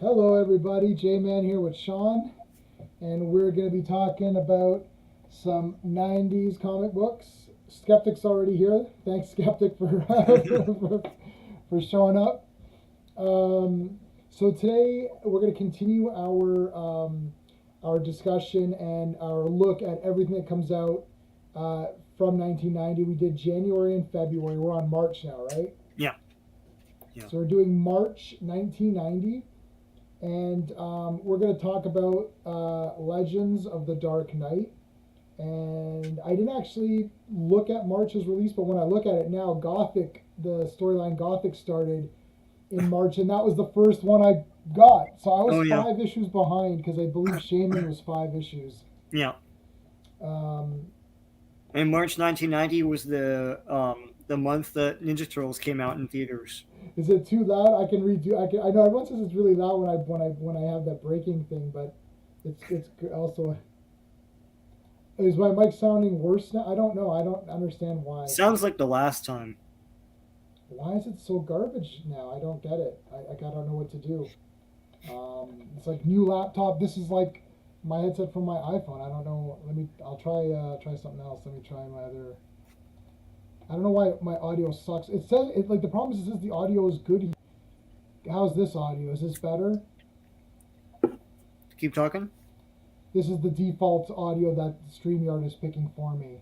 Hello, everybody. J-Man here with Sean, and we're going to be talking about some 90s comic books. Skeptic's already here. Thanks, Skeptic, for, for showing up. So today we're going to continue our discussion and our look at everything that comes out from 1990. We did January and February. We're on March now, right? Yeah. Yeah. So we're doing March 1990. And we're going to talk about Legends of the Dark Knight. And I didn't actually look at March's release, but when I look at it now, Gothic, the storyline Gothic started in March, and that was the first one I got. So I Oh was yeah. 5 issues behind because I believe Shaman was 5 issues. Yeah. Um, And March 1990 was the month that Ninja Turtles came out in theaters. is it too loud? I can redo. I know everyone says it's really loud when I have that breaking thing, but it's also. Is my mic sounding worse now? I don't know. I don't understand why. Sounds like the last time. Why is it so garbage now? I don't get it. I don't know what to do. It's like new laptop. This is like my headset from my iPhone. I don't know. I'll try something else. Let me try my other. I don't know why my audio sucks. It says it like the problem is it says the audio is good. How's this audio? Is this better? Keep talking. This is the default audio that StreamYard is picking for me.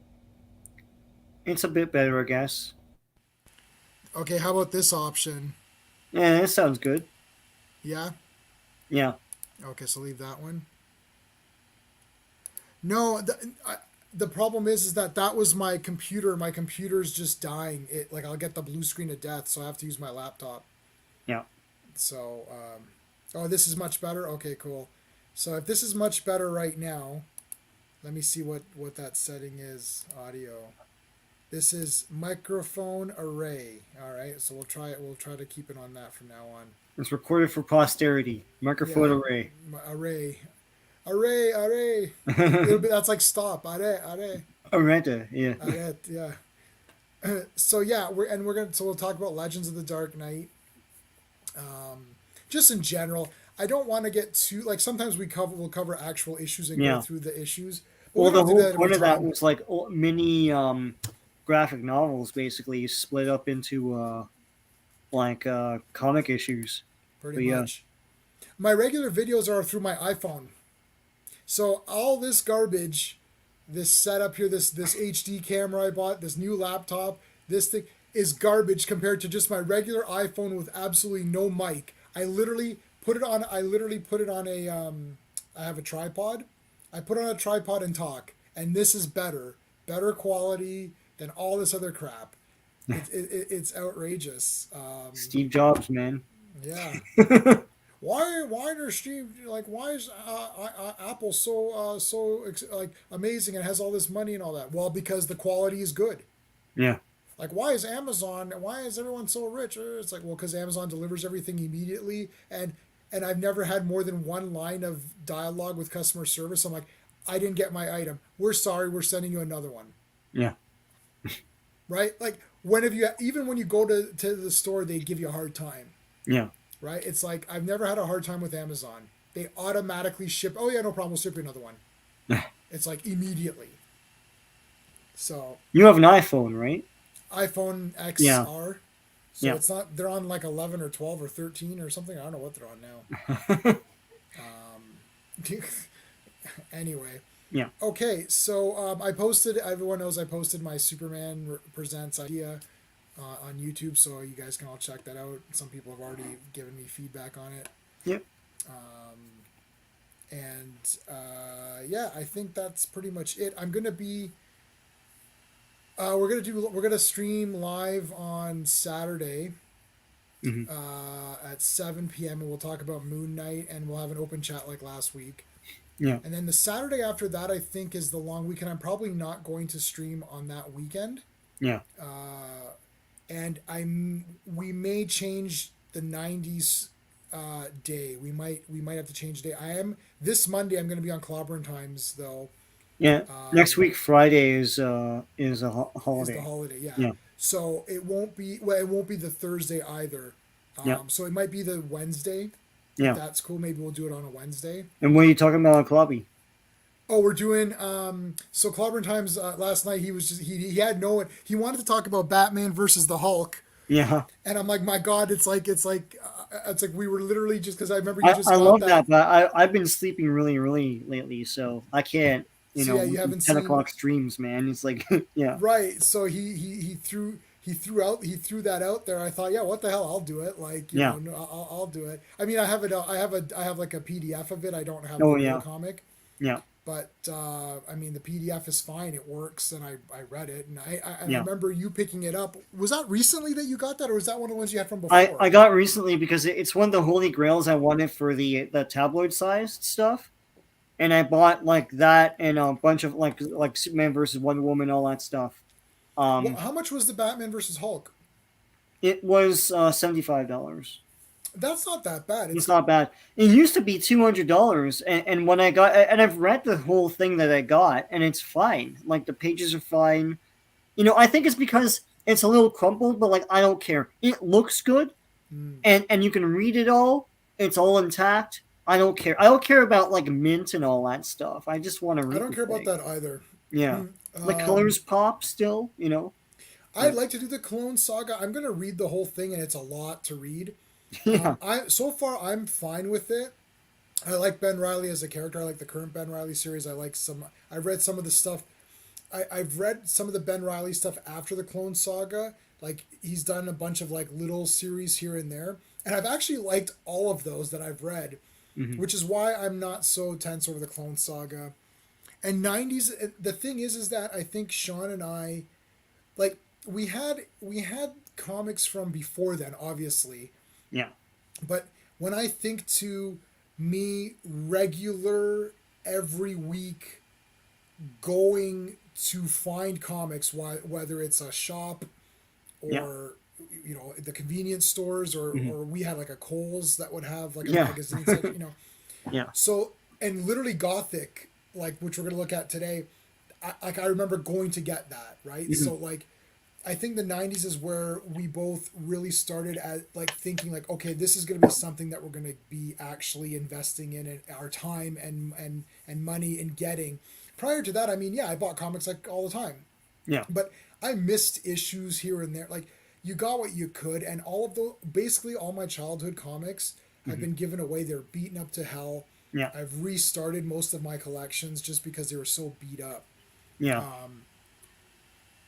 It's a bit better, I guess. Okay, how about this option? Yeah, that sounds good. Yeah? Yeah. Okay, so leave that one. No, the problem is that was my computer. My computer's just dying. It like I'll get the blue screen of death, so I have to use my laptop. Yeah. So, oh, this is much better. Okay, cool. So if this is much better right now, let me see what that setting is. Audio. This is microphone array. All right, so we'll try it. We'll try to keep it on that from now on. It's recorded for posterity. Microphone Yeah, array. array, array. That's like stop. Array, array. Arenta. Yeah. Array, yeah. So yeah, we'll talk about Legends of the Dark Knight. Just in general, I don't want to get too like sometimes we'll cover actual issues and go Yeah. through the issues, but we Well, don't the have to do whole that every point of that time. was like mini graphic novels, basically split up into comic issues. Pretty But yeah. much. My regular videos are through my iPhone, so all this garbage, this setup here, this HD camera I bought, this new laptop, this thing is garbage compared to just my regular iPhone with absolutely no mic. I literally put it on. I literally put it on a. I have a tripod. I put it on a tripod and talk, and this is better quality than all this other crap. It's outrageous. Steve Jobs, man. Yeah. Why does Steve like why is Apple like amazing and has all this money and all that? Well, because the quality is good. Yeah. Like why is Amazon? Why is everyone so rich? It's like well, because Amazon delivers everything immediately, and I've never had more than one line of dialogue with customer service. I'm like, I didn't get my item. We're sorry. We're sending you another one. Yeah. Right? Like when have you even when you go to the store, they give you a hard time. Yeah. Right? It's like I've never had a hard time with Amazon. They automatically ship. Oh yeah, no problem. We'll ship you another one. It's like immediately. So You have an iPhone, right? iPhone Yeah. XR. So Yeah. it's not. They're on like 11 or 12 or 13 or something. I don't know what they're on now. Anyway. Yeah. Okay, so I posted. Everyone knows I posted my Superman presents idea on YouTube, so you guys can all check that out. Some people have already given me feedback on it. Yep. And yeah, I think that's pretty much it. I'm gonna be. We're gonna stream live on Saturday Hmm. at 7 p.m. and we'll talk about Moon Knight and we'll have an open chat like last week. Yeah. And then the Saturday after that, I think, is the long weekend. I'm probably not going to stream on that weekend. Yeah. And we may change the 90s day. We might have to change day. I am this Monday. I'm going to be on Clobberin times though. Yeah. Next week, Friday is a Is the holiday. holiday? Yeah. Yeah. So it won't be. Well, it won't be the Thursday either. Yeah. So it might be the Wednesday. If Yeah. that's cool, maybe we'll do it on a Wednesday. And what are you talking about on Clobby? Oh, we're doing so Clobberin Times last night. He had no one. He wanted to talk about Batman versus the Hulk, Yeah. and I'm like, my God, it's like we were literally just because I remember you I just got love that. that, but I've been sleeping really, really lately, so I can't, So yeah, you with these haven't 10 seen o'clock streams, man. It's like, yeah. right. So he threw that out there. I thought, yeah, what the hell? I'll do it. Like Yeah. no, I'll do it. I mean, I have like a PDF of it. I don't have the Oh, real yeah. comic. Yeah. But I mean, the PDF is fine. It works, and I read it, and I Yeah. remember you picking it up. Was that recently that you got that, or was that one of the ones you had from I before? got recently because it's one of the holy grails I wanted for the tabloid sized stuff. And I bought like that and a bunch of like Superman versus Wonder Woman, all that stuff. Well, Um, how much was the Batman versus Hulk? it was $75. That's not that bad. It's not bad. It used to be $200, and when I got and I've read the whole thing that I got, and it's fine. Like the pages are fine. I think it's because it's a little crumpled, but like I don't care. It looks good, Mm, and you can read it all. It's all intact. I don't care. I don't care about like mint and all that stuff. I just want to I read don't the care about thing. that either. Yeah, the colors pop still. I'd like to do the Clone Saga. I'm gonna read the whole thing, and it's a lot to read. Yeah, I so far I'm fine with it. I like Ben Riley as a character. I like the current Ben Riley series. I like some. I've read some of the stuff. I've read some of the Ben Riley stuff after the Clone Saga. Like he's done a bunch of like little series here and there, and I've actually liked all of those that I've read, hmm which is why I'm not so tense over the Clone Saga. And '90s. The thing is that I think Sean and I, like, we had comics from before then, obviously, yeah, but when I think to me regular every week going to find comics, whether it's a shop yeah, or the convenience stores, hmm or we had like a Kohl's that would have like a yeah, magazine section. yeah, So, and literally Gothic, like which we're gonna look at today, I remember going to get that, right. hmm So like I think the '90s is where we both really started at like thinking like, okay, this is going to be something that we're going to be actually investing in our time and money in getting. Prior to that, I mean, yeah, I bought comics like all the time, yeah, but I missed issues here and there. Like you got what you could, and all of the basically all my childhood comics have hmm been given away. They're beaten up to hell. yeah, I've restarted most of my collections just because they were so beat up. yeah. Um,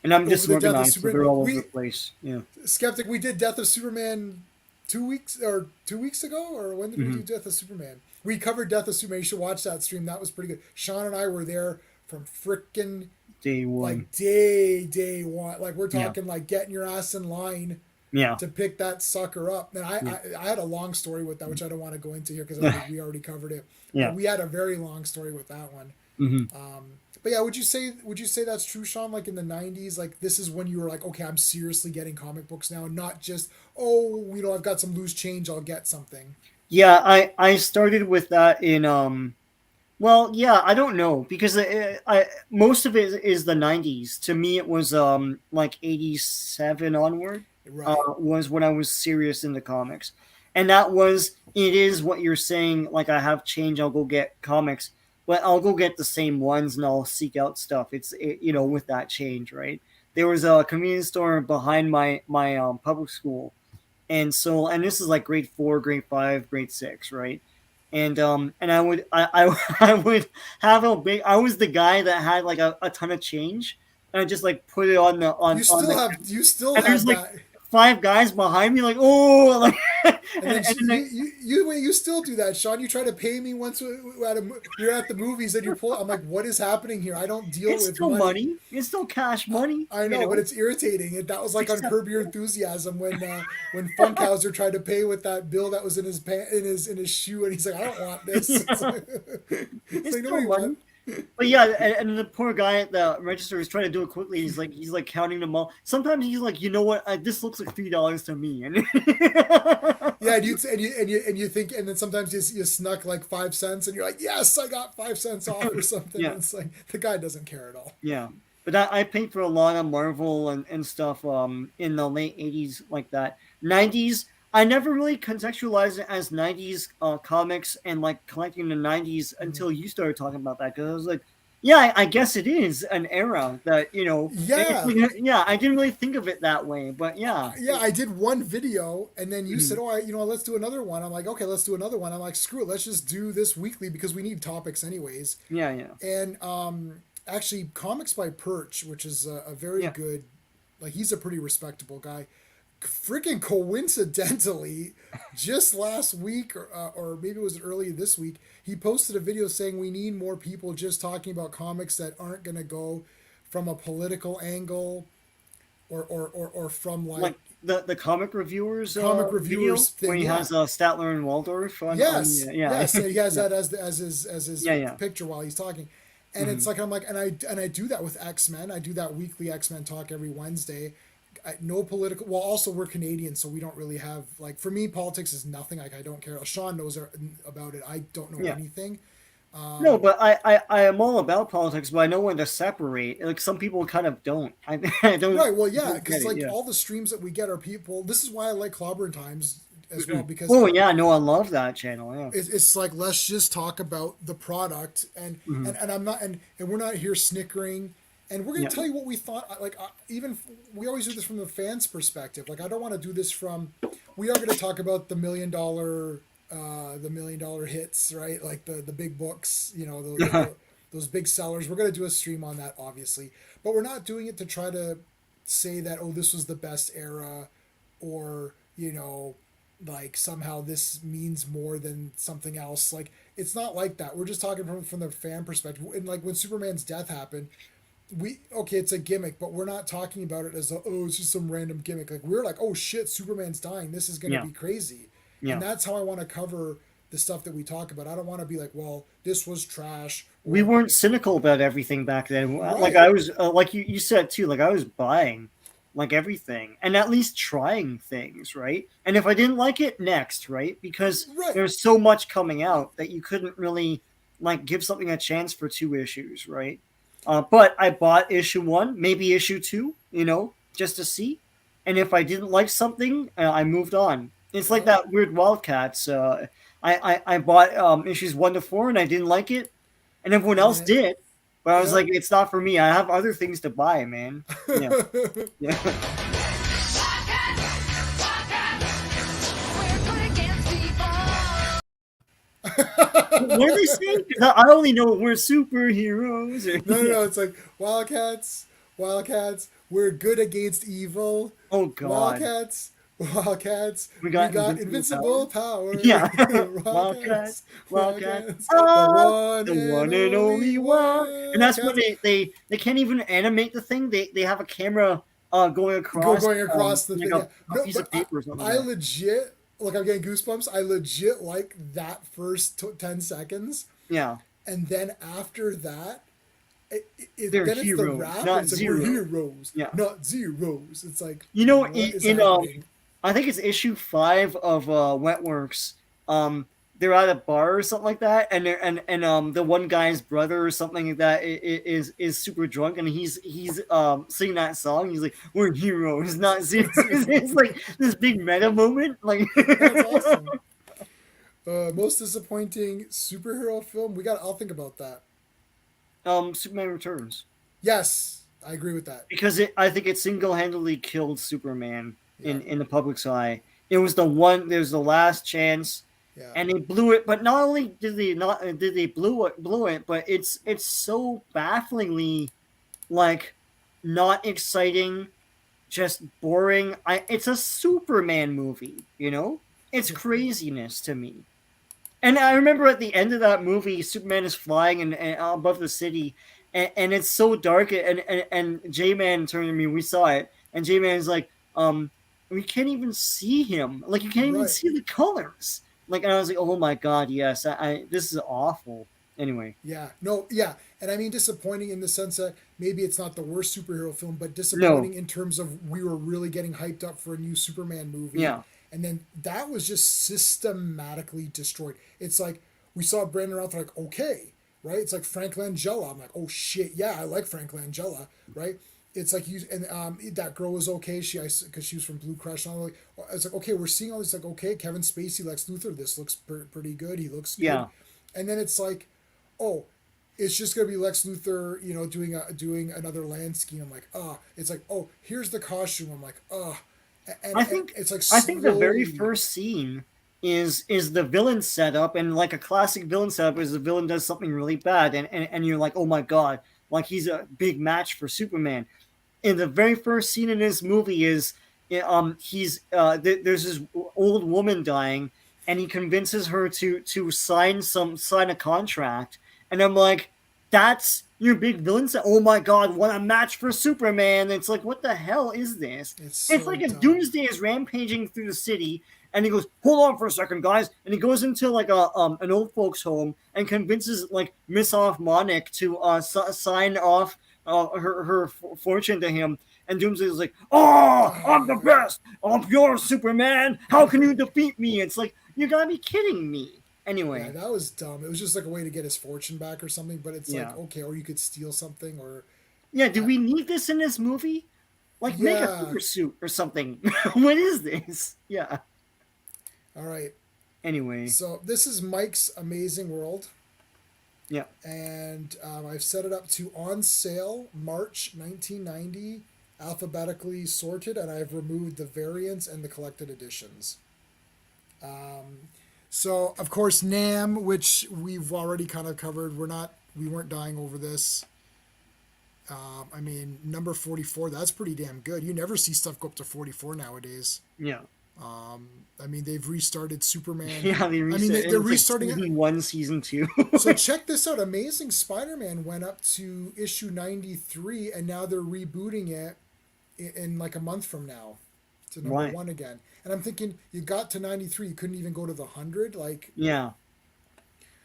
And I'm over the death of disorganized, so Superman, they're all over the we place. Yeah. Skeptic, we did Death of Superman 2 weeks ago, or when did we hmm do Death of Superman? We covered Death of Superman. You should watch that stream. That was pretty good. Sean and I were there from frickin' Day one. like day one. Like we're Yeah. talking like getting your ass in line Yeah. to pick that sucker up. And Yeah. I had a long story with that, which I don't want to go into here because I think we already covered it. But Yeah. we had a very long story with that one. hmm But yeah, would you say that's true, Sean? Like in the '90s, like this is when you were like, okay, I'm seriously getting comic books now, not just I've got some loose change, I'll get something. Yeah. I started with that in Well, yeah, I don't know because most of it is the '90s. To me, it was like '87 onward Right. was when I was serious in the comics, and it is what you're saying. Like I have change, I'll go get comics, but I'll go get the same ones and I'll seek out stuff. With that change, right? There was a convenience store behind my public school, and this is like grade 4, grade 5, grade 6, right? And I would have a big. I was the guy that had like a ton of change, and I just like put it on the. You still And there's have like that. 5 guys behind me, like, oh, like, And then and then you still do that, Sean. You try to pay me once you're at the movies and you pull. I'm like, what is happening here? I don't deal it's with still money. money. It's still cash money. I know, but it's irritating. That was like on Except, Curb Your Enthusiasm when Funkhauser tried to pay with that bill that was in his in his shoe, and he's like, I don't want this. It's yeah, like, it's it's like still nobody money. wants. But yeah, and the poor guy at the register is trying to do it quickly. He's like counting them all. Sometimes he's like, you know what? This looks like $3 to me. And Yeah, and you think, and then sometimes you snuck like 5 cents, and you're like, yes, I got 5 cents off or something. yeah, And it's like the guy doesn't care at all. yeah. But I paid for a lot of Marvel and stuff in the late '80s like that. '90s, I never really contextualized it as 90s comics and like collecting the 90s until you started talking about that, because I was like, yeah, I guess it is an era that, Yeah. yeah, I didn't really think of it that way, but yeah. Yeah, I did one video, and then you said, "Oh, let's do another one." I'm like, "Okay, let's do another one." I'm like, "Screw it, let's just do this weekly because we need topics anyways." Yeah, yeah. And actually, Comics by Perch, which is a very Yeah. good, like he's a pretty respectable guy. Freaking coincidentally, just last week, or maybe it was early this week, he posted a video saying we need more people just talking about comics that aren't going to go from a political angle or from Like the comic reviewers comic video reviewers thing. where he Yeah. has Statler and Waldorf on, Yes. yeah. Yes. And he has that as his Yeah. picture while he's talking. And it's like I'm like, and I do that with X-Men. I do that weekly X-Men talk every Wednesday. No political. Well, also we're Canadian, so we don't really have like. For me, politics is nothing. Like I don't care. Sean knows about it. I don't know Yeah. anything. No, but I am all about politics, but I know when to separate. Like some people kind of don't. I don't. Right. Well, yeah, don't because get it, like yeah. all the streams that we get are people. This is why I like Clobberin Times as well, because Oh yeah, no, I love that channel. Yeah. it's like let's just talk about the product and I'm not and we're not here snickering, and we're gonna Yeah. tell you what we thought. Like even we always do this from the fans' perspective. Like I don't want to do this from. We are going to talk about the million dollar hits, right? Like the big books, those big sellers. We're going to do a stream on that, obviously, but we're not doing it to try to say that this was the best era, or like somehow this means more than something else. Like it's not like that. We're just talking from the fan perspective. And like when Superman's death happened, it's a gimmick, but we're not talking about it as it's just some random gimmick. Like we're like, oh shit, Superman's dying. This is gonna Yeah. be crazy. And Yeah. that's how I want to cover the stuff that we talk about. I don't want to be like, well, this was trash. We Or weren't cynical about everything back then. Like right, I was, like you said too. Like I was buying like everything and at least trying things, right? And if I didn't like it, next, right? Because right, there's so much coming out that you couldn't really like give something a chance for 2 issues, right? But I bought issue 1, maybe issue 2, just to see. And if I didn't like something, I moved on. It's like that weird Wildcats. I bought issues 1 to 4 and I didn't like it, and everyone else did. But I was like, it's not for me. I have other things to buy, man. Yeah. Yeah. What are they saying? I only know we're superheroes. no. It's like Wildcats. We're good against evil. Oh God. Wildcats. We got invincible power. Yeah. Wildcats. Wildcats. The one and only one. And that's when they can't even animate the thing. They have a camera going across the like thing. a piece of paper or something. I legit, look, I'm getting goosebumps. I legit like that first 10 seconds. Yeah. And then after that, They're then heroes, it's the rap, not it's like, zeros. we're heroes, Yeah. not zeros. It's like, in happening? I think it's issue 5 of Wetworks. They're at a bar or something like that, and the one guy's brother or something like that is super drunk, and he's singing that song. He's like, "We're heroes, not zeros." It's like this big meta moment. Like That's awesome. Most disappointing superhero film. I'll think about that. Superman Returns, Yes, I agree with that. because I think it single-handedly killed Superman in the public's eye. It was the last chance. Yeah. And they blew it, but not only did they blew it, but it's so bafflingly like not exciting, just boring. It's a Superman movie, It's craziness to me. And I remember at the end of that movie, Superman is flying and above the city, and it's so dark. And J-Man turned to me. We saw it, and J-Man is like, we can't even see him. Like you can't even see the colors. Like, and I was like, oh my God, yes, this is awful. Anyway. Yeah. No, yeah. And I mean disappointing in the sense that maybe it's not the worst superhero film, but disappointing in terms of we were really getting hyped up for a new Superman movie. Yeah. And then that was just systematically destroyed. It's like we saw Brandon Routh, like, okay, right? It's like Frank Langella. I'm like, oh shit, yeah, I like Frank Langella, right? it's like you and that girl was okay. Because she was from Blue Crush. And all like, it's like okay, we're seeing all this. Like okay, Kevin Spacey, Lex Luthor. This looks pretty good. He looks good. Yeah. And then it's like, oh, it's just gonna be Lex Luthor, doing another land scheme. I'm like, it's like, oh, here's the costume. I'm like, and it's like I think the very slowly- first scene is the villain setup, and like a classic villain setup is the villain does something really bad, and you're like, oh my god, like he's a big match for Superman. And the very first scene in this movie is there's this old woman dying, and he convinces her to sign a contract, and I'm like, that's your big villain set. Oh my god, what a match for Superman. It's like, what the hell is this? It's so like if dumb. Doomsday is rampaging through the city, and he goes, hold on for a second, guys, and he goes into like an old folks home and convinces like Miss Monik to sign off her fortune to him. And Doomsday is like, oh, I'm the best. I'm your Superman. How can you defeat me? It's like, you gotta be kidding me. Anyway. Yeah, that was dumb. It was just like a way to get his fortune back or something. But it's like, okay, or you could steal something or. Yeah, do we need this in this movie? Like, make a super suit or something. What is this? Yeah. All right. Anyway. So this is Mike's Amazing World. Yeah. And I've set it up to on sale March 1990, alphabetically sorted, and I've removed the variants and the collected editions. So of course Nam, which we've already kind of covered. We weren't dying over this. I mean, number 44, that's pretty damn good. You never see stuff go up to 44 nowadays. Yeah. I mean, they've restarted Superman. Yeah, they're restarting season 1, season 2. So check this out. Amazing Spider-Man went up to issue 93, and now they're rebooting it in like a month from now to number 1 again. And I'm thinking, you got to 93, you couldn't even go to the 100, like. Yeah.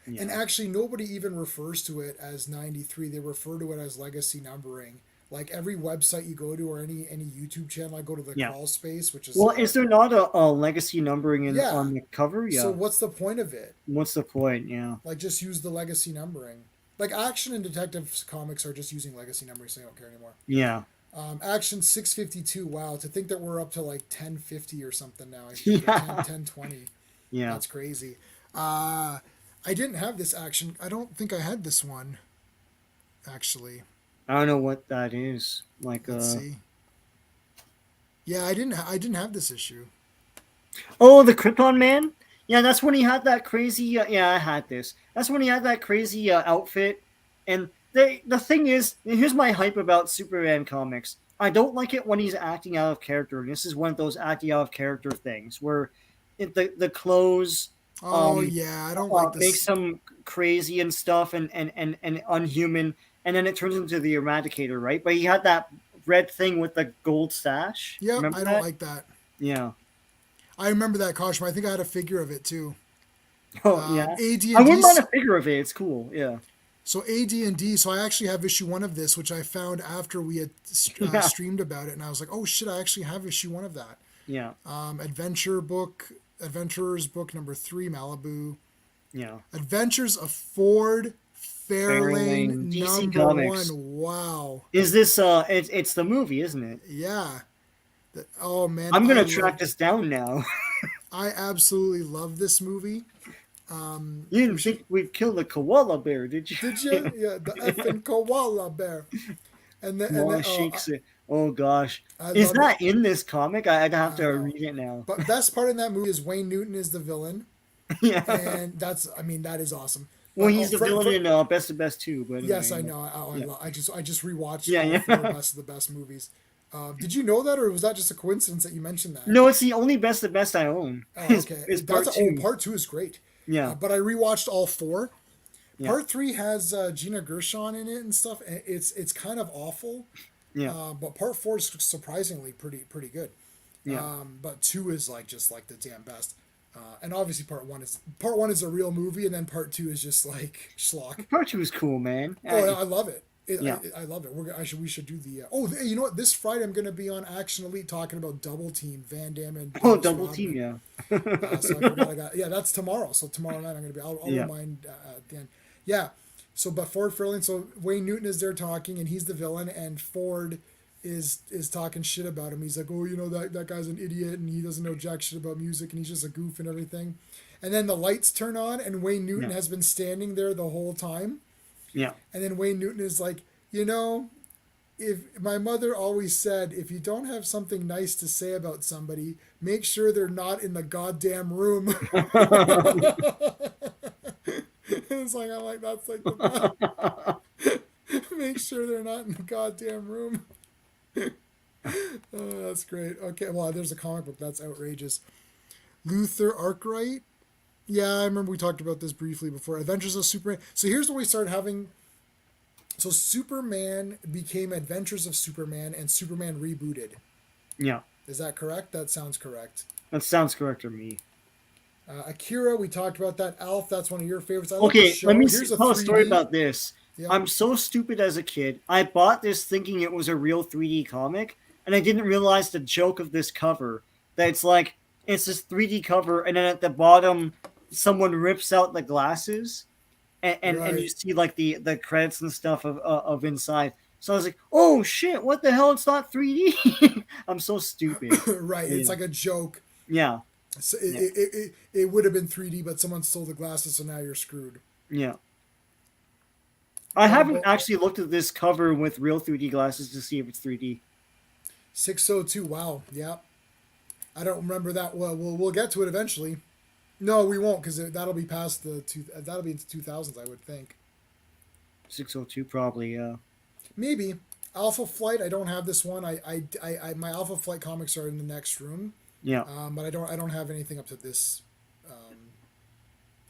And actually, nobody even refers to it as 93. They refer to it as legacy numbering. Like every website you go to or any YouTube channel, I go to the crawl space, which is. Well, is there not a legacy numbering on the cover? Yeah. So what's the point of it? What's the point? Yeah. Like just use the legacy numbering. Like Action and Detective Comics are just using legacy numbering, so they don't care anymore. Yeah. Action 652. Wow, to think that we're up to like 1050 or something now. I think 1020. Yeah. That's crazy. I didn't have this Action. I don't think I had this one. Actually. I don't know what that is. Like, let's see. Yeah, I didn't have this issue. Oh, the Krypton Man? Yeah, that's when he had that crazy. Yeah, I had this. That's when he had that crazy outfit. And the thing is, here's my hype about Superman comics. I don't like it when he's acting out of character. And this is one of those acting out of character things where the clothes. Oh yeah, I don't like this. Makes him crazy and stuff and unhuman. And then it turns into the Eradicator, right? But he had that red thing with the gold sash. Yeah, I don't like that. Yeah. I remember that costume. I think I had a figure of it too. Oh, yeah. AD&D, I wouldn't mind a figure of it. It's cool. Yeah. So AD&D, so I actually have issue 1 of this, which I found after we had streamed about it. And I was like, oh shit, I actually have issue 1 of that. Yeah. Adventurers book number 3, Malibu. Yeah. Adventures of Ford Fairlane DC number Comics. 1. Wow. Is this it's the movie, isn't it? Yeah. Oh man. I'm gonna track this down now. I absolutely love this movie. You didn't think we'd kill the koala bear, did you? Did you? Yeah, the effing koala bear. And then shakes it. Oh gosh. Is that in this comic? I'd have to read it now. But best part in that movie is Wayne Newton is the villain. Yeah. And that is awesome. Well, he's the villain in Best of Best 2. But yes, anyway. I know. I just rewatched the Best of the Best movies. Did you know that, or was that just a coincidence that you mentioned that? No, it's the only Best of Best I own. Oh, okay. It's part 2. Part 2 is great. Yeah. But I rewatched all 4. Yeah. Part 3 has Gina Gershon in it and stuff. And it's kind of awful. Yeah. But part 4 is surprisingly pretty good. Yeah. But 2 is just like the damn best. And obviously part one is a real movie, and then part 2 is just like schlock. Part 2 is cool, man. Oh, I love it. Yeah. I love it. We should do the. You know what? This Friday I'm going to be on Action Elite talking about Double Team, Van Damme and. Double Team, yeah. So I forgot that's tomorrow. So tomorrow night I'm going to be. I'll remind at the end. Yeah. So but Ford Fairlane. So Wayne Newton is there talking, and he's the villain, and Ford is talking shit about him. He's like, oh, that guy's an idiot and he doesn't know jack shit about music and he's just a goof and everything. And then the lights turn on and Wayne Newton has been standing there the whole time. Yeah. And then Wayne Newton is like, if my mother always said, if you don't have something nice to say about somebody, make sure they're not in the goddamn room. It's like, that's like the make sure they're not in the goddamn room. Oh, that's great. Okay, well, there's a comic book. That's outrageous. Luther Arkwright. Yeah, I remember we talked about this briefly before. Adventures of Superman. So here's where we started having... So Superman became Adventures of Superman and Superman rebooted. Yeah. Is that correct? That sounds correct. That sounds correct to me. Akira, we talked about that. Alf, that's one of your favorites. Okay, let me tell a story about this. Yeah. I'm so stupid as a kid. I bought this thinking it was a real 3D comic, and I didn't realize the joke of this cover. That it's like, it's this 3D cover, and then at the bottom, someone rips out the glasses, and you see like the credits and stuff of inside. So I was like, oh shit, what the hell? It's not 3D. I'm so stupid. Right, Yeah. It's like a joke. Yeah. So it would have been 3D, but someone stole the glasses, so now you're screwed. Yeah. I haven't actually looked at this cover with real 3D glasses to see if it's 3D. 602, wow, yeah. I don't remember that. Well, we'll get to it eventually. No, we won't, because that'll be past that'll be into 2000s, I would think. 602 probably, yeah. Maybe. Alpha Flight, I don't have this one. I my Alpha Flight comics are in the next room. Yeah. But I don't have anything up to this.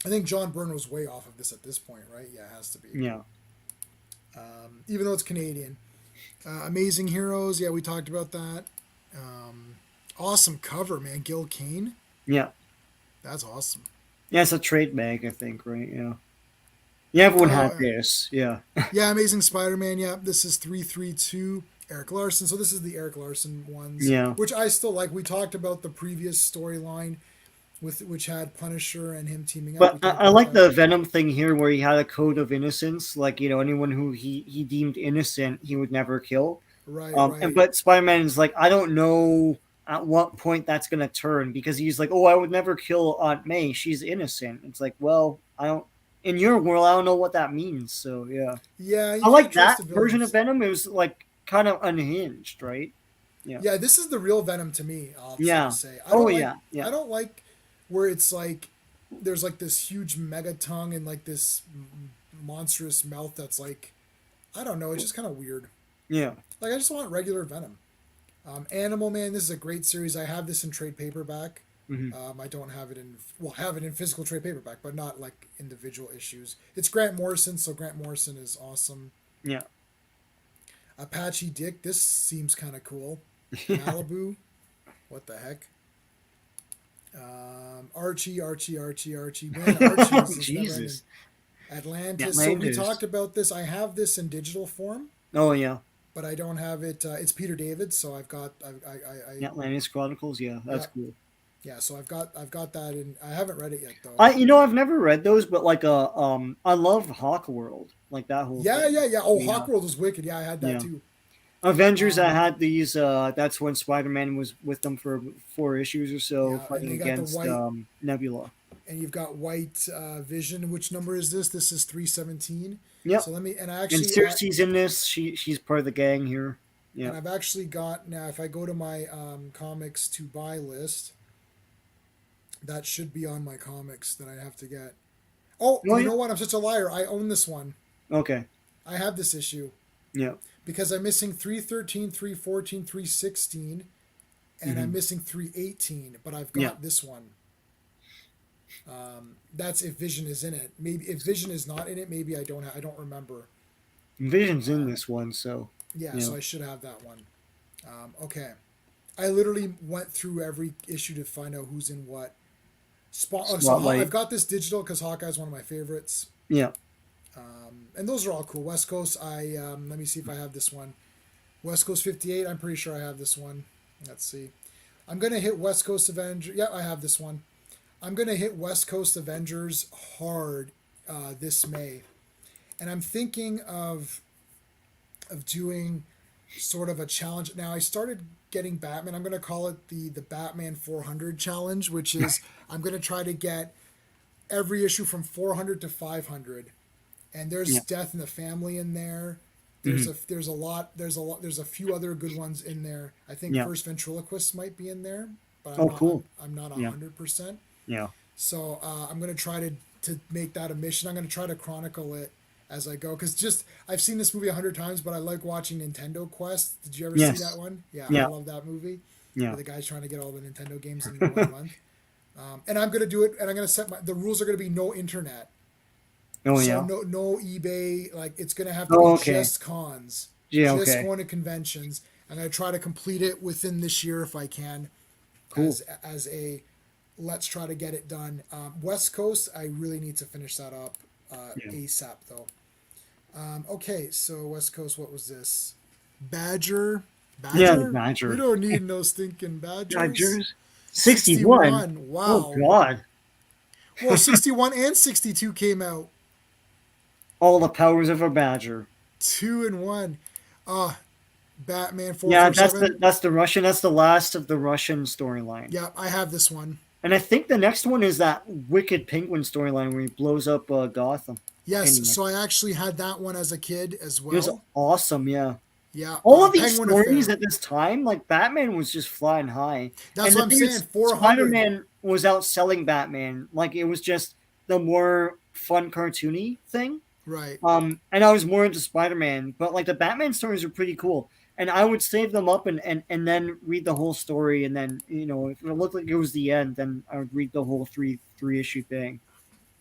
I think John Byrne was way off of this at this point, right? Yeah, it has to be. Yeah. Even though it's Canadian. Amazing Heroes, yeah, we talked about that. Awesome cover, man. Gil Kane. Yeah. That's awesome. Yeah, it's a trade mag, I think, right? Yeah. Yeah, everyone had this. Yeah. Yeah, Amazing Spider-Man. Yeah, this is 332. Eric Larson. So this is the Eric Larson ones. Yeah. Which I still like. We talked about the previous storyline which had Punisher and him teaming up. But I like the Venom thing here where he had a code of innocence. Like, anyone who he deemed innocent, he would never kill. Right, right. But Spider-Man is like, I don't know at what point that's going to turn, because he's like, oh, I would never kill Aunt May. She's innocent. It's like, well, I don't... In your world, I don't know what that means. So, yeah. Yeah. I like that version of Venom. It was like kind of unhinged, right? Yeah. Yeah, this is the real Venom to me, I'll say. Yeah. I don't like where it's like there's like this huge mega tongue and like this monstrous mouth that's like, I don't know, it's just kind of weird. Yeah. Like, I just want regular Venom. Animal Man, this is a great series. I have this in trade paperback. Mm-hmm. I don't have it have it in physical trade paperback, but not like individual issues. It's Grant Morrison, so Grant Morrison is awesome. Yeah. Apache Dick, this seems kind of cool. Malibu, what the heck? Archie. Man, Archie Jesus. Atlantis. So we talked about this. I have this in digital form. Oh yeah. But I don't have it. It's Peter David, so I've got Atlantis Chronicles. Yeah, that's cool. Yeah, so I've got that in. I haven't read it yet though. I've never read those, but like I love Hawk World, like that whole. Yeah. Oh, yeah. Hawk World was wicked. Yeah, I had that too. Avengers, I had these. That's when Spider-Man was with them for 4 issues or so, fighting against Nebula. And you've got White Vision. Which number is this? This is 317. Yeah. So let me. And Circe's in this. She's part of the gang here. Yeah. And I've actually got now. If I go to my comics to buy list, that should be on my comics that I have to get. Oh, you know what? I'm such a liar. I own this one. Okay. I have this issue. Yeah. Because I'm missing 313, 314, 316, and I'm missing 318, but I've got this one. That's if Vision is in it. Maybe if Vision is not in it, maybe I don't remember. Vision's in this one, so so I should have that one. Okay. I literally went through every issue to find out who's in what. So I've got this digital because Hawkeye's one of my favorites. Yeah. And those are all cool. West Coast, let me see if I have this one. West Coast 58, I'm pretty sure I have this one. Let's see. I'm going to hit West Coast Avengers. Yeah, I have this one. I'm going to hit West Coast Avengers hard this May. And I'm thinking of doing sort of a challenge. Now I started getting Batman. I'm going to call it the Batman 400 challenge, which is I'm going to try to get every issue from 400 to 500. And there's Yeah. Death in the Family in there. Mhm. There's a few other good ones in there. I think Yeah. First Ventriloquist might be in there, but Oh, cool. I'm not Yeah. 100%. Yeah. So I'm gonna try to make that a mission. I'm gonna try to chronicle it as I go, because just I've seen this movie 100 times, but I like watching Nintendo Quest. Did you ever see that Yes. one? Yeah, I Yeah. love that movie where Yeah. the guy's trying to get all the Nintendo games in 1 month. And I'm gonna do it, and I'm gonna set the rules are gonna be no internet. Oh, So yeah. no eBay. Like it's gonna have to Oh, be okay. just cons, Yeah. just Okay. going to conventions. I'm gonna try to complete it within this year if I can, Cool. as a let's try to get it done. West Coast, I really need to finish that up Yeah. ASAP though. Okay, so West Coast, what was this? Badger, Yeah. The Badger. We Badger. don't need no stinking Badgers. Badgers. 61. 61. Oh Wow. God. Well, 61 and 62 came out. All the powers of a Badger. 2 and 1. Batman Yeah, 447. that's the Russian. That's the last of the Russian storyline. Yeah, I have this one. And I think the next one is that Wicked Penguin storyline where he blows up Gotham. Yes, Anyway. so I actually had that one as a kid as It was well. awesome. Yeah. Yeah, All of these Penguin stories Affair. at this time, like Batman was just flying high. That's And what the I'm thing saying. is, 400. Spider-Man was outselling Batman. Like it was just the more fun cartoony thing. Right. And I was more into Spider-Man, but like the Batman stories are pretty cool. And I would save them up and then read the whole story, and then if it looked like it was the end, then I would read the whole three issue thing.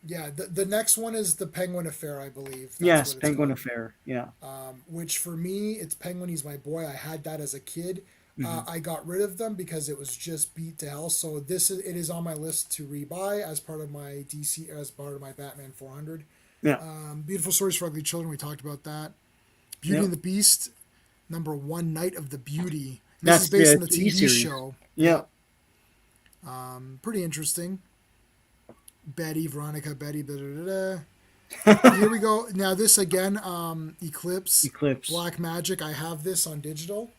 Yeah, the next one is the Penguin Affair, I believe. That's Yes, what it's Penguin called. Affair. Yeah. Which for me, it's Penguin. He's my boy. I had that as a kid. Mhm. I got rid of them because it was just beat to hell. So it is on my list to rebuy as part of my DC, as part of my Batman 400. Yeah. Beautiful Stories for Ugly Children. We talked about that. Beauty Yep. and the Beast, #1, Night of the Beauty. And That's this is based the on the TV TV series. show. Yeah. Pretty interesting. Betty, Veronica, Betty. Da, da, da, da. Here we go. Now this again, Eclipse, Eclipse. Black Magic. I have this on digital.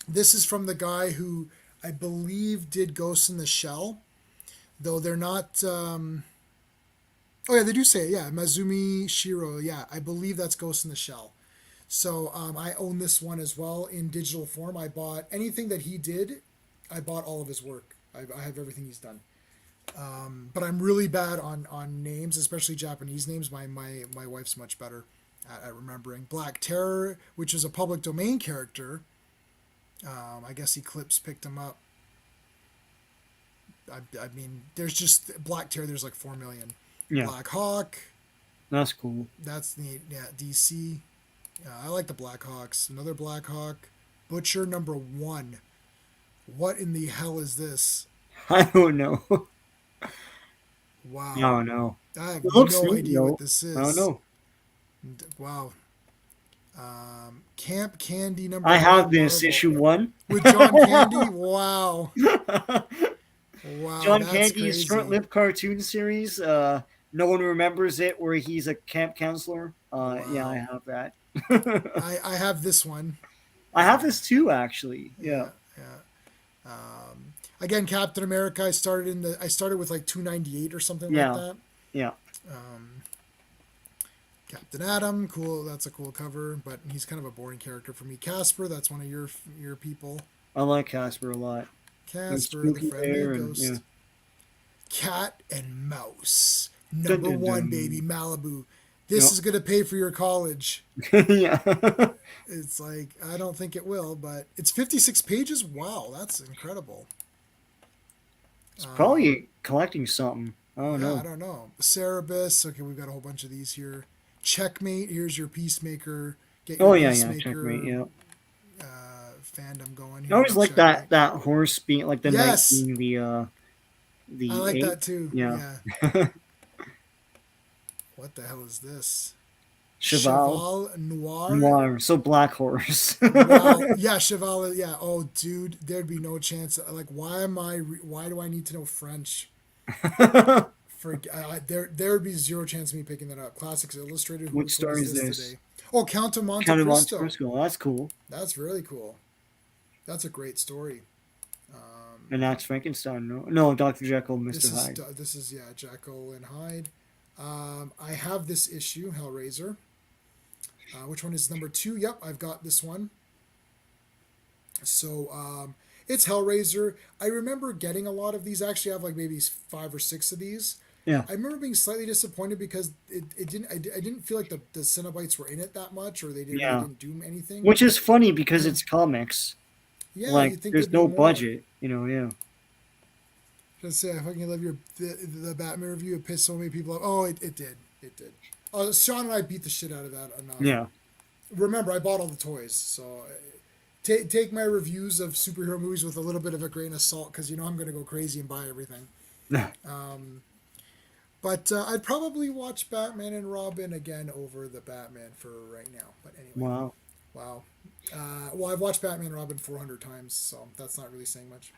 This is from the guy who I believe did Ghost in the Shell, though they're not. Oh yeah, they do say it. Yeah, Mazumi Shiro. Yeah, I believe that's Ghost in the Shell. So I own this one as well in digital form. I bought anything that he did. I bought all of his work. I have everything he's done. But I'm really bad on names, especially Japanese names. My wife's much better at remembering. Black Terror, which is a public domain character. I guess Eclipse picked him up. I mean, there's just Black Terror. There's like 4 million. Yeah. Black Hawk. That's cool. That's neat. Yeah, DC. I like the Black Hawks. Another Black Hawk. Butcher #1. What in the hell is this? I don't know. Wow. I don't know. I have It looks no neat, idea though. what this is. I don't know. Wow. Camp Candy #1. I have this Marvel. issue 1. With John Candy. Wow. Wow. John that's Candy's crazy. short-lived cartoon series. No one remembers it, where he's a camp counselor. Yeah, I have that. I have this one. I have this too, actually. Yeah. Again, Captain America. I started with like 298 or something Yeah. like that. Yeah. Captain Atom, cool. That's a cool cover, but he's kind of a boring character for me. Casper, that's one of your people. I like Casper a lot. Casper, And the Spooky friendly Bear, and- ghost. yeah. Cat and Mouse, Dun, dun, #1, dun. baby, Malibu. This Yep. is gonna pay for your college. Yeah. It's like I don't think it will, but it's 56 pages. Wow, that's incredible. It's probably collecting something. I don't Yeah, know. I don't know. Cerebus. Okay, we've got a whole bunch of these here. Checkmate. Here's your Peacemaker. Get your Oh yeah, Peacemaker, checkmate. Yeah. Fandom going I here. always like Checkmate. that horse being like the Yes. knight being the I like eight. that too. Yeah. What the hell is this? Cheval Noir. Noir. So Black Horse. Wow. Yeah, Cheval. Yeah. Oh, dude, there'd be no chance. Like, why do I need to know French? There would be zero chance of me picking that up. Classics Illustrated. Which story is this? Today? Oh, Count of Monte Count of Monte Cristo. Cristo. That's cool. That's really cool. That's a great story. And that's Frankenstein. No, Dr. Jekyll, Mr. Hyde. This is yeah, Jekyll and Hyde. I have this issue, Hellraiser. Which one is number 2? Yep, I've got this one. So it's Hellraiser. I remember getting a lot of these. Actually, I have like maybe 5 or 6 of these. Yeah. I remember being slightly disappointed because it didn't. I didn't feel like the Cenobites were in it that much, or they didn't do anything. Which is funny because it's comics. Yeah, like you think there's no budget, Yeah. Just say if I can live the Batman review, it pissed so many people off. Oh, it did. Sean and I beat the shit out of that enough. Yeah. Remember, I bought all the toys, so take my reviews of superhero movies with a little bit of a grain of salt, because I'm going to go crazy and buy everything. But I'd probably watch Batman and Robin again over the Batman for right now. But anyway. Wow. Well, I've watched Batman and Robin 400 times, so that's not really saying much.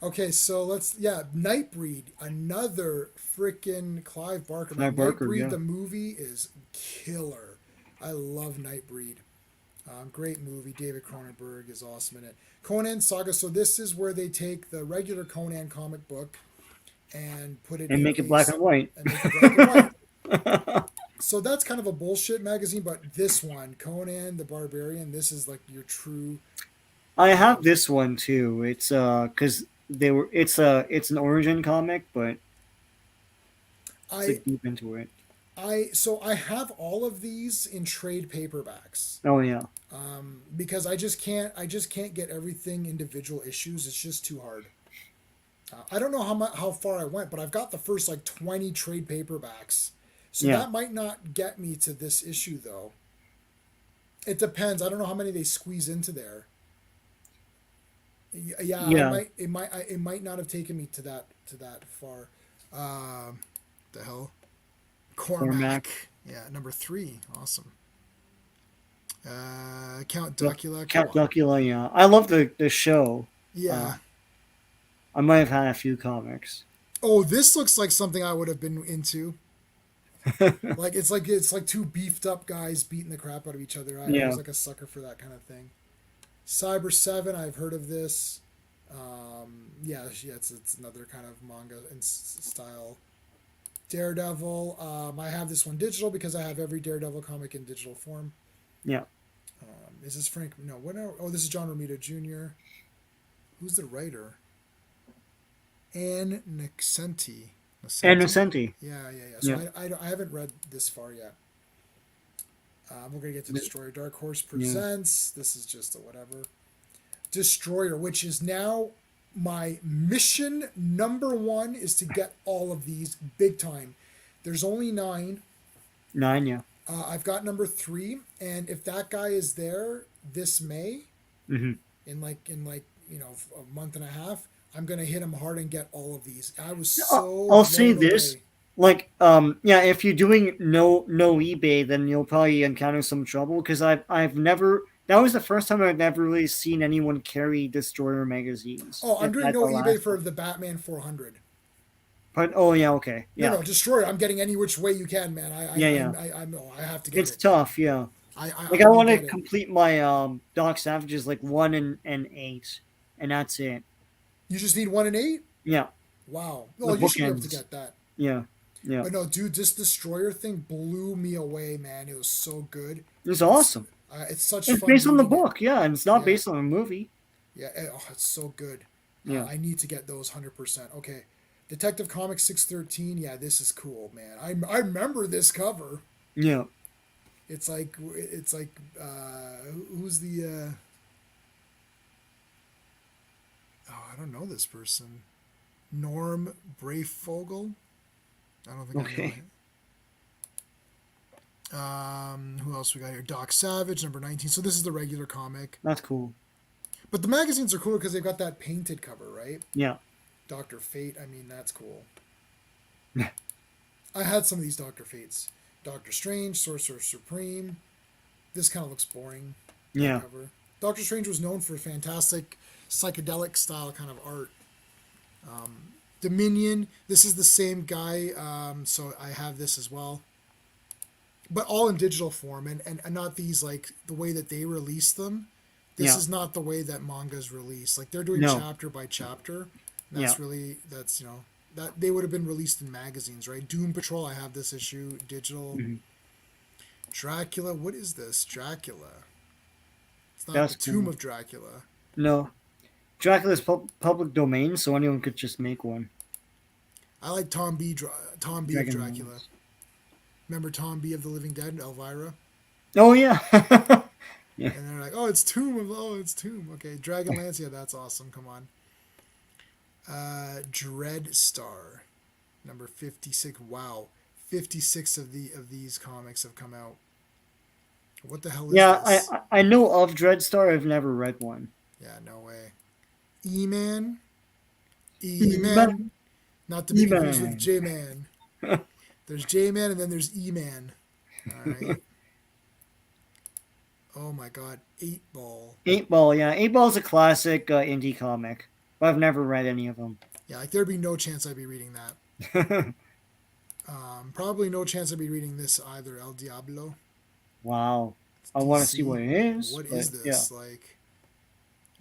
Okay, so Nightbreed, another freaking Clive Barker. Nightbreed, the movie is killer. I love Nightbreed. Great movie. David Cronenberg is awesome in it. Conan Saga. So this is where they take the regular Conan comic book and put it and make it black and white. So that's kind of a bullshit magazine, but this one, Conan the Barbarian, this is like your true. I have this one too. It's because it's an origin comic, but I deep into it. I have all of these in trade paperbacks. Oh yeah. Because I just can't get everything individual issues. It's just too hard. I don't know how far I went, but I've got the first like 20 trade paperbacks. So that might not get me to this issue though. It depends. I don't know how many they squeeze into there. Yeah. It might not have taken me to that far. The hell? Cormac. Yeah, number 3. Awesome. Count Dracula. Count Dracula, yeah. I love the show. Yeah. I might have had a few comics. Oh, this looks like something I would have been into. It's like 2 beefed up guys beating the crap out of each other. I was like a sucker for that kind of thing. Cyber 7, I've heard of this. It's another kind of manga style. Daredevil. I have this one digital because I have every Daredevil comic in digital form. Yeah. Is this Frank? No. This is John Romita Jr. Who's the writer? Ann Nocenti. Yeah. So I haven't read this far yet. We're going to get to Destroyer. Dark Horse Presents. This is just a whatever. Destroyer, which is now my mission number 1 is to get all of these big time. There's only 9. 9, yeah. I've got number 3, and if that guy is there this May, in a month and a half, I'm gonna hit him hard and get all of these. I was so. I'll say this, if you're doing no eBay, then you'll probably encounter some trouble because I've never. That was the first time I've never really seen anyone carry Destroyer magazines. Oh, I'm doing no eBay for the Batman 400. But okay, yeah. No, Destroyer. I'm getting any which way you can, man. I have to get it. It's tough, yeah. I want to complete my Doc Savages 1 and 8, and that's it. You just need 1 and 8? Yeah. Wow. Oh, you should be able to get that. Yeah. Yeah. But no, dude, this Destroyer thing blew me away, man. It was so good. It was awesome. It's such fun. It's based on the book, yeah, and it's not based on a movie. Yeah, it's so good. Yeah. I need to get those 100%. Okay. Detective Comics 613. Yeah, this is cool, man. I remember this cover. Yeah. It's like who's the I don't know this person. Norm Brayfogle? I don't think I know him. Who else we got here? Doc Savage, number 19. So this is the regular comic. That's cool. But the magazines are cooler because they've got that painted cover, right? Yeah. Dr. Fate, I mean, that's cool. I had some of these Dr. Fates. Doctor Strange, Sorcerer Supreme. This kind of looks boring. Yeah. Cover. Doctor Strange was known for fantastic psychedelic style kind of art. Dominion, this is the same guy, so I have this as well. but all in digital form, and not these like the way that they release them. This Yeah. is not the way that manga's released. Like they're doing No. chapter by chapter. Yeah. That's that they would have been released in magazines, right? Doom Patrol, I have this issue digital. Mhm. Dracula, what is this? Dracula. It's not That's the Tomb cool. of Dracula. No. Dracula's public domain, so anyone could just make one. I like Tom B. Tom B. of Dragon Dracula. Lance. Remember Tom B. of the Living Dead, Elvira? Oh yeah. Yeah. And they're like, it's Tomb. Okay, Dragonlance, yeah, that's awesome. Come on. Dreadstar number 56. Wow. 56 of these comics have come out. What the hell is Yeah, this? I know of Dreadstar. I've never read one. Yeah, no way. E-Man. E-Man. Not to be confused E-Man. with J-Man. There's J-Man and then there's E-Man. All right. Oh my God, 8-Ball. 8-Ball, yeah. 8-Ball's a classic indie comic, but I've never read any of them. Yeah, like there'd be no chance I'd be reading that. Probably no chance I'd be reading this either. El Diablo. Wow. I want to see what it is. What but, is this? Yeah. Like,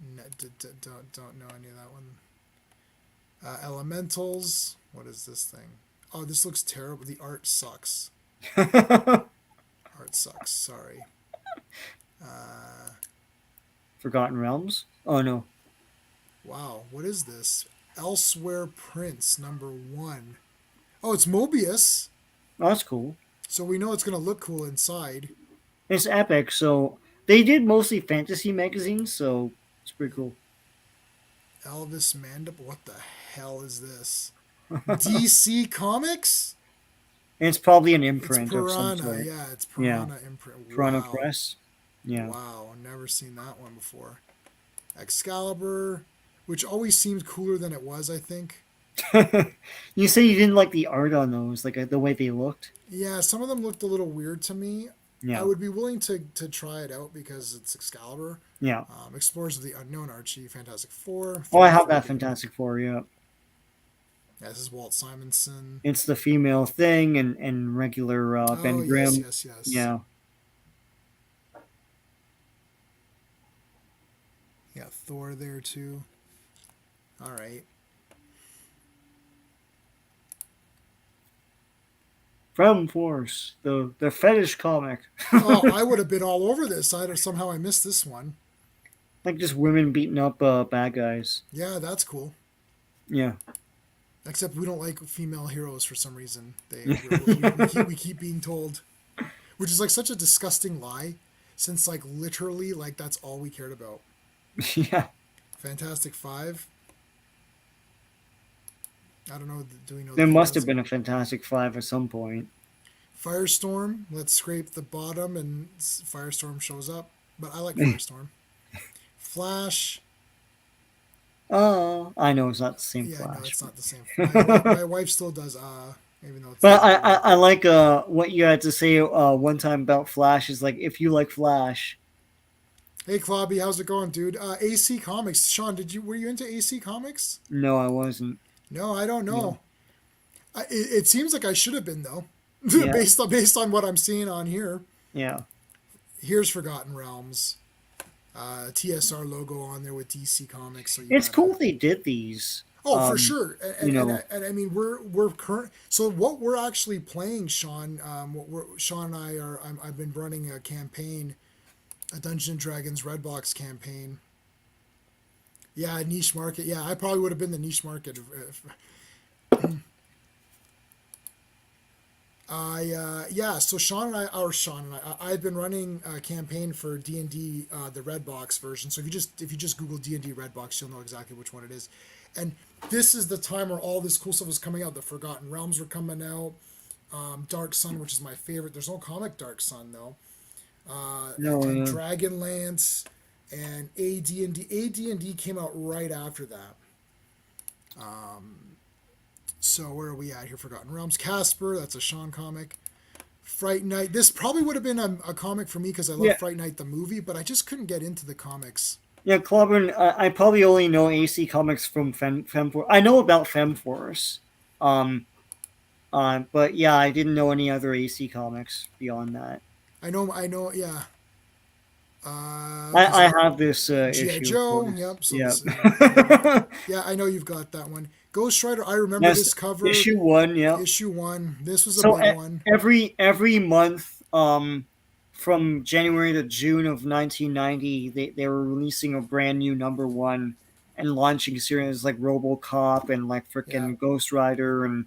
don't know any of that one. Elementals. What is this thing? Oh, this looks terrible. The art sucks. Art sucks. Sorry. Forgotten Realms? Oh, no. Wow. What is this? Elsewhere Prince number 1. Oh, it's Mobius. Oh, that's cool. So we know it's going to look cool inside. It's epic, so they did mostly fantasy magazines, so it's pretty cool. Elvis Mandible. What the hell is this? DC Comics? And it's probably an It's imprint of some Piranha. sort. Yeah, it's Piranha imprint. Piranha Wow. Press. Yeah. Wow, never seen that one before. Excalibur, which always seemed cooler than it was, I think. You say you didn't like the art on those, like the way they looked? Yeah, some of them looked a little weird to me. Yeah. I would be willing to try it out because it's Excalibur. Yeah. Explorers of the Unknown Archie, Fantastic Four. Oh, I have that Fantastic Four, yeah. Yeah, this is Walt Simonson. It's the female thing and regular Ben Grimm. Yes. Yeah. Yeah, Thor there too. All right. Fem Force, the fetish comic. Oh, I would have been all over this. Somehow I missed this one. Like just women beating up bad guys. Yeah, that's cool. Yeah. Except we don't like female heroes for some reason. We keep being told, which is like such a disgusting lie, since like literally like that's all we cared about. Yeah. Fantastic Five. I don't know. Do we know? There must have been a Fantastic Five at some point. Firestorm. Let's scrape the bottom and Firestorm shows up. But I like Firestorm. Flash. Oh, I know it's not the same Yeah, Flash. no, it's not the same. My wife still does. Even though it's. But I like what you had to say one time about Flash is like if you like Flash. Hey, Clobby, how's it going, dude? AC Comics. Sean, were you into AC Comics? No, I wasn't. No, I don't know. No. It seems like I should have been though, Yeah. based on what I'm seeing on here. Yeah. Here's Forgotten Realms. TSR logo on there with DC Comics. So It's cool they did these. Oh, for sure. And I mean, we're current. So what we're actually playing, Sean, Sean and I are. I've been running a campaign, a Dungeons and Dragons Redbox campaign. Yeah, niche market. Yeah, I probably would have been the niche market. So Sean and I, I've been running a campaign for D&D, the Redbox version. So if you just Google D&D Redbox, you'll know exactly which one it is. And this is the time where all this cool stuff was coming out. The Forgotten Realms were coming out. Dark Sun, which is my favorite. There's no comic Dark Sun though. And Dragonlance and AD&D. AD&D came out right after that. So where are we at here? Forgotten Realms. Casper, that's a Sean comic. Fright Night. This probably would have been a comic for me because I love Fright Night the movie, but I just couldn't get into the comics. Yeah, Clobberin, I probably only know AC Comics from Femforce. I know about Femforce. But yeah, I didn't know any other AC comics beyond that. I know, yeah. Because I have this G.I. issue, of Joe, course. yep. So Yeah. this is yeah, yeah. I know you've got that one. Ghost Rider. I remember That's this cover, issue 1. Yeah. issue 1. This was a So big one. every month, from January to June of 1990, they were releasing a brand new number 1 and launching series like RoboCop and like Yeah. freaking Ghost Rider and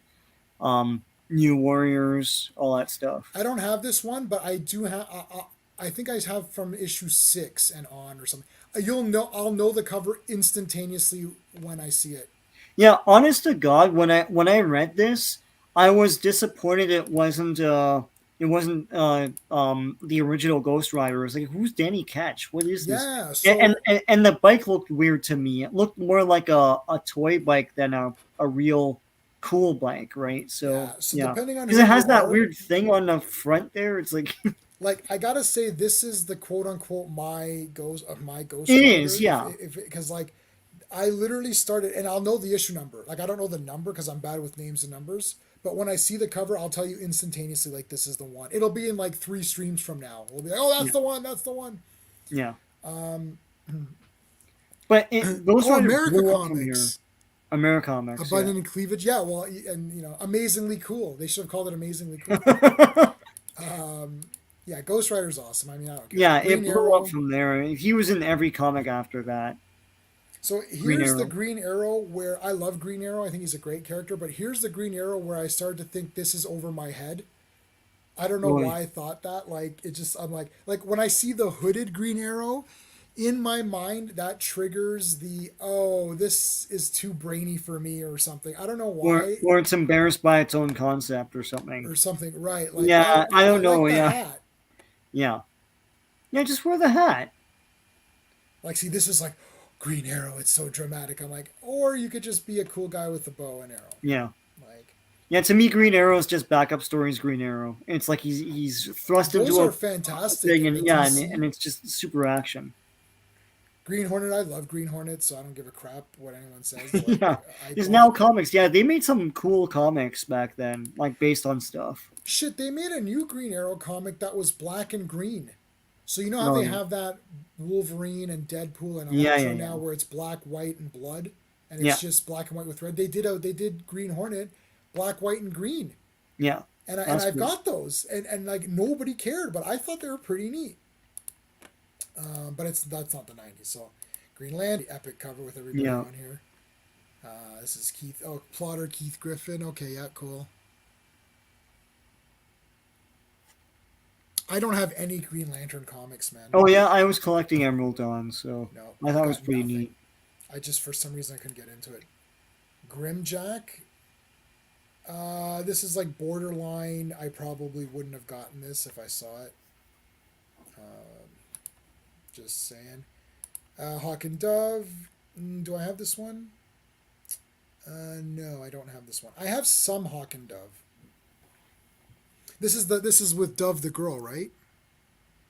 New Warriors, all that stuff. I don't have this one, but I do have. I think I have from issue 6 and on or something. You'll know. I'll know the cover instantaneously when I see it. Yeah, honest to God, when I read this, I was disappointed it wasn't the original Ghost Rider. I was like, who's Danny Ketch? What is this? Yeah. So And the bike looked weird to me. It looked more like a toy bike than a real cool bike, right? So yeah. So depending on because who it has you that are, weird thing on the front there. It's like like I gotta say, this is the quote unquote my Ghost it Rider. is, yeah. If because like I literally started, and I'll know the issue number. Like I don't know the number because I'm bad with names and numbers. But when I see the cover, I'll tell you instantaneously, like this is the one. It'll be in like 3 streams from now. We'll be like, oh, that's the one. That's the one. Yeah. But Ghost Rider America blew up from here. Comics. Americomics. Abundant in cleavage. Yeah, well, and amazingly cool. They should have called it amazingly cool. Yeah, Ghost Rider's awesome. I mean, I don't care. Yeah, Green it blew Arrow. up from there. He was in every comic after that. So Green here's the Arrow. Green Arrow where I love Green Arrow. I think he's a great character. But here's the Green Arrow where I started to think this is over my head. I don't know Really? why I thought that. Like it just, I'm like when I see the hooded Green Arrow, in my mind that triggers the this is too brainy for me or something. I don't know why Or it's embarrassed by its own concept or something. or something. Right? Like Yeah, I don't know. like the Yeah, hat. yeah, yeah. Just wear the hat. Like see, this is like Green Arrow. It's so dramatic. I'm like, or you could just be a cool guy with a bow and arrow. Yeah, Like yeah. To me, Green Arrow is just backup stories. Green Arrow. It's like he's thrust those into are a fantastic. thing, in and the yeah, DC. and it's just super action. Green Hornet, I love Green Hornet, so I don't give a crap what anyone says. Like, Yeah, I there's don't- now comics. Yeah, they made some cool comics back then, like based on stuff. Shit, they made a new Green Arrow comic that was black and green. So you know how Oh, they yeah. have that Wolverine and Deadpool and Electro Yeah, yeah, now yeah. where it's black, white, and blood, and Yeah. it's just black and white with red. They did Green Hornet, black, white, and green, Yeah, and That's I've cool. got those, and like nobody cared, but I thought they were pretty neat. But that's not the '90s. So Greenland, the epic cover with everybody Yeah. on here. This is Keith. Oh, plotter Keith Griffin. Okay, yeah, cool. I don't have any Green Lantern comics, man. Oh yeah, I was collecting Emerald Dawn, so No, I thought it I've was got pretty nothing. neat. I just for some reason I couldn't get into it. Grimjack. This is like borderline. I probably wouldn't have gotten this if I saw it. Just saying. Hawk and Dove. Do I have this one? No, I don't have this one. I have some Hawk and Dove. This is with Dove the girl, right?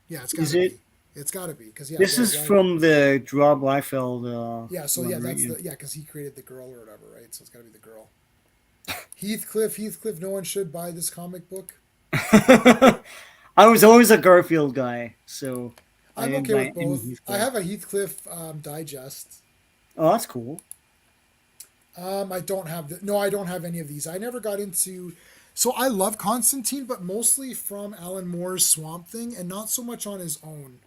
Yeah, it's got Is to it? be. It's got to be because yeah. This is from the Rob Liefeld. Yeah, so one, yeah, right? that's the because he created the girl or whatever, right? So it's got to be the girl. Heathcliff. No one should buy this comic book. I was always a Garfield guy, so I I'm didn't okay buy with any both. I Heathcliff. have a Heathcliff digest. Oh, that's cool. I don't have I don't have any of these. I never got into. So I love Constantine, but mostly from Alan Moore's Swamp Thing, and not so much on his own.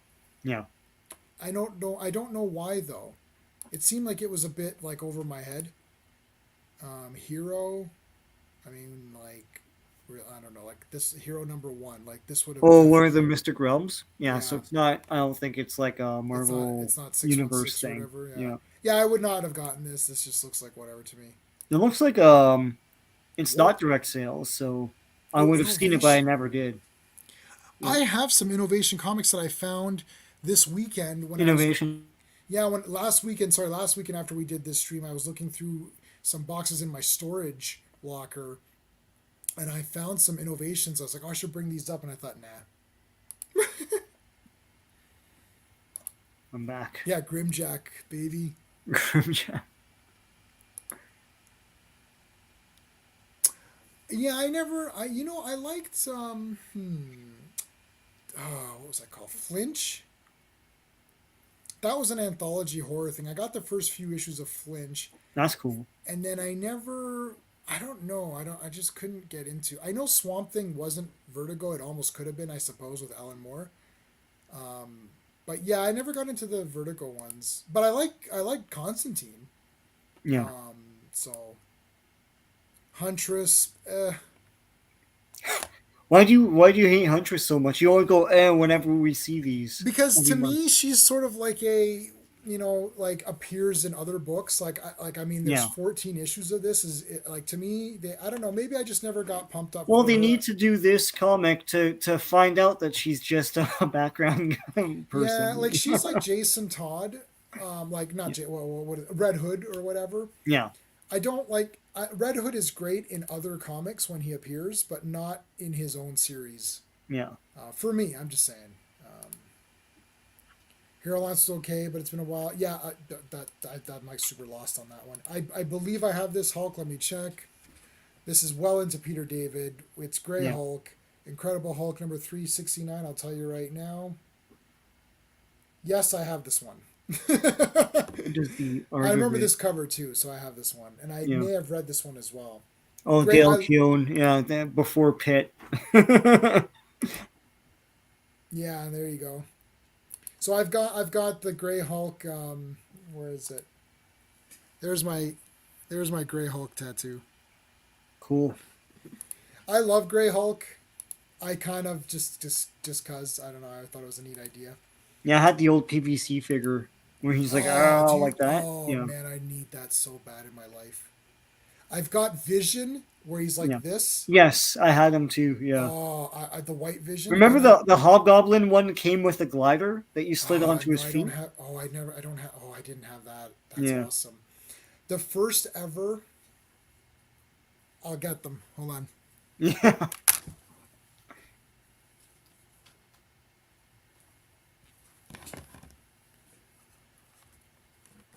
Yeah. I don't know. I don't know why though. It seemed like it was a bit like over my head. Hero. I mean, like, I don't know. Like this Hero number 1. Like this would have. Oh, War of the Mystic Realms. Yeah, so Yeah. it's not. I don't think it's like a Marvel It's not 616 universe or thing. whatever. Yeah. Yeah, I would not have gotten this. This just looks like whatever to me. It looks like it's What? not direct sales, so I Oh, would have seen it, but I never did. I have some Innovation comics that I found this weekend when Innovation. when last weekend after we did this stream, I was looking through some boxes in my storage locker and I found some Innovations. I was like, oh, I should bring these up, and I thought, nah. I'm back. Yeah, Grimjack, baby. Yeah. Yeah, I liked what was that called? Flinch. That was an anthology horror thing. I got the first few issues of Flinch, That's cool. and then I don't know. I just couldn't get into. I know Swamp Thing wasn't Vertigo. It almost could have been, I suppose, with Alan Moore. But yeah, I never got into the Vertigo ones. But I like Constantine. Yeah. So Huntress, Why do you hate Huntress so much? You only go whenever we see these. because Every to month. me she's sort of like a, like appears in other books. I mean, there's Yeah. 14 issues of this. Like, to me, I don't know. Maybe I just never got pumped up Well, for they her. need to do this comic to find out that she's just a background Yeah, person. like she's like Jason Todd, like not Red Hood or whatever. Yeah. I don't like Red Hood is great in other comics when he appears, but not in his own series. Yeah. For me, I'm just saying. Hero Lance is okay, but it's been a while. Yeah, I'm like super lost on that one. I believe I have this Hulk. Let me check. This is well into Peter David. It's Grey Yeah. Hulk, Incredible Hulk number 369. I'll tell you right now. Yes, I have this one. Just the I remember arguably. this cover too, so I have this one, and I Yeah. may have read this one as well. Oh, Great. Dale Keown. Yeah. Before Pitt. Yeah, there you go. So I've got the Grey Hulk. Where is it? There's my there's my Grey Hulk tattoo. Cool. I love Grey Hulk. I kind of just cause I don't know. I thought it was a neat idea. Yeah, I had the old PVC figure where he's like, Oh, oh, do you? like that. Oh Yeah. man, I need that so bad in my life. I've got Vision where he's Yeah. like this. Yes, I had them too. Yeah. Oh, the White Vision. Remember And I, the Hobgoblin one came with a glider that you slid oh onto no, his I don't feet? have. Oh, I never. I don't have. Oh, I didn't have that. That's Yeah. awesome. The first ever. I'll get them. Hold on. Yeah.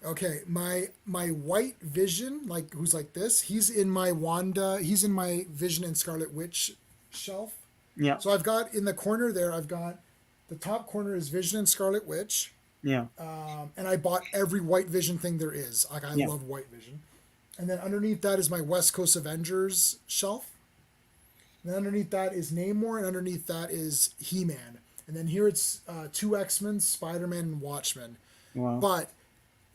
Okay, my White Vision, like who's like this. He's in my Wanda. He's in my Vision and Scarlet Witch shelf. Yeah. So I've got in the corner there. I've got the top corner is Vision and Scarlet Witch. Yeah. And I bought every White Vision thing there is. Like, I Yeah. love White Vision. And then underneath that is my West Coast Avengers shelf. And then underneath that is Namor, and underneath that is He-Man. And then here it's two X-Men, Spider-Man, and Watchmen. Wow. But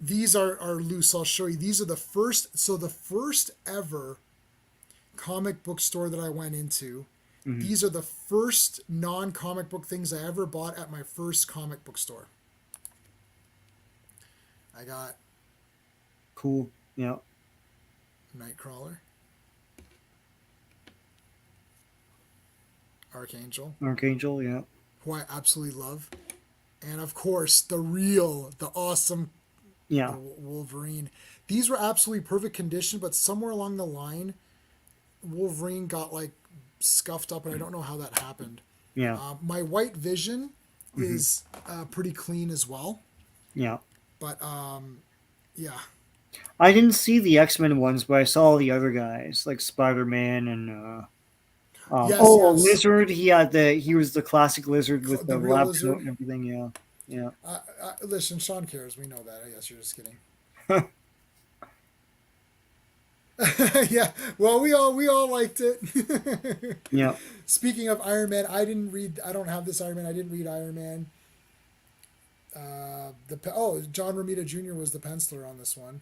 these are loose. I'll show you. These are the first ever comic book store that I went into. Mm-hmm. These are the first non-comic book things I ever bought at my first comic book store. I got Cool. Yeah. Nightcrawler, Archangel, Archangel. Yeah. who I absolutely love, and of course the awesome Yeah. Wolverine. These were absolutely perfect condition, but somewhere along the line, Wolverine got like scuffed up, and I don't know how that happened. Yeah. My White Vision is pretty clean as well, Yeah. but yeah. I didn't see the X-Men ones, but I saw all the other guys like Spider-Man and Yes, yes. Lizard. He was the classic Lizard with The the real lab Lizard. coat and everything. Yeah. Yeah. Listen, Sean cares. We know that. I guess you're just kidding. Yeah. Well, we all liked it. Yeah. Speaking of Iron Man, I didn't read. I don't have this Iron Man. I didn't read Iron Man. John Romita Jr. was the penciler on this one.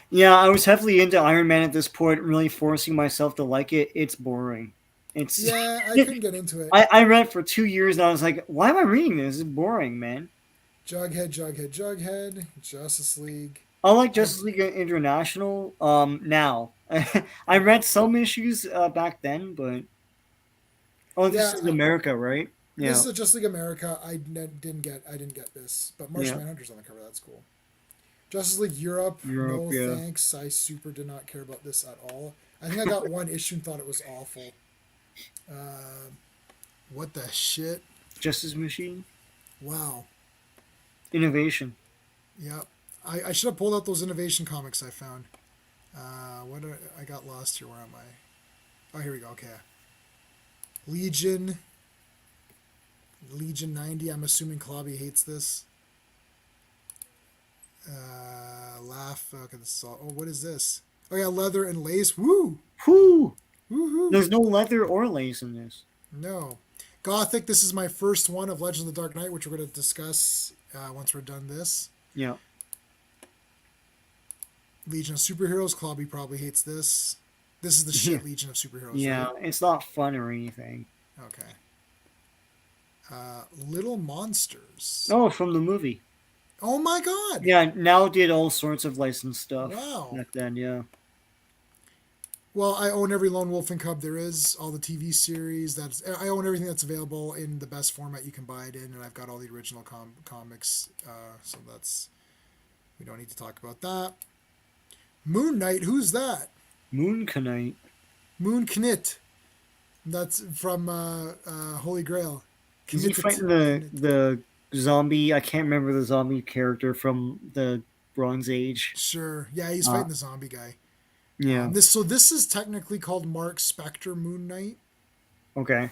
Yeah, I was heavily into Iron Man at this point, really forcing myself to like it. It's boring. It's Yeah, I couldn't get into it. I read it for 2 years and I was like, why am I reading this? It's boring, man. Jughead, Justice League. I like Justice League International now. I read some issues back then, but this is America, right? Yeah. This is a Justice League America. I didn't get this, but Martian Manhunter's on the cover. That's cool. Justice League Europe, no yeah. thanks. I super did not care about this at all. I think I got one issue and thought it was awful. What the shit? Justice Machine. Wow. Innovation. Yep. I should have pulled out those Innovation comics I found. I got lost here. Where am I? Oh, here we go. Okay. Legion 90. I'm assuming Clobby hates this. Laugh. Okay, this is all. Oh, what is this? Oh yeah, leather and lace. Woo! Whew! Woohoo! There's no leather or lace in this. No. Gothic. This is my first one of Legends of the Dark Knight, which we're going to discuss once we're done this. Yeah. Legion of Superheroes. Clobby probably hates this. This is the shit Legion of Superheroes. Yeah, right? it's not fun or anything. Okay. Little Monsters. Oh, from the movie. Oh my god! Yeah, now did all sorts of licensed stuff. Wow. Back then, yeah. Well, I own every Lone Wolf and Cub there is, all the TV series. I own everything that's available in the best format you can buy it in, and I've got all the original comics. So that's, we don't need to talk about that. Moon Knight, who's that? Moon Knight. Moon Knit. That's from Holy Grail. Is he fighting the zombie? I can't remember the zombie character from the Bronze Age. Sure. Yeah, he's fighting the zombie guy. Yeah. This is technically called Mark Spector Moon Knight. Okay.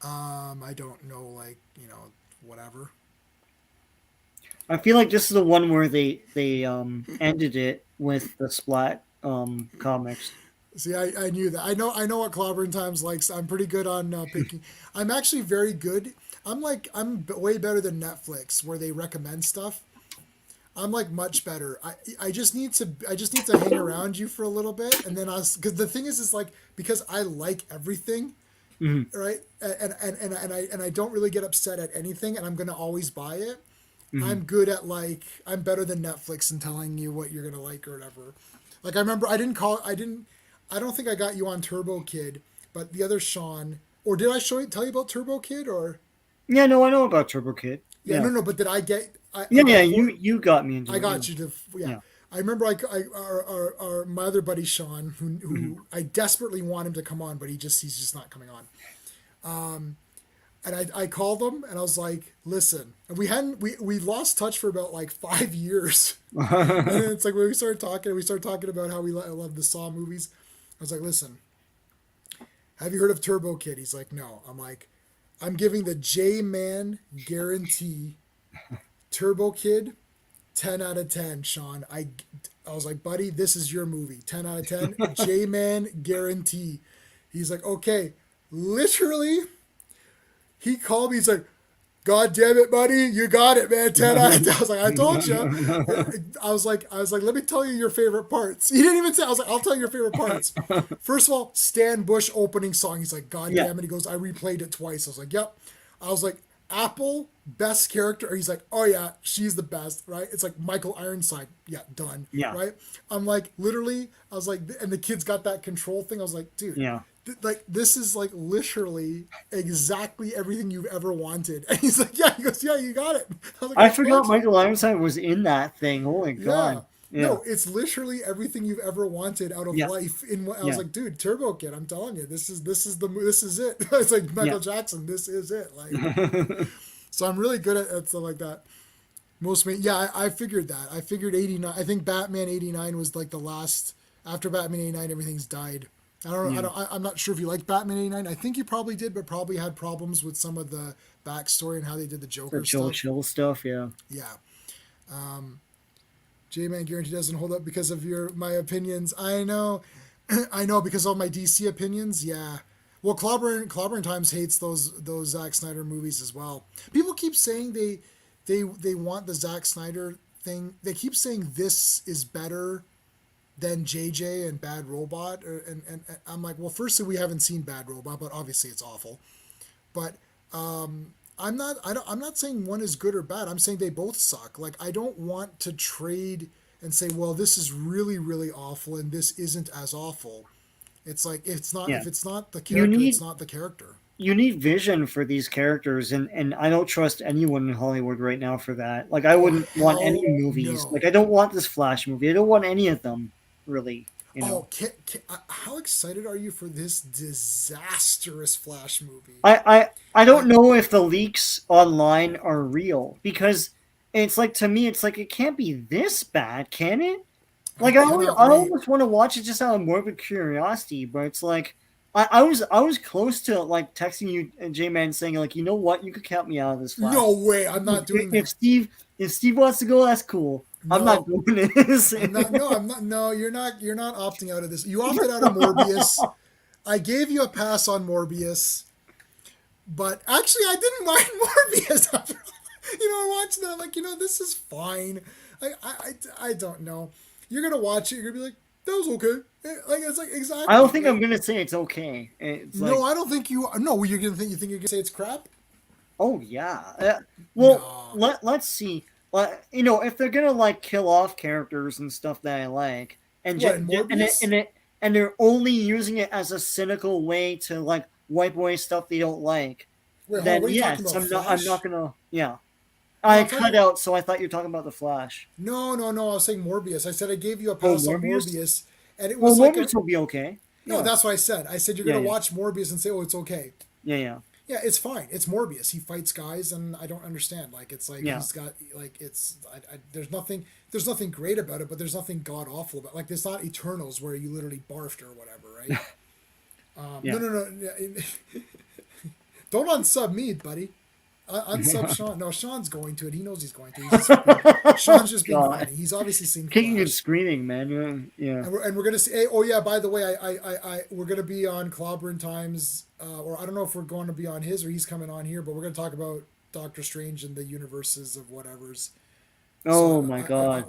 I don't know, whatever. I feel like this is the one where they ended it with the Splat comics. See, I knew that. I know what Clobberin Times likes. I'm pretty good on picking. I'm actually very good. I'm way better than Netflix where they recommend stuff. I'm much better. I just need to hang around you for a little bit, and then because the thing is because I like everything, right? And I don't really get upset at anything, and I'm gonna always buy it. I'm good at I'm better than Netflix in telling you what you're gonna like or whatever. I remember I don't think I got you on Turbo Kid, but the other Sean, or did I tell you about Turbo Kid or? Yeah, no, I know about Turbo Kid. Yeah, no, but did I get? You got me into it. I got you to. Yeah. I remember our my other buddy Sean, who I desperately want him to come on, but he's just not coming on. And I called him and I was like, listen, and we lost touch for about 5 years. And then it's when we started talking about how we love the Saw movies. I was like, listen, have you heard of Turbo Kid? He's like, no. I'm like, I'm giving the J-Man guarantee. Turbo Kid, 10 out of 10, Sean. I was like, buddy, this is your movie. 10 out of 10. J-Man guarantee. He's like, okay. Literally, he called me. He's like, God damn it, buddy. You got it, man. 10 out of 10. I was like, I told you. I was like, let me tell you your favorite parts. He didn't even say, I was like, I'll tell you your favorite parts. First of all, Stan Bush opening song. He's like, God damn it. He goes, I replayed it twice. I was like, yep. I was like, Apple, best character. He's like, oh yeah, she's the best, right? It's like Michael Ironside. Yeah, done. Yeah. Right? I'm like, literally, I was like, and the kid's got that control thing. I was like, dude. Yeah. This is literally exactly everything you've ever wanted. And he's like, yeah. He goes, yeah, you got it. I forgot Michael Ironside was in that thing. Holy God. Yeah. No, it's literally everything you've ever wanted out of life. I was like, dude, Turbo Kid, I'm telling you, this is it. It's like Michael Jackson. This is it. So I'm really good at stuff like that. I figured that. I figured 89. I think Batman 89 was the last. After Batman 89, everything's died. I don't know. I'm not sure if you liked Batman 89. I think you probably did, but probably had problems with some of the backstory and how they did the Joker stuff. Chill stuff, yeah. Yeah. J-Man guarantee doesn't hold up because of my opinions. I know. I know, because of my DC opinions. Yeah. Well, Clobberin Times hates those Zack Snyder movies as well. People keep saying they want the Zack Snyder thing. They keep saying this is better than JJ and Bad Robot, and I'm like, well, firstly, we haven't seen Bad Robot, but obviously it's awful. But I'm not saying one is good or bad. I'm saying they both suck. I don't want to trade and say, well, this is really, really awful and this isn't as awful. It's like, if it's not the character, it's not the character. You need vision for these characters, and I don't trust anyone in Hollywood right now for that. I wouldn't want any movies. No. I don't want this Flash movie. I don't want any of them, really. Oh, how excited are you for this disastrous Flash movie? I don't know if the leaks online are real, because it's to me, it's it can't be this bad, can it? Like I I cannot wait. almost want to watch it just out of morbid curiosity, but it's like I was close to like texting you, J-Man, saying like, you know what, you could count me out of this Flash. No way. I'm not doing If that. Steve wants to go, that's cool. I'm not No, going to this. I'm not. No, I'm not. No, you're not. You're not opting out of this. You opted out of Morbius. I gave you a pass on Morbius, but actually, I didn't mind Morbius. I watched that. I'm like, this is fine. I don't know. You're gonna watch it. You're gonna be like, that was okay. Like it's like I don't exactly. think I'm gonna say it's okay. It's No, like, I don't think you. No, you're gonna think. You think you're gonna say it's crap? oh yeah. Well, No. let's see. If they're gonna like kill off characters and stuff that I like, and What in Morbius? and they're only using it as a cynical way to like wipe away stuff they don't like, Wait, hold on. then What are you talking yes, about? I'm not Flash? gonna. Yeah, No, I I'm cut talking. out, so I thought you were talking about the Flash. No, no, no. I was saying Morbius. I said I gave you a Oh, pass on Morbius. Morbius, and it Well, was like a. Morbius will be okay. No, Yeah, that's what I said. I said you're yeah, gonna yeah, watch Morbius and say, "Oh, it's okay." yeah. Yeah, it's fine. It's Morbius. He fights guys, and I don't understand. Like it's like Yeah. he's got like it's. There's nothing. There's nothing great about it, but there's nothing god awful about. Like it's not Eternals where you literally barfed or whatever, right? No, Yeah. no, no. Don't unsub me, buddy. Unsub Sean. No, Sean's going to it. He knows he's going to. Sean's just being God. funny. He's obviously seen Kicking and Flash. screaming, man. Yeah. And we're gonna see. Hey, oh yeah, by the way, we're gonna be on Clobberin Times, or I don't know if we're going to be on his or he's coming on here, but we're gonna talk about Doctor Strange and the universes of whatever's. Oh So my God.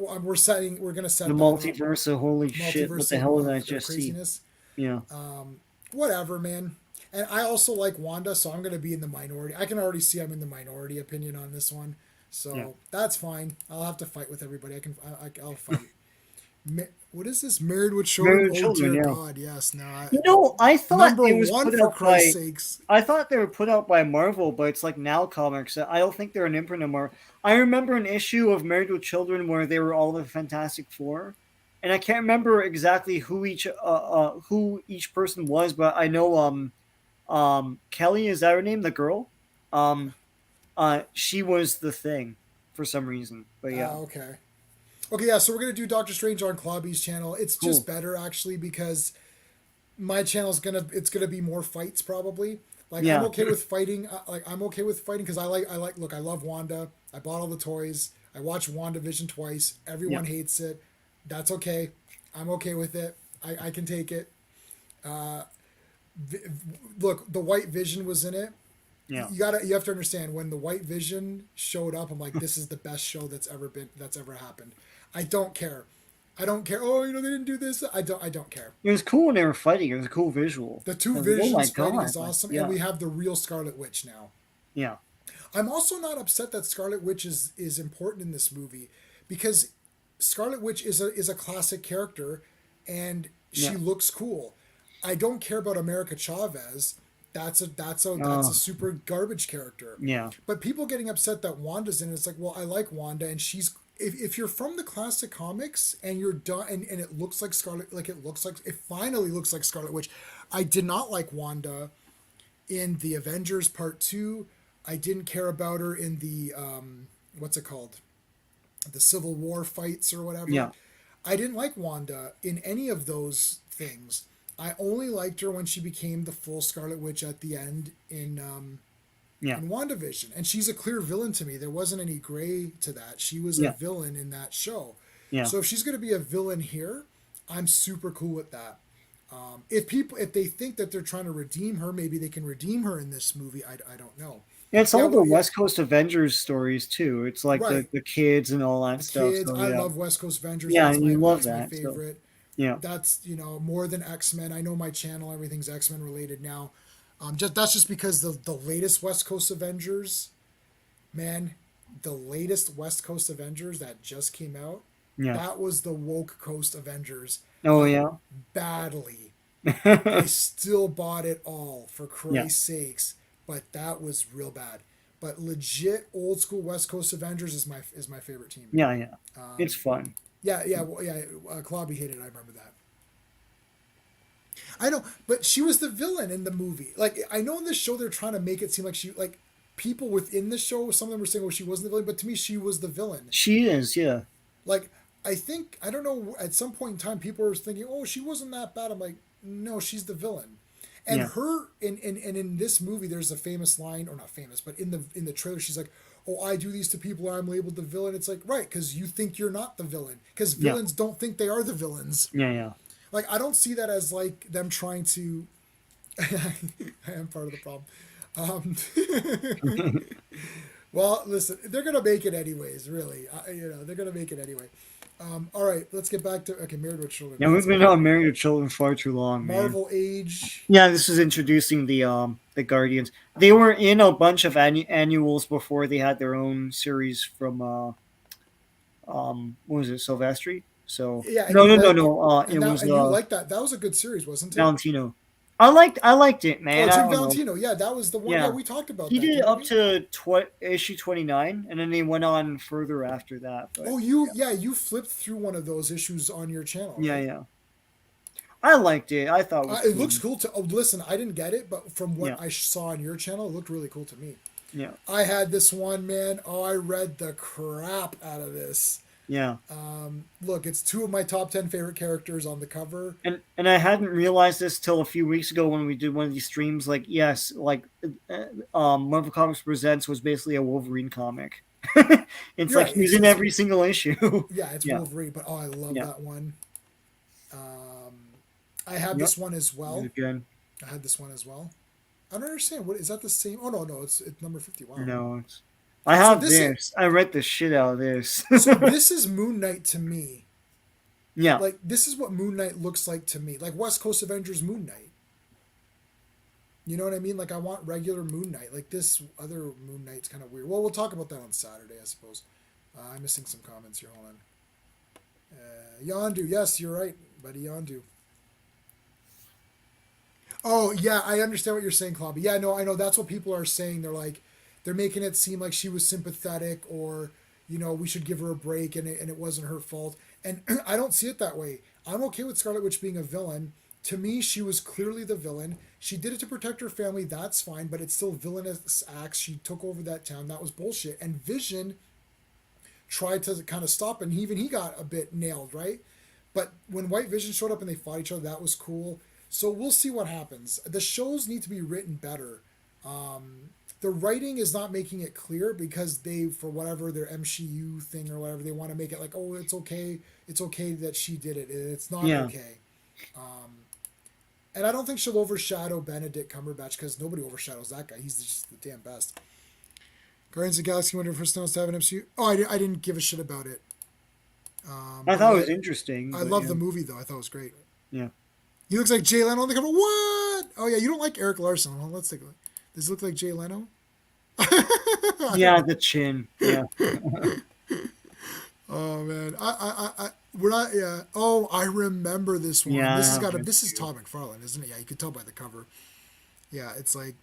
we're gonna set The that up. multiverse of holy shit. What Multiverse the hell did I of just see? craziness. Yeah. Whatever, man. And I also like Wanda, so I'm gonna be in the minority. I can already see I'm in the minority opinion on this one, so Yeah. that's fine. I'll have to fight with everybody. I'll fight. What is this? Married with Children? Married with Oh Children, dear yeah. God, yes. No, I thought number it was one put for out by. Christ's sakes. I thought they were put out by Marvel, but it's like Now Comics. I don't think they're an imprint of Marvel. I remember an issue of Married with Children where they were all the Fantastic Four, and I can't remember exactly who each person was, but I know Kelly, is that her name, the girl? She was the Thing for some reason. But yeah, Okay. Okay, yeah. So we're gonna do Doctor Strange on Clobby's channel. It's just cool. better actually because my channel's gonna be more fights probably. Like I'm Yeah, okay with fighting. I'm okay with fighting because I like. Look, I love Wanda. I bought all the toys. I watched WandaVision twice. yeah, Everyone hates it. That's okay. I'm okay with it. I can take it. Vi- Look, the White Vision was in it. yeah. You have to understand when the White Vision showed up. I'm like, this is the best show that's ever happened. I don't care. I don't care. Oh, they didn't do this. I don't care. It was cool when they were fighting. It was a cool visual. The two I was like, oh my Visions fighting God! is Like, awesome, and yeah, we have the real Scarlet Witch now. yeah, I'm also not upset that Scarlet Witch is important in this movie because Scarlet Witch is a classic character, and she yeah. looks cool. I don't care about America Chavez. That's a Uh, super garbage character. yeah. But people getting upset that Wanda's in it, it's like, well, I like Wanda, and she's if you're from the classic comics and you're done and it looks like Scarlet, like it finally looks like Scarlet Witch. I did not like Wanda in the Avengers Part 2. I didn't care about her in the what's it called? The Civil War fights or whatever. Yeah, I didn't like Wanda in any of those things. I only liked her when she became the full Scarlet Witch at the end yeah, in WandaVision. And she's a clear villain to me. There wasn't any gray to that. She was a yeah, villain in that show. yeah. So if she's going to be a villain here, I'm super cool with that. If they think that they're trying to redeem her, maybe they can redeem her in this movie. I don't know. And it's Yeah, all the yeah, West Coast Avengers stories too. It's like right. the kids and all that The stuff. kids. So I yeah, love West Coast Avengers. yeah, and you love That's my that. So favorite. yeah, That's more than X-Men. I know my channel, everything's X-Men related now. That's just because the latest West Coast Avengers, man, the latest West Coast Avengers that just came out, yeah. that was the woke Coast Avengers, Oh like yeah, badly. I still bought it all for yeah, Christ's sakes, but that was real bad. But legit old school West Coast Avengers is my favorite team. yeah, yeah. It's fun. Yeah, yeah, well, yeah. Clobby hated it. I remember that. I know, but she was the villain in the movie. Like I know in this show they're trying to make it seem like people within the show. Some of them were saying, "Oh, she wasn't the villain," but to me, she was the villain. She is, yeah, Like I think, I don't know, at some point in time, people were thinking, oh, she wasn't that bad. I'm like, no, she's the villain. And Yeah, her in this movie, there's a famous line, or not famous, but in the trailer, she's like, "Oh, I do these to people. I'm labeled the villain." It's like, right, because you think you're not the villain, because yeah, villains don't think they are the villains. yeah, yeah. Like, I don't see that as like them trying to. I am part of the problem. Um, well, listen, they're gonna make it anyways. Really, they're gonna make it anyway. All right, let's get back to Married with Children. Yeah, we've That's been on Married with Children far too long, man. Marvel Age. Yeah, this is introducing the Guardians. They were in a bunch of annuals before they had their own series from what was it, Silvestri? So Yeah, and no, you no, no, like no. It was and you like that. That was a good series, wasn't it? Valentino. I liked it, Oh, man. I Jim don't know. Valentino. Yeah, that was the one. Yeah, Yeah, we talked about he that, did it didn't up we? to issue 29, and then they went on further after that. But Oh, you flipped through one of those issues on your channel, yeah, right? yeah, I liked it. I thought it was It cool. looks cool to. Oh, listen, I didn't get it, but from Yeah, what I saw on your channel, it looked really cool to me. yeah, I had this one, man. Oh, I read the crap out of this. yeah. Look, it's two of my top 10 favorite characters on the cover. And I hadn't realized this till a few weeks ago when we did one of these streams. Like, yes, like Marvel Comics Presents was basically a Wolverine comic. It's You're like right. he's in every single issue. Yeah, it's Yeah, Wolverine, but oh, I love yeah, that one. Um, I had yep. this one as It was well. good. I had this one as well. I don't understand. What is that the same? Oh no, it's number 50. Wow. No, I So have this is this. I read the shit out of this. so this is Moon Knight to me. Yeah, Like this is what Moon Knight looks like to me. Like West Coast Avengers Moon Knight. You know what I mean? Like I want regular Moon Knight. Like this other Moon Knight's kind of weird. Well, we'll talk about that on Saturday, I suppose. I'm missing some comments here. Hold on. Yondu, yes, you're right, buddy. Yondu. Oh yeah, I understand what you're saying, Clobby. Yeah, no, I know that's what people are saying. They're like, they're making it seem like she was sympathetic, or we should give her a break, and it wasn't her fault. And I don't see it that way. I'm okay with Scarlet Witch being a villain. To me, she was clearly the villain. She did it to protect her family. That's fine, but it's still villainous acts. She took over that town. That was bullshit. And Vision tried to kind of stop, and even he got a bit nailed, right? But when White Vision showed up and they fought each other, that was cool. So we'll see what happens. The shows need to be written better. The writing is not making it clear because they, for whatever their MCU thing or whatever, they want to make it like, oh, it's okay that she did it. It's not yeah. okay. And I don't think she'll overshadow Benedict Cumberbatch because nobody overshadows that guy. He's just the damn best. Guardians of the Galaxy, one of the first times to have an MCU. Oh, I didn't give a shit about it. I thought it was interesting. I But, love yeah. the movie though. I thought it was great. Yeah. He looks like Jay Leno on the cover. What? Oh yeah, you don't like Eric Larson. Well, let's take a look. Does he look like Jay Leno? Yeah, the chin. Yeah. Oh man, we're not. Yeah. Oh, I remember this one. Yeah, This has I got have this is too. Todd McFarlane, isn't it? Yeah, you can tell by the cover. Yeah, it's like,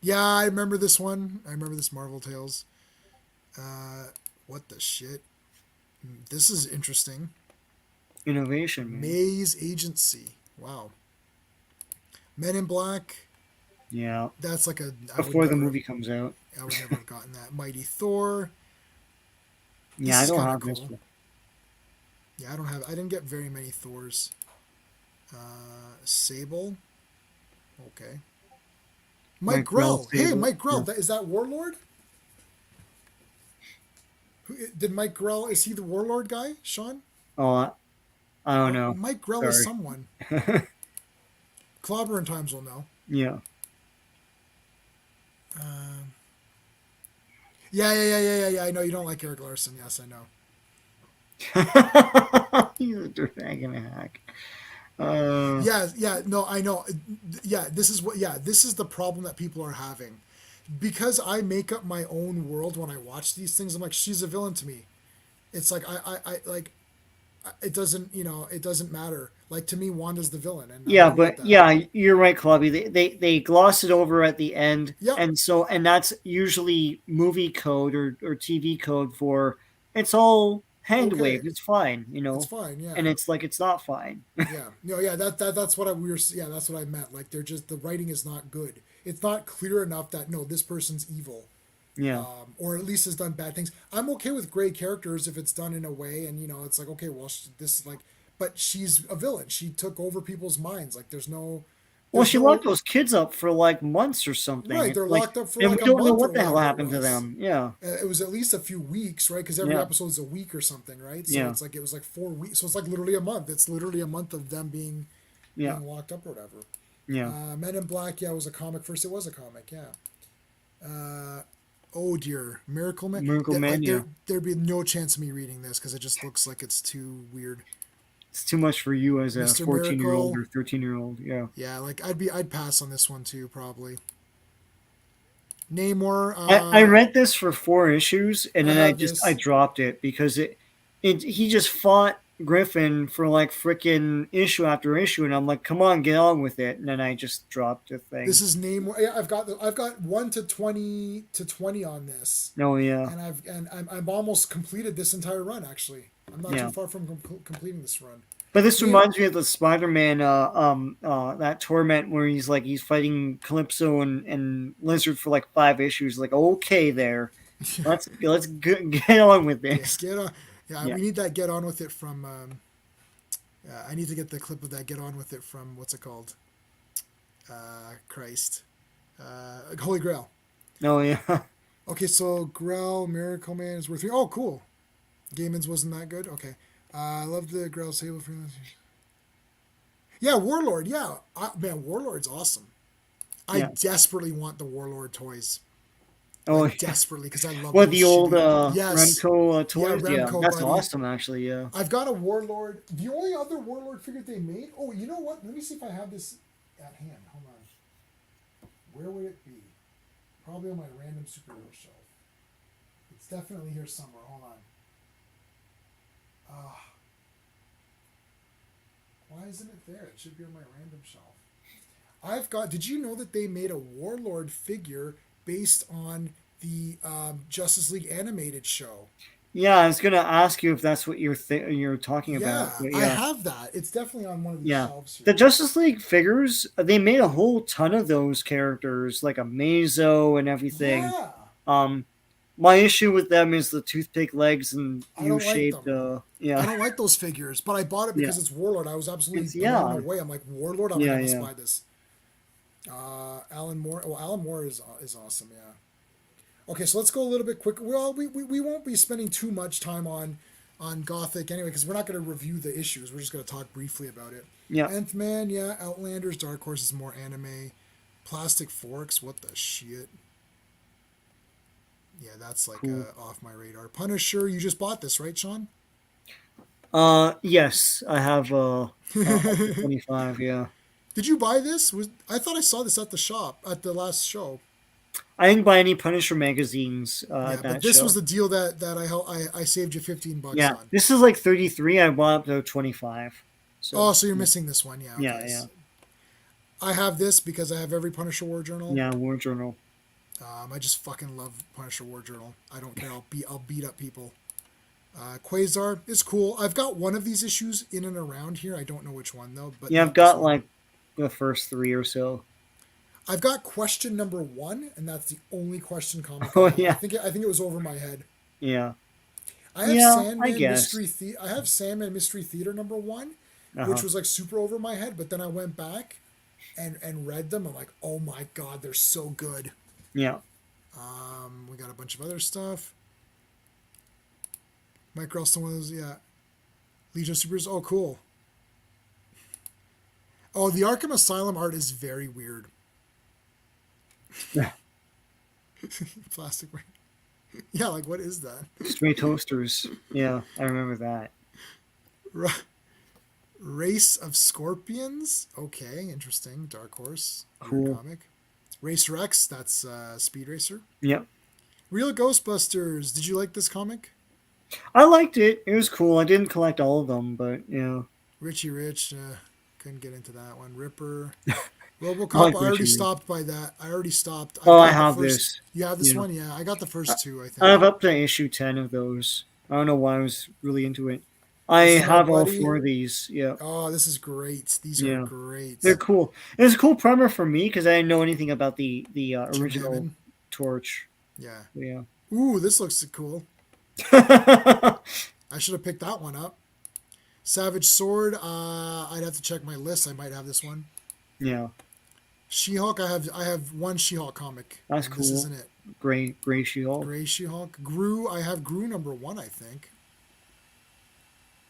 yeah, I remember this one. I remember this Marvel Tales. What the shit? This is interesting. Innovation, man. Maze Agency. Wow. Men in Black. Yeah. That's like a. Before the movie comes out. I would never have gotten that. Mighty Thor. This Yeah, I is don't kinda have this cool. one. Yeah, I didn't get very many Thors. Sable. Okay. Mike Grell. Hey, Sable. Mike Grell. Yeah. Is that Warlord? Did Mike Grell, is he the Warlord guy, Sean? Oh, I don't know. Mike Grell is Sorry. someone. Clobberin times will know. Yeah. Yeah. I know you don't like Eric Larson. Yes, I know. He's a drag and a hack. Yeah, no, I know. Yeah, this is the problem that people are having. Because I make up my own world when I watch these things, I'm like, she's a villain to me. It's like I like it doesn't, it doesn't matter. Like to me, Wanda's the villain, and Yeah, I'm okay with but that. yeah, you're right, Clubby. They gloss it over at the end, Yeah. and that's usually movie code or TV code for it's all hand Okay. waved. It's fine, It's fine, yeah. and it's like it's not fine. Yeah, no, yeah, that's what that's what I meant. Like they're just, the writing is not good. It's not clear enough that no, this person's evil. Yeah. Or at least has done bad things. I'm okay with gray characters if it's done in a way, and it's like, okay, well, this is like, but she's a villain. She took over people's minds. Like, Well, there's she no locked those kids up for like months or something. right. It's They're like, locked up for and we like a don't know month or what the hell whatever it happened to was. them. Yeah. It was at least a few weeks, right? Because every Yeah. episode is a week or something, right? So Yeah. it's like it was like 4 weeks. So it's like literally a month. It's literally a month of them being locked up or whatever. Yeah. Men in Black, was a comic first. It was a comic, oh dear, Miracleman. Miracleman, yeah. There'd be no chance of me reading this because it just looks like it's too weird. It's too much for you as a Mr. 14-year-old Miracle. or 13-year-old. Yeah. Yeah, like I'd pass on this one too, probably. Namor. I read this for 4 issues and then I I dropped it because he just fought Griffin for like freaking issue after issue, and I'm like, come on, get on with it. And then I just dropped the thing. This is Namor. Yeah, I've got 1 to 20 on this. Oh yeah. And I'm almost completed this entire run. Actually, I'm not too far from completing this run. But this reminds me of the Spider-Man that torment where he's fighting Calypso and Lizard for like 5 issues. Like, okay, there, let's get on with this. Get on. Yeah, we need that get on with it from. I need to get the clip of that get on with it from what's it called? Christ, Holy Grail. Oh yeah. Okay, so Grail Miracleman is worth 3. Oh, cool. Gaiman's wasn't that good. Okay. I love the Grail Sable for yeah, Warlord. Yeah, man, Warlord's awesome. I desperately want the Warlord toys. Oh, desperately, because I love the old yes. Remco toys. Yeah, Remco, that's buddy. awesome, actually. Yeah, I've got a Warlord. The only other Warlord figure they made. Oh, you know what? Let me see if I have this at hand. Hold on. Where would it be? Probably on my random superhero shelf. It's definitely here somewhere. Hold on. Why isn't it there? It should be on my random shelf. I've got. Did you know that they made a Warlord figure based on the Justice League animated show? Yeah, I was gonna ask you if that's what you're talking about. Yeah, I have that. It's definitely on one of the shelves here. The Justice League figures, they made a whole ton of those characters, like a Mazo and everything. Yeah. My issue with them is the toothpick legs and U-shaped. I don't like those figures, but I bought it because it's Warlord. I was absolutely blown away. I'm like, Warlord, I'm gonna buy this. Alan Moore. Oh, Alan Moore is awesome. Yeah. Okay, so let's go a little bit quicker. Well, we won't be spending too much time on Gothic anyway, because we're not going to review the issues. We're just going to talk briefly about it. Yeah. Nth Man, yeah. Outlanders, Dark Horse is more anime. Plastic Forks, what the shit? Yeah, that's like off my radar. Punisher, you just bought this, right, Sean? Yes, I have 25. Yeah. Did you buy this? I thought I saw this at the shop at the last show. I didn't buy any Punisher magazines. But this was the deal that I saved you $15 on. This is like 33. I bought up to 25. So you're missing this one, yeah. Okay. Yeah. I have this because I have every Punisher War Journal. Yeah, War Journal. I just fucking love Punisher War Journal. I don't care. I'll beat up people. Quasar is cool. I've got one of these issues in and around here. I don't know which one though. But I've got like the first 3 or so. I've got question number 1, and that's the only question comic. Oh yeah. I think it was over my head. Yeah. I have Sandman Mystery Theater number 1, which was like super over my head. But then I went back and read them. I'm like, oh my god, they're so good. Yeah. We got a bunch of other stuff. Mike Ralston was Legion of Supers. Oh, cool. Oh, the Arkham Asylum art is very weird. Yeah. Plastic. Yeah, like what is that? Stray toasters. Yeah, I remember that. Race of Scorpions. Okay, interesting. Dark Horse. Cool. Comic. Racer X. That's Speed Racer. Yep. Real Ghostbusters. Did you like this comic? I liked it. It was cool. I didn't collect all of them, but Richie Rich. Couldn't get into that one. Ripper. Robocop, I already stopped by that. I already stopped. I have this. You have this one? Yeah, I got the first 2, I think. I have up to issue 10 of those. I don't know why I was really into it. I have all 4 of these. Yeah. Oh, this is great. These are great. They're cool. It was a cool primer for me because I didn't know anything about the original Torch. Yeah. Yeah. Ooh, this looks cool. I should have picked that one up. Savage Sword. I'd have to check my list. I might have this one. Yeah. She-Hulk. I have one She-Hulk comic. That's and cool. This isn't it. Gray She-Hulk. Gray She-Hulk. Gru. I have Gru number 1, I think.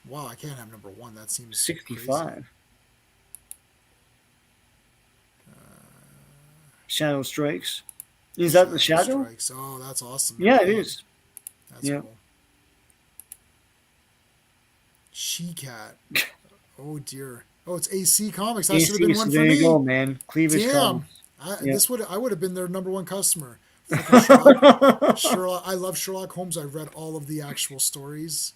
Wow, I can't have number 1. That seems 65. crazy. Shadow Strikes. Is that the Shadow? Strikes. Oh, that's awesome. Yeah, it is. That's cool. She-Cat. Oh dear. Oh, it's AC Comics. That should have been one for there me. You go, man. Cleavage Damn. Comics. I would have been their number 1 customer. Sherlock. I love Sherlock Holmes. I've read all of the actual stories.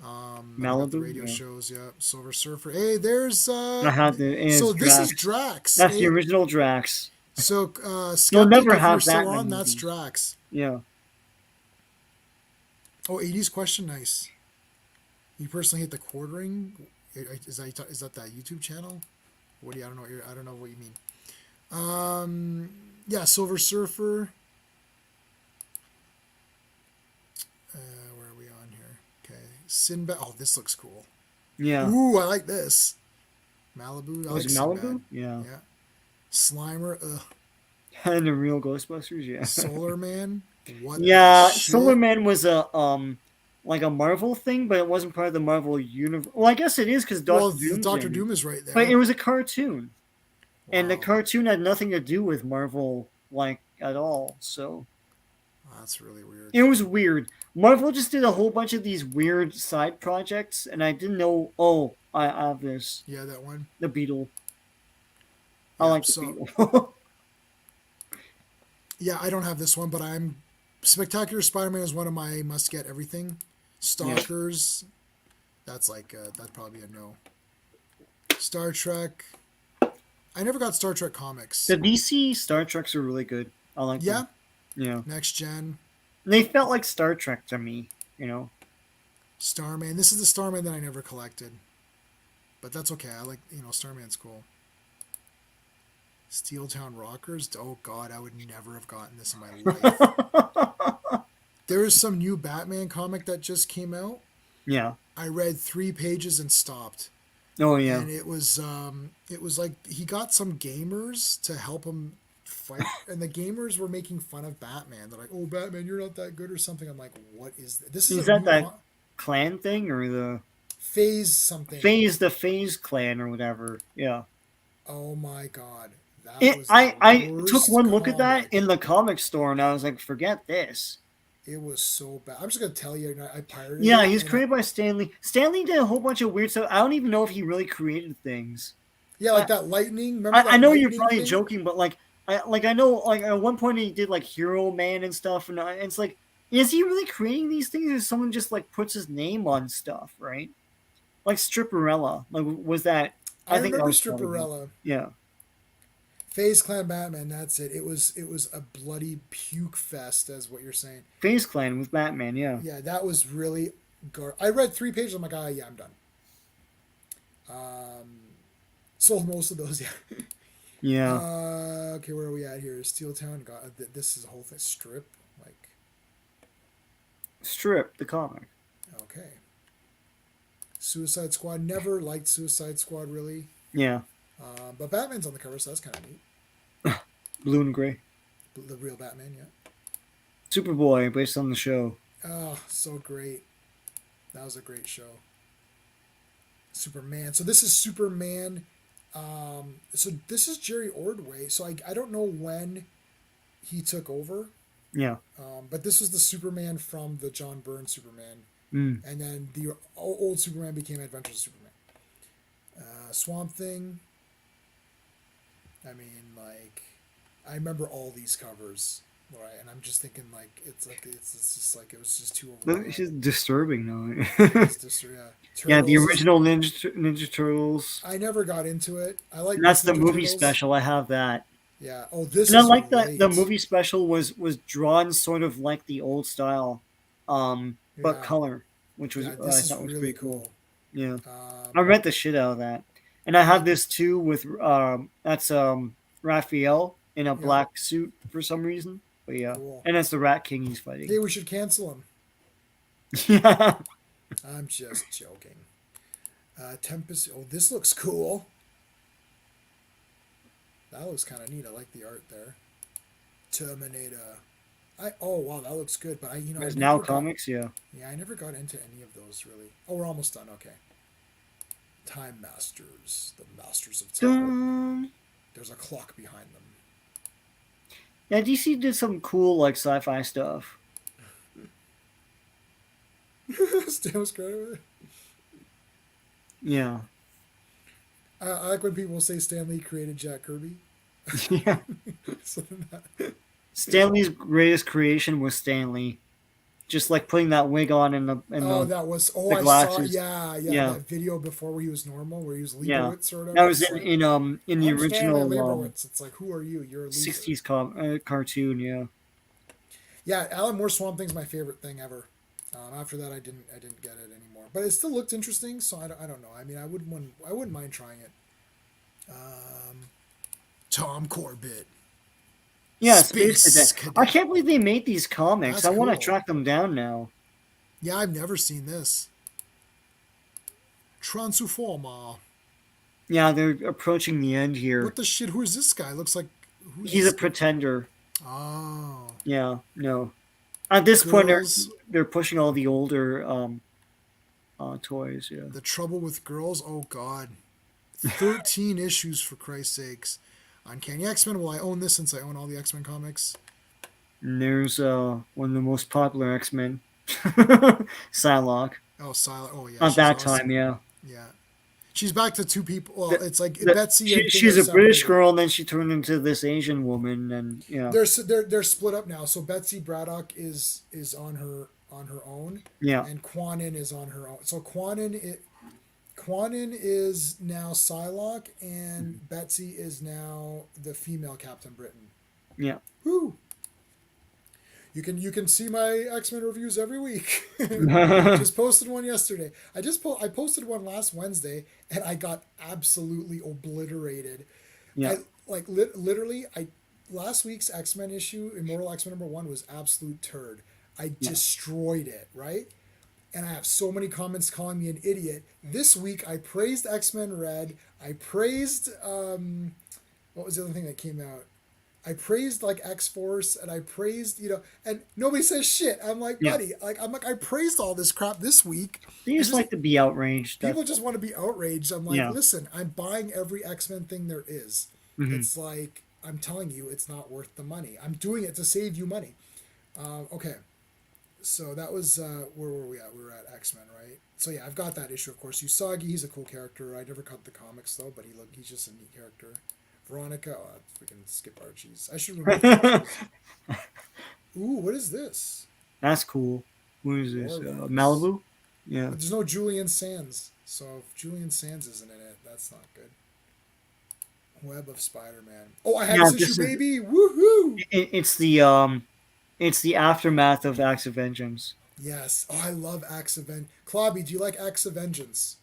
Malibu the radio shows. Yeah, Silver Surfer. Hey, there's. I had so this is Drax. That's the original Drax. So you'll never if have you're that. Still on, that's Drax. Yeah. Oh, 80s question. Nice. You personally hit the quartering. Is that YouTube channel? What do you? I don't know what you mean. Yeah, Silver Surfer. Where are we on here? Okay, Sinbad. Oh, this looks cool. Yeah. Ooh, I like this. Malibu. I like Malibu? Sinbad. Yeah. Yeah. Slimer. Ugh. And the real Ghostbusters. Yeah. Solar Man. What? Yeah, Solar Man was a like a Marvel thing, but it wasn't part of the Marvel universe. Well, I guess it is because Doctor Doom is right there. But it was a cartoon, and the Wow. cartoon had nothing to do with Marvel, like at all. So that's really weird. it was weird. Marvel just did a whole bunch of these weird side projects, and I didn't know. Oh, I have this. Yeah, that one. The Beetle. Yeah, I like the Beetle. Yeah, I don't have this one, but I'm Spectacular Spider-Man is one of my must-get everything. Stalkers, that's that'd probably be a no. Star Trek. I never got Star Trek comics. The DC Star Treks are really good. I like them. Yeah. Next Gen. They felt like Star Trek to me, you know. Starman. This is the Starman that I never collected. But that's okay. I like, Starman's cool. Steel Town Rockers. Oh, God, I would never have gotten this in my life. There is some new Batman comic that just came out. Yeah. I read 3 pages and stopped. Oh, yeah. And it was like he got some gamers to help him fight. And the gamers were making fun of Batman. They're like, oh, Batman, you're not that good or something. I'm like, what is this? This is that clan thing or the... Phase something. The Phase clan or whatever. Yeah. Oh, my God. I took one look at that in the comic store and I was like, forget this. It was so bad. I'm just gonna tell you, I pirated it. Yeah, he's created by Stan Lee. Stan Lee did a whole bunch of weird stuff. I don't even know if he really created things. Yeah, like that lightning. Remember I know you're probably joking, but I know at one point he did like Hero Man and stuff, and it's like, is he really creating these things, or someone just like puts his name on stuff, right? Like Stripperella, like was that? I think remember Stripperella. Yeah. FaZe Clan Batman, that's it. It was a bloody puke fest, as what you're saying. FaZe Clan with Batman, yeah. Yeah, that was really I read 3 pages, I'm like, yeah, I'm done. Sold most of those, yeah. Yeah. Okay, where are we at here? Steel Town, this is a whole thing. Strip, the comic. Okay. Suicide Squad, never liked Suicide Squad, really. Yeah. But Batman's on the cover, so that's kind of neat. Blue and gray. The real Batman, yeah. Superboy, based on the show. Oh, so great. That was a great show. Superman. So this is Superman. So this is Jerry Ordway. So I don't know when he took over. Yeah. But this was the Superman from the John Byrne Superman. Mm. And then the old Superman became Adventures of Superman. Swamp Thing. I mean, I remember all these covers, right? And I'm just thinking, it's just like it was just too overwhelming. It's just disturbing, though. Yeah, the original Ninja Turtles. I never got into it. I like. That's the movie special. I have that. Yeah. Oh, this. And I like that the movie special was drawn sort of like the old style, but color, which was I thought was pretty cool. Yeah, I read the shit out of that. And I have this too with that's Raphael in a black suit for some reason. But yeah, Cool. and that's the Rat King he's fighting. Hey, we should cancel him. Yeah. I'm just joking. Tempest. Oh, this looks cool. That looks kind of neat. I like the art there. Terminator. Oh wow, that looks good. But There's now comics, yeah. Yeah, I never got into any of those really. Oh, we're almost done. Okay. Time Masters, the Masters of Time. There's a clock behind them. Yeah, DC did some cool like sci-fi stuff. Stamps credit. Yeah. I like when people say Stan Lee created Jack Kirby. Yeah. Stanley's greatest creation was Stanley. Just like putting that wig on and the glasses. Yeah, that video before where he was normal, where he was Leibowitz sort of. That was in the original Leibowitz. It's like, who are you? You're a loser. 60s cartoon, yeah. Yeah, Alan Moore Swamp Thing's my favorite thing ever. After that, I didn't get it anymore, but it still looked interesting. So I don't know. I mean, I wouldn't mind trying it. Tom Corbett. Yeah, Space Cadet. I can't believe they made these comics. That's I want to cool. track them down now. Yeah, I've never seen this. Transformer. Yeah, they're approaching the end here. What the shit? Who is this guy? Looks like he's a pretender. Oh. Yeah, no. At this point, they're pushing all the older toys. Yeah. The Trouble with Girls. Oh God. 13 issues for Christ's sakes. Uncanny X-Men. Will I own this since I own all the X-Men comics? And there's one of the most popular X-Men, Psylocke. Oh, Psylocke. Oh yeah. At that time, yeah. Yeah. She's back to two people. Well, it's like Betsy. She's a British girl, and then she turned into this Asian woman, and yeah. They're split up now. So Betsy Braddock is on her own. Yeah. And Quanin is on her own. So Quanin is now Psylocke, and Betsy is now the female Captain Britain. Yeah. Woo. You can see my X-Men reviews every week. Just posted one yesterday. I posted one last Wednesday, and I got absolutely obliterated. Yeah. Literally, last week's X-Men issue, Immortal X-Men #1, was absolute turd. I destroyed it, right? And I have so many comments calling me an idiot. This week, I praised X-Men Red. I praised what was the other thing that came out? I praised like X-Force, and I praised, and nobody says shit. I'm like, buddy, I praised all this crap this week. They just like to be outraged. People just want to be outraged. I'm like, listen, I'm buying every X-Men thing there is. Mm-hmm. It's like, I'm telling you, it's not worth the money. I'm doing it to save you money. Okay. So that was, where were we at? We were at X-Men, right? So yeah, I've got that issue, of course. Usagi, he's a cool character. I never cut the comics though, but he's just a neat character. Veronica, we can skip Archie's. I should remember. Ooh, what is this? That's cool. What is this? Malibu? Yeah. But there's no Julian Sands. So if Julian Sands isn't in it, that's not good. Web of Spider-Man. Oh, I have this issue, baby! Woohoo! It's the aftermath of Acts of Vengeance. Yes. Oh, I love Acts of Vengeance. Clobby, do you like Acts of Vengeance?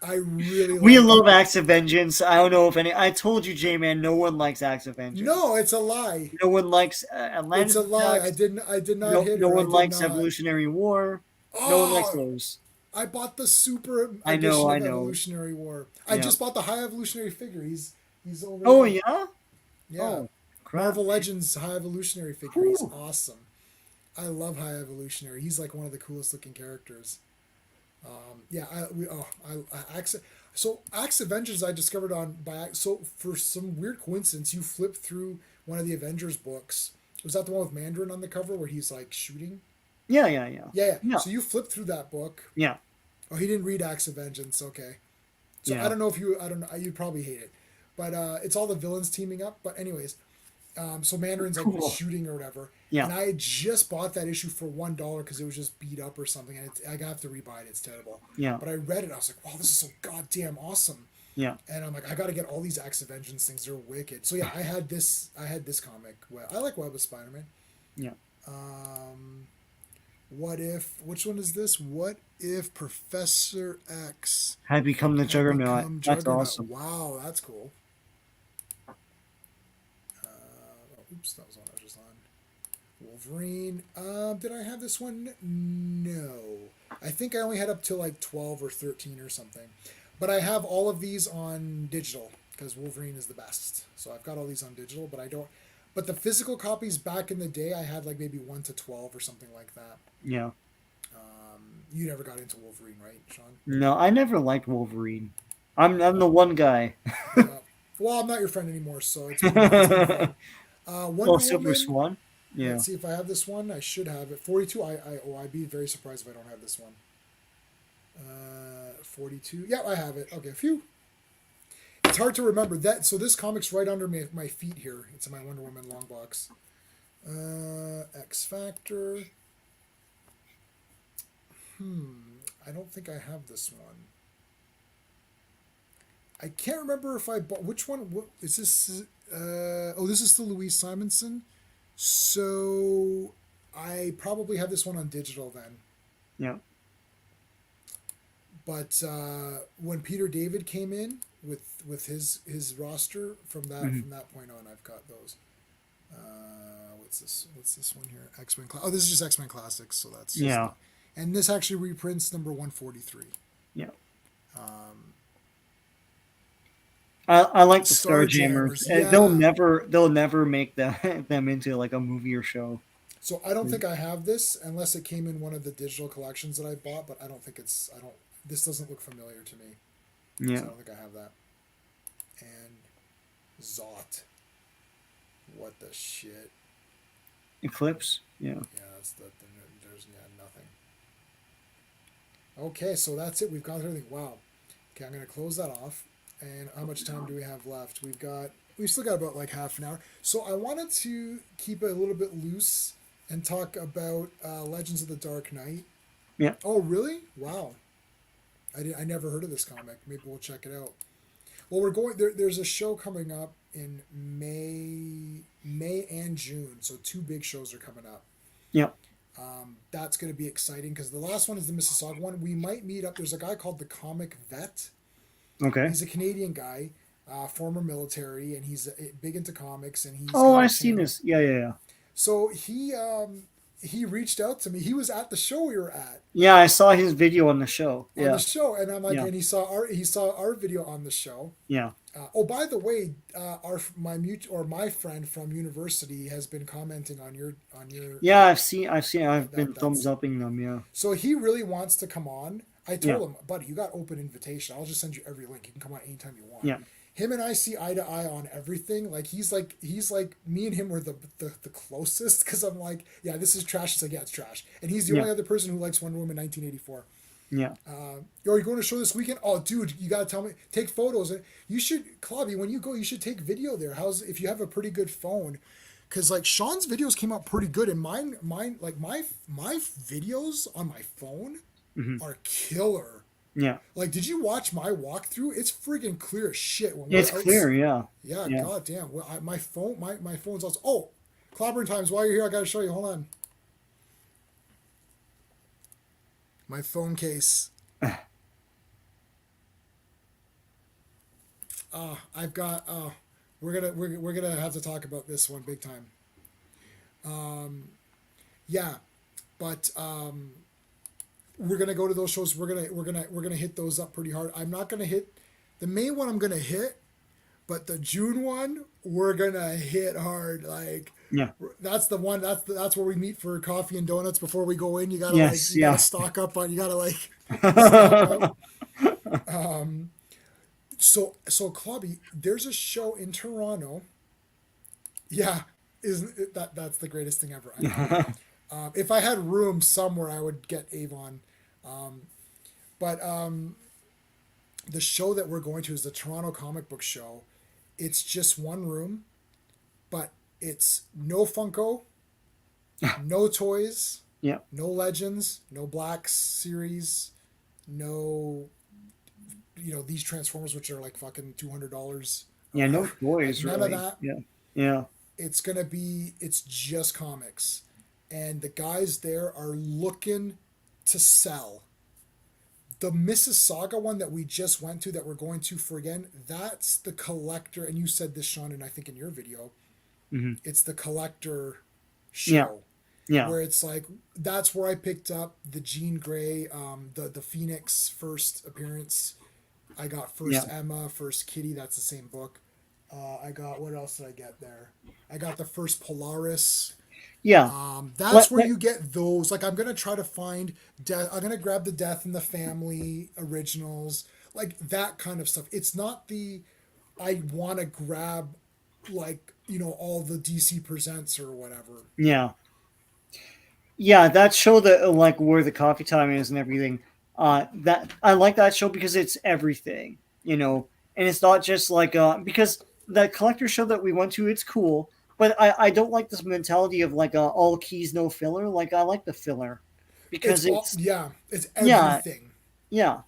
I really We love Acts of Vengeance. I don't know if I told you, J-Man, no one likes Acts of Vengeance. No, it's a lie. No one likes Atlantis. It's a lie. I did not hit her. No one likes Evolutionary War. Oh, no one likes those. I bought the super edition I know. Evolutionary War. I just bought the High Evolutionary figure. He's over Oh, there. yeah? Yeah. Oh, crap. Marvel Legends High Evolutionary figure. He's awesome. I love High Evolutionary. He's like one of the coolest looking characters. Acts of Vengeance I discovered for some weird coincidence, you flip through one of the Avengers books. Was that the one with Mandarin on the cover where he's like shooting? Yeah. So you flip through that book. Yeah. Oh, he didn't read Acts of Vengeance. Okay. So I don't know. You'd probably hate it, but it's all the villains teaming up. But anyways, so Mandarin's like shooting or whatever. Yeah. And I had just bought that issue for $1 because it was just beat up or something, and I have to rebuy it. It's terrible. Yeah. But I read it. I was like, wow, this is so goddamn awesome. Yeah. And I'm like, I got to get all these Acts of Vengeance things. They're wicked. So yeah, I had this comic. Well, I like Web of Spider-Man. Yeah. Which one is this? What if Professor X had become the Juggernaut? That's awesome. Wow, that's cool. Oops, that was one I was just on. Wolverine. Did I have this one? No. I think I only had up to like 12 or 13 or something. But I have all of these on digital because Wolverine is the best. So I've got all these on digital, but I don't. But the physical copies back in the day, I had like maybe 1 to 12 or something like that. Yeah. You never got into Wolverine, right, Sean? No, I never liked Wolverine. I'm the one guy. Well, I'm not your friend anymore, so it's been fun. Wonder Silver Woman. Swan. Yeah. Let's see if I have this one. I should have it. 42. I'd be very surprised if I don't have this one. 42. Yeah, I have it. Okay, phew. It's hard to remember that. So this comic's right under my feet here. It's in my Wonder Woman long box. X Factor. I don't think I have this one. I can't remember if I bought which one. What is this? This is the Louise Simonson. So I probably have this one on digital then. Yeah. But when Peter David came in with his roster from that point on, I've got those. What's this one here? X-Men. This is just X-Men Classics. So that's and this actually reprints number 143. Yeah. I like the Starjammers. Yeah. They'll never make them into like a movie or show. So I don't think I have this unless it came in one of the digital collections that I bought, but I don't think this doesn't look familiar to me. Yeah. So I don't think I have that. And Zot. What the shit? Eclipse? Yeah. Yeah, there's nothing. Okay, so that's it. We've gone through everything. Wow. Okay, I'm going to close that off. And how much time do we have left? We've still got about like half an hour. So I wanted to keep it a little bit loose and talk about Legends of the Dark Knight. Yeah. Oh, really? Wow. I never heard of this comic. Maybe we'll check it out. Well, we're going there's a show coming up in May and June. So 2 big shows are coming up. Yeah. That's going to be exciting because the last one is the Mississauga one. We might meet up. There's a guy called the Comic Vet. Okay. He's a Canadian guy, former military, and he's big into comics. And he's I've seen this. Yeah. So he reached out to me. He was at the show we were at. Yeah, I saw his video on the show. On the show, and I'm like, and he saw our video on the show. Yeah. By the way, my friend from university has been commenting on your. Yeah, I've seen. I've been thumbs upping them. Yeah. So he really wants to come on. I told him, buddy, you got open invitation. I'll just send you every link. You can come on anytime you want. Yeah. Him and I see eye to eye on everything. Like he's like me and him were the closest because I'm like, yeah, this is trash. He's like, yeah, it's trash. And he's the only other person who likes Wonder Woman 1984. Yeah. Are you going to show this weekend? Oh, dude, you gotta tell me. Take photos. You should, Clobby, when you go, you should take video there. If you have a pretty good phone, because like Sean's videos came out pretty good, and mine like my videos on my phone are killer. Yeah. Like, did you watch my walkthrough? It's freaking clear as shit. It's clear, yeah. Yeah, goddamn. Well, my phone's also. Oh, Clobberin times. While you're here, I gotta show you. Hold on. My phone case. I've got. We're gonna have to talk about this one big time. Yeah, but we're gonna go to those shows. We're gonna hit those up pretty hard. I'm not gonna hit the main one. I'm gonna hit, but the June one we're gonna hit hard. Like that's the one. That's where we meet for coffee and donuts before we go in. You gotta gotta stock up on. You gotta like. Stock up. So Clubby, there's a show in Toronto. Yeah, isn't it, that's the greatest thing ever. If I had room somewhere, I would get Avon. But the show that we're going to is the Toronto Comic Book Show. It's just one room, but it's no Funko, no toys, no Legends, no Black Series, no, these Transformers, which are like fucking $200. Yeah, no toys, none really. of that. Yeah. It's just comics. And the guys there are looking to sell. The Mississauga one that we just went to, that we're going to for again, that's the collector. And you said this, Sean, and I think in your video, it's the collector show. Yeah. where it's like that's where I picked up the Jean Grey, the Phoenix first appearance. I got Yeah. first Emma, first Kitty. That's the same book. I got what else did I get there? I got the first Polaris. Yeah. That's What, where what, you get those. Like I'm gonna try to find death. I'm gonna grab the Death in the Family originals, like that kind of stuff. It's not the I want to grab like all the DC presents or whatever. yeah. Yeah, that show that like where the coffee time is and everything. That I like that show because it's everything, and it's not just like because that collector show that we went to, it's cool, but I don't like this mentality of like all keys no filler. Like I like the filler It's because all it's yeah, it's yeah everything. yeah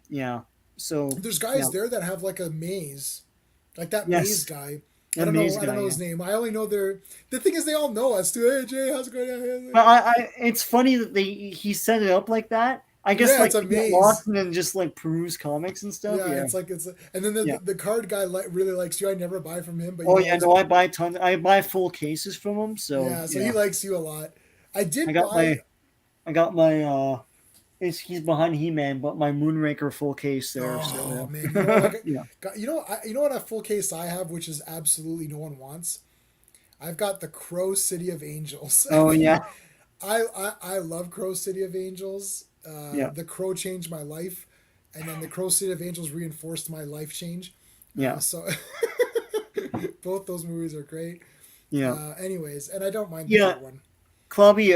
yeah. So There's guys yeah there that have like a maze, like that maze yes, guy. I the don't know. maze I don't guy. know Yeah. his name. I only know their. The thing is, they all know us too. Hey Jay, how's it But going? it's funny that he set it up like that. I guess Yeah, it's like a to get maze. lost and then just like peruse comics and stuff. Yeah, Yeah. it's like and then Yeah. the card guy really likes you. I never buy from him, but Oh you yeah, always no, I buy tons. I buy full cases from him. So yeah. So he yeah, likes you a lot. I I did got buy. my I got my he's behind He-Man, but my Moonraker full case there. Oh So man, yeah, yeah. you know what a full case I have, which is absolutely no one wants. I've got the Crow City of Angels. Oh yeah, I love Crow City of Angels. yeah, The Crow changed my life, and then the Crow City of Angels reinforced my life change. yeah, So both those movies are great. yeah, Anyways, and I don't mind the yeah. third one. Clubby.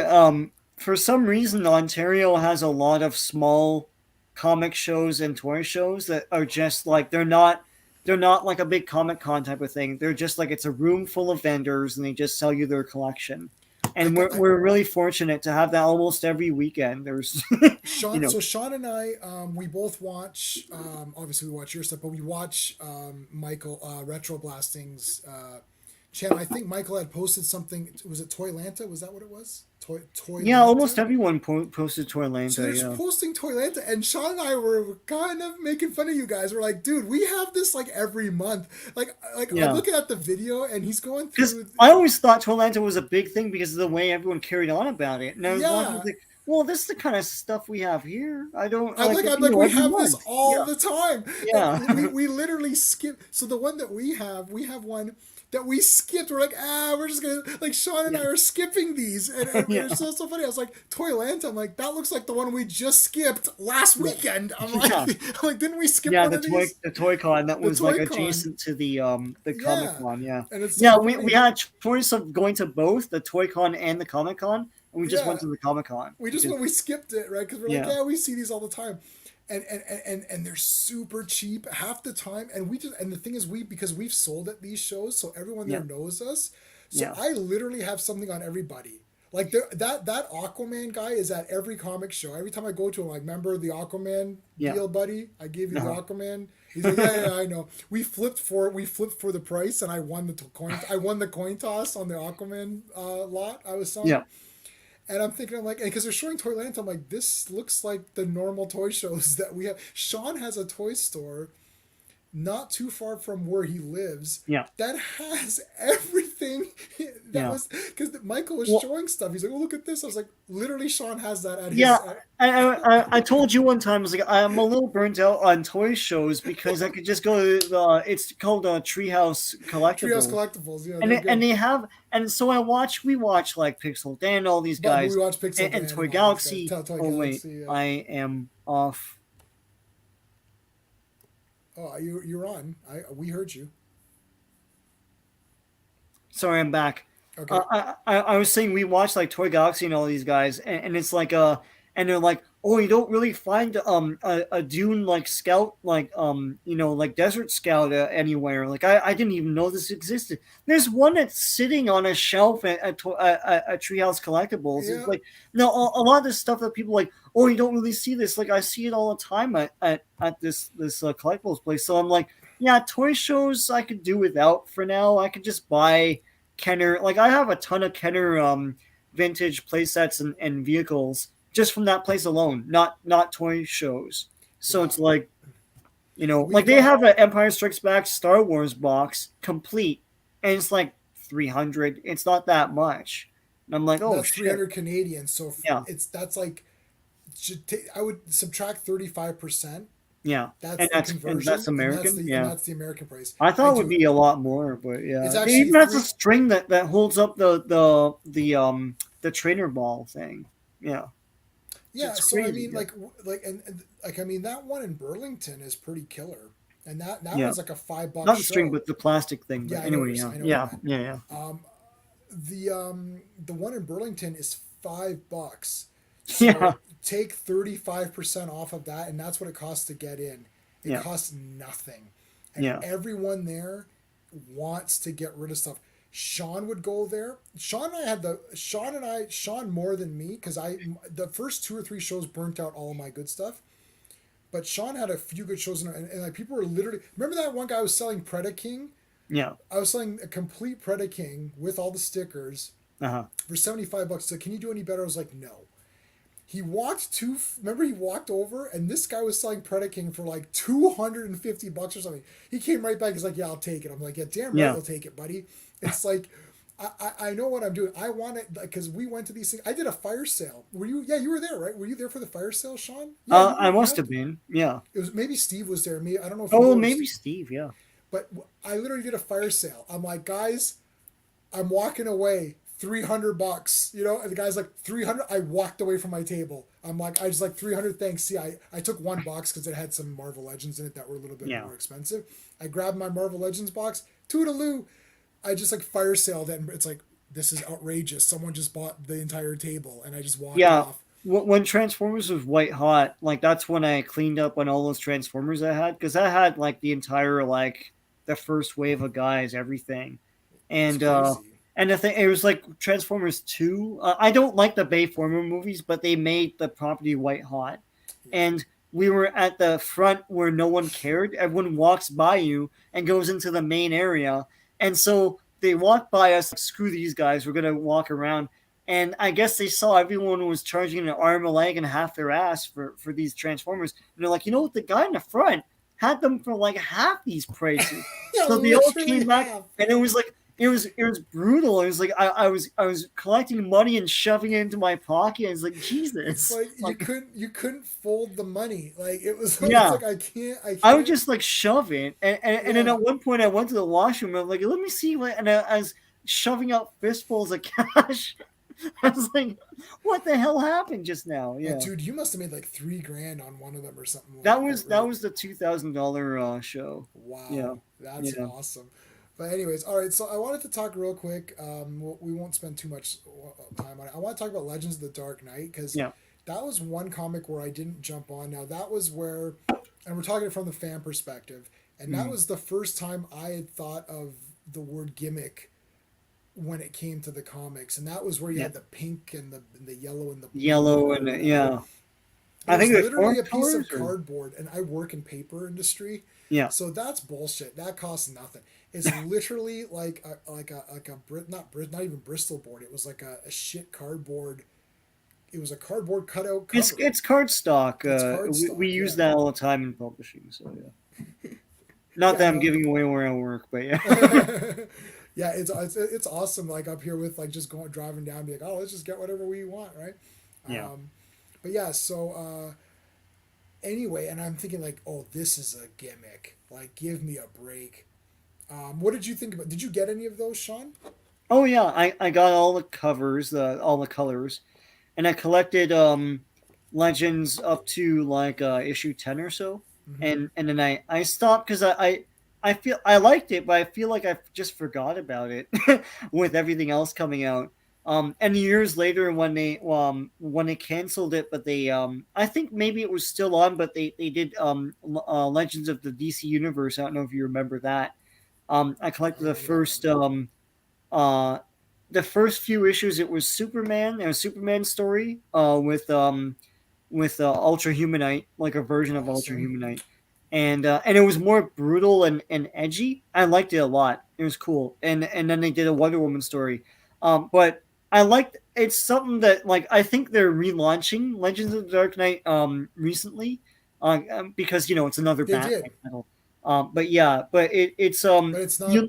For some reason, Ontario has a lot of small comic shows and toy shows that are just like they're not like a big Comic Con type of thing. They're just like it's a room full of vendors and they just sell you their collection. I And got we're really fortunate to have that almost every weekend. There's, you Sean. know, So Sean and I, we both watch. Obviously, we watch your stuff, but we watch Michael Retro Blasting's channel. I think Michael had posted something. Was it Toylanta? Was that what it was? yeah, almost Toylanta. everyone posted So Toylanta. they're Yeah, posting Toylanta, and Sean and I were kind of making fun of you guys. We're like, dude, we have this like every month. Like I'm yeah. looking at the video, and he's going Because through. I always thought Toylanta was a big thing because of the way everyone carried on about it. And I was watching, Yeah, like, well, this is the kind of stuff we have here. I don't I'm like, like, it, I'm like, we every have this month. all Yeah, the time, yeah, and we literally skip. So the one that we have one that we skipped. We're like, we're just gonna like Sean and yeah, I are skipping these, and yeah, it's so funny. I was like, Toylanta. I'm like, that looks like the one we just skipped last yeah, weekend. I'm like, yeah. didn't we skip Yeah, one of these? the toy con that The was like Toy Con. adjacent to the Comic Yeah, Con. Yeah, and it's so yeah. We funny. had a choice of going to both the Toy Con and the Comic Con, and we just Yeah, went to the Comic Con we just because when we skipped it, right? Because we're like, yeah, yeah, we see these all the time, and they're super cheap half the time. And we just and the thing is, because we've sold at these shows, so everyone there yeah, knows us. So yeah, I literally have something on everybody. Like that Aquaman guy is at every comic show. Every time I go to him, like, remember the Aquaman yeah. deal, buddy? I gave you the Uh-huh. Aquaman. He's like, yeah, I know. We flipped for the price, and I won the coin. I won the coin toss on the Aquaman lot I was selling. Yeah, And I'm thinking, I'm like, because they're showing Toyland, I'm like, this looks like the normal toy shows that we have. Sean has a toy store not too far from where he lives yeah, that has everything that yeah. was because Michael was Well, showing stuff. He's like, oh, look at this. I was like, literally, Sean has that at yeah, his. I told you one time, I was like, I'm a little burnt out on toy shows because I could just go to it's called Treehouse Trios Collectibles, Collectibles, yeah, and they're and good. they have, and so we watch like Pixel Dan, all these But we guys, watch Pixel and Dan Toy and all these guys. Galaxy. Toy Oh wait, Galaxy. I am off. Oh, you're on. We heard you. Sorry, I'm back. Okay. I was saying we watch like Toy Galaxy and all these guys, and it's like and they're like, oh, you don't really find a Dune like scout like like Desert Scout anywhere. Like I didn't even know this existed. There's one that's sitting on a shelf at Treehouse Collectibles. It's Yeah. like no, a lot of this stuff that people like, oh, you don't really see this. Like I see it all the time at this collectibles place. So I'm like, yeah, toy shows I could do without for now. I could just buy Kenner. Like I have a ton of Kenner vintage playsets and vehicles just from that place alone, not toy shows. So Yeah. it's like, We've like they got have an Empire Strikes Back Star Wars box complete, and it's like 300. It's not that much, And I'm like, oh That's shit, 300 Canadian. So yeah, that's like, I would subtract 35%. yeah, That's and the that's conversion, American, and yeah. that's the American price. I I thought it would do. be a lot more, but It's yeah, they actually even has a three. string that holds up the trainer ball thing. Yeah, Yeah. it's So I crazy. mean, Yeah, and like I mean, that one in Burlington is pretty killer, and that yeah, one's like a $5 not the string, show. but the plastic thing. Yeah, But I know what anyway, you're yeah, saying. I know what you yeah, meant. yeah, yeah, The one in Burlington is $5. yeah, So take 35% off of that, and that's what it costs to get in. It yeah, costs nothing, and yeah, everyone there wants to get rid of stuff. Sean would go there. Sean more than me because the first 2 or 3 shows burnt out all of my good stuff. But Sean had a few good shows, and like people were literally remember that one guy was selling Preda King. yeah. I was selling a complete Preda King with all the stickers Uh huh. for $75. So can you do any better? I was like, no. Remember he walked over and this guy was selling Predaking for like $250 or something. He came right back. He's like, yeah, I'll take it. I'm like, yeah, damn right, Yeah. I'll take it, buddy. It's like, I know what I'm doing. I want it because we went to these things. I did a fire sale. Were you? Yeah, you were there, right? Were you there for the fire sale, Sean? Yeah, you I were. must Yeah, have been. Yeah. it was maybe Steve was there. Me, I don't know if you Oh, were. maybe Steve. Yeah. But I literally did a fire sale. I'm like, guys, I'm walking away. $300, and the guy's like 300. I walked away from my table. I'm like, I just like 300. Thanks. See, I took one box because it had some Marvel Legends in it that were a little bit Yeah. more expensive. I grabbed my Marvel Legends box. Toodaloo. I just like fire saled it, and it's like this is outrageous. Someone just bought the entire table, and I just walked Yeah. off. When Transformers was white hot, like that's when I cleaned up on all those Transformers I had because I had like the entire like the first wave of guys, everything, It's and crazy. the thing it was like Transformers 2. I don't like the Bayformer movies, but they made the property white hot, Yeah. and we were at the front where no one cared. Everyone walks by you and goes into the main area, and so they walked by us. Like, screw these guys, we're gonna walk around. And I guess they saw everyone was charging an arm, a leg, and half their ass for these Transformers. And they're like, you know what? The guy in the front had them for like half these prices. Yeah, So they all literally came back, half. and it was like it was brutal. It was like I was collecting money and shoving it into my pocket. It's like It's Jesus, like like you couldn't fold the money. Like it was. It's yeah. like I I would can't. just like shove it, and then Yeah. at one point I went to the washroom. And I'm like, let me see what, and I was shoving out fistfuls of cash. I was like, what the hell happened just now? Yeah, Dude, you must have made like 3 grand on one of them or something that like that, was that right? was the $2,000 show. Yeah, Wow, that's yeah, awesome. But anyways, all right. So I wanted to talk real quick. We won't spend too much time on it. I want to talk about Legends of the Dark Knight because yeah. that was one comic where I didn't jump on. Now that was where, and we're talking from the fan perspective, and that Mm. was the first time I had thought of the word gimmick when it came to the comics, and that was where you Yeah. had the pink and the yellow and the blue Yellow or and whatever. yeah. It I think was there's literally four a piece of colors or cardboard, and I work in paper industry, yeah, so that's bullshit. That costs nothing. It's literally not even Bristol board. It was like a shit cardboard. It was a cardboard cutout it's cover. it's cardstock. It's We cardstock, use yeah. that all the time in publishing. So yeah, not Yeah, that I'm no. giving away where I work, but yeah, Yeah, it's awesome. Like up here with like just going driving down, be like, oh, let's just get whatever we want, right? yeah. But yeah, so anyway, and I'm thinking like, oh, this is a gimmick. Like, give me a break. What did you think about? Did you get any of those, Sean? Oh yeah, I got all the covers, all the colors, and I collected legends up to like issue 10 or so, Mm-hmm. and then I stopped because I feel I liked it, but I feel like I just forgot about it with everything else coming out. And years later when they canceled it, but they I think maybe it was still on, but they did Legends of the DC Universe. I don't know if you remember that. I collected What about them? uh the first few issues. It was Superman, a Superman story with Ultra Humanite, like a version of Ultra Awesome. Humanite, and it was more brutal and edgy. I liked it a lot. It was cool. And then they did a Wonder Woman story, but I liked it's something that like I think they're relaunching Legends of the Dark Knight recently, because it's another They Batman did, title. But yeah, but it's but you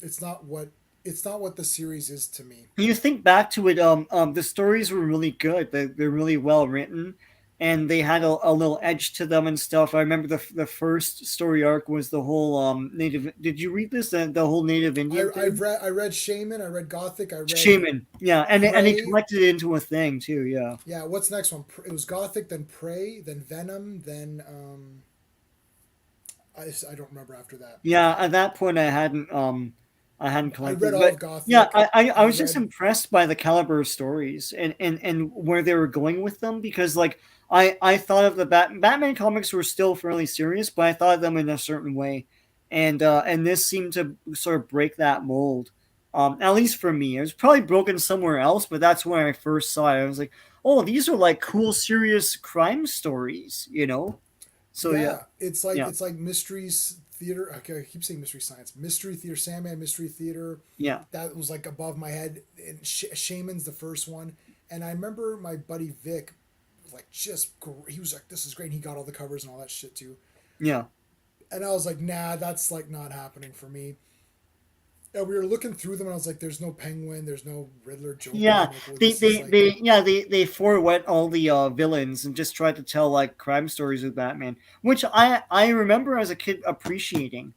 it's not what It's not what the series is to me. You think back to it, the stories were really good. They're really well written, and they had a little edge to them and stuff. I remember the first story arc was the whole native. Did you read this? The whole native Indian thing. I read Shaman, I read Gothic, I read Shaman, yeah, and he Prey. collected it into a thing too, yeah. Yeah, what's the next one? It was Gothic, then Prey, then Venom, then I don't remember after that. Yeah, at that point I hadn't I collected, read all but of Gothic. yeah, I I was just read impressed by the caliber of stories and where they were going with them because like I thought of the Batman comics were still fairly serious, but I thought of them in a certain way, and this seemed to sort of break that mold. At least for me, it was probably broken somewhere else, but that's when I first saw it. I was like, oh, these are like cool, serious crime stories, you know? So yeah, yeah, yeah, it's like mysteries theater. Okay, I keep saying mystery science, mystery theater, Sandman mystery theater. yeah. That was like above my head. And Shaman's the first one, and I remember my buddy Vic, was like he was like, "This is great." And he got all the covers and all that shit too, Yeah. and I was like, "Nah, that's like not happening for me." And we were looking through them, and I was like, "There's no Penguin, there's no Riddler, Joker." Yeah, I'm like, "Well, this is like." they forwent all the villains and just tried to tell like crime stories with Batman, which I remember as a kid appreciating,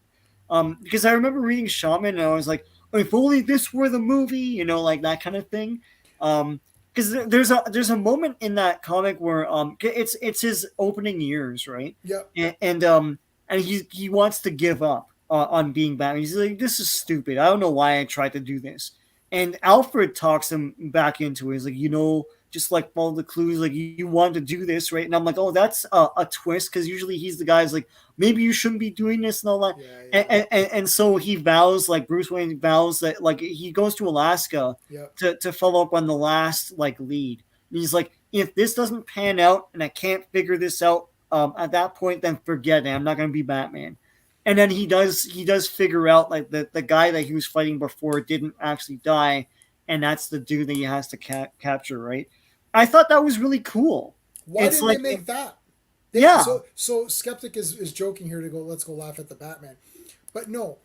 because I remember reading Shaman and I was like, if only this were the movie, you know, like that kind of thing. Because there's a moment in that comic where it's his opening years, right? Yep. And he wants to give up on being Batman. He's like, this is stupid. I don't know why I tried to do this. And Alfred talks him back into it. He's like, you know, just like follow the clues. Like you wanted to do this, right? And I'm like, oh, that's a twist because usually he's the guy's like, maybe you shouldn't be doing this and all that. Yeah. And, Yeah. and so he vows, like Bruce Wayne vows that like he goes to Alaska Yep. to follow up on the last like lead. And he's like, if this doesn't pan out and I can't figure this out at that point, then forget it. I'm not going to be Batman. And then he does figure out like the guy that he was fighting before didn't actually die, and that's the dude that he has to capture, right? I thought that was really cool. Why It's didn't like they make that? yeah, So Skeptic is joking here to go. Let's go laugh at the Batman, but no,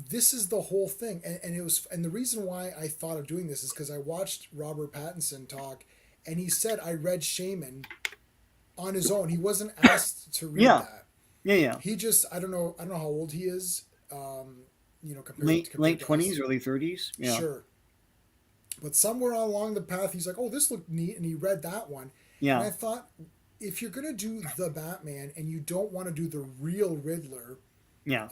this is the whole thing, and it was, and the reason why I thought of doing this is because I watched Robert Pattinson talk, and he said I read Shaman on his own. He wasn't asked to read yeah, that. yeah. He just I don't know how old he is. Late compared to 20s, us. early 30s. Yeah, Sure, but somewhere along the path, he's like, "Oh, this looked neat," and he read that one, and yeah, I thought, if you're gonna do the Batman and you don't want to do the real Riddler, yeah.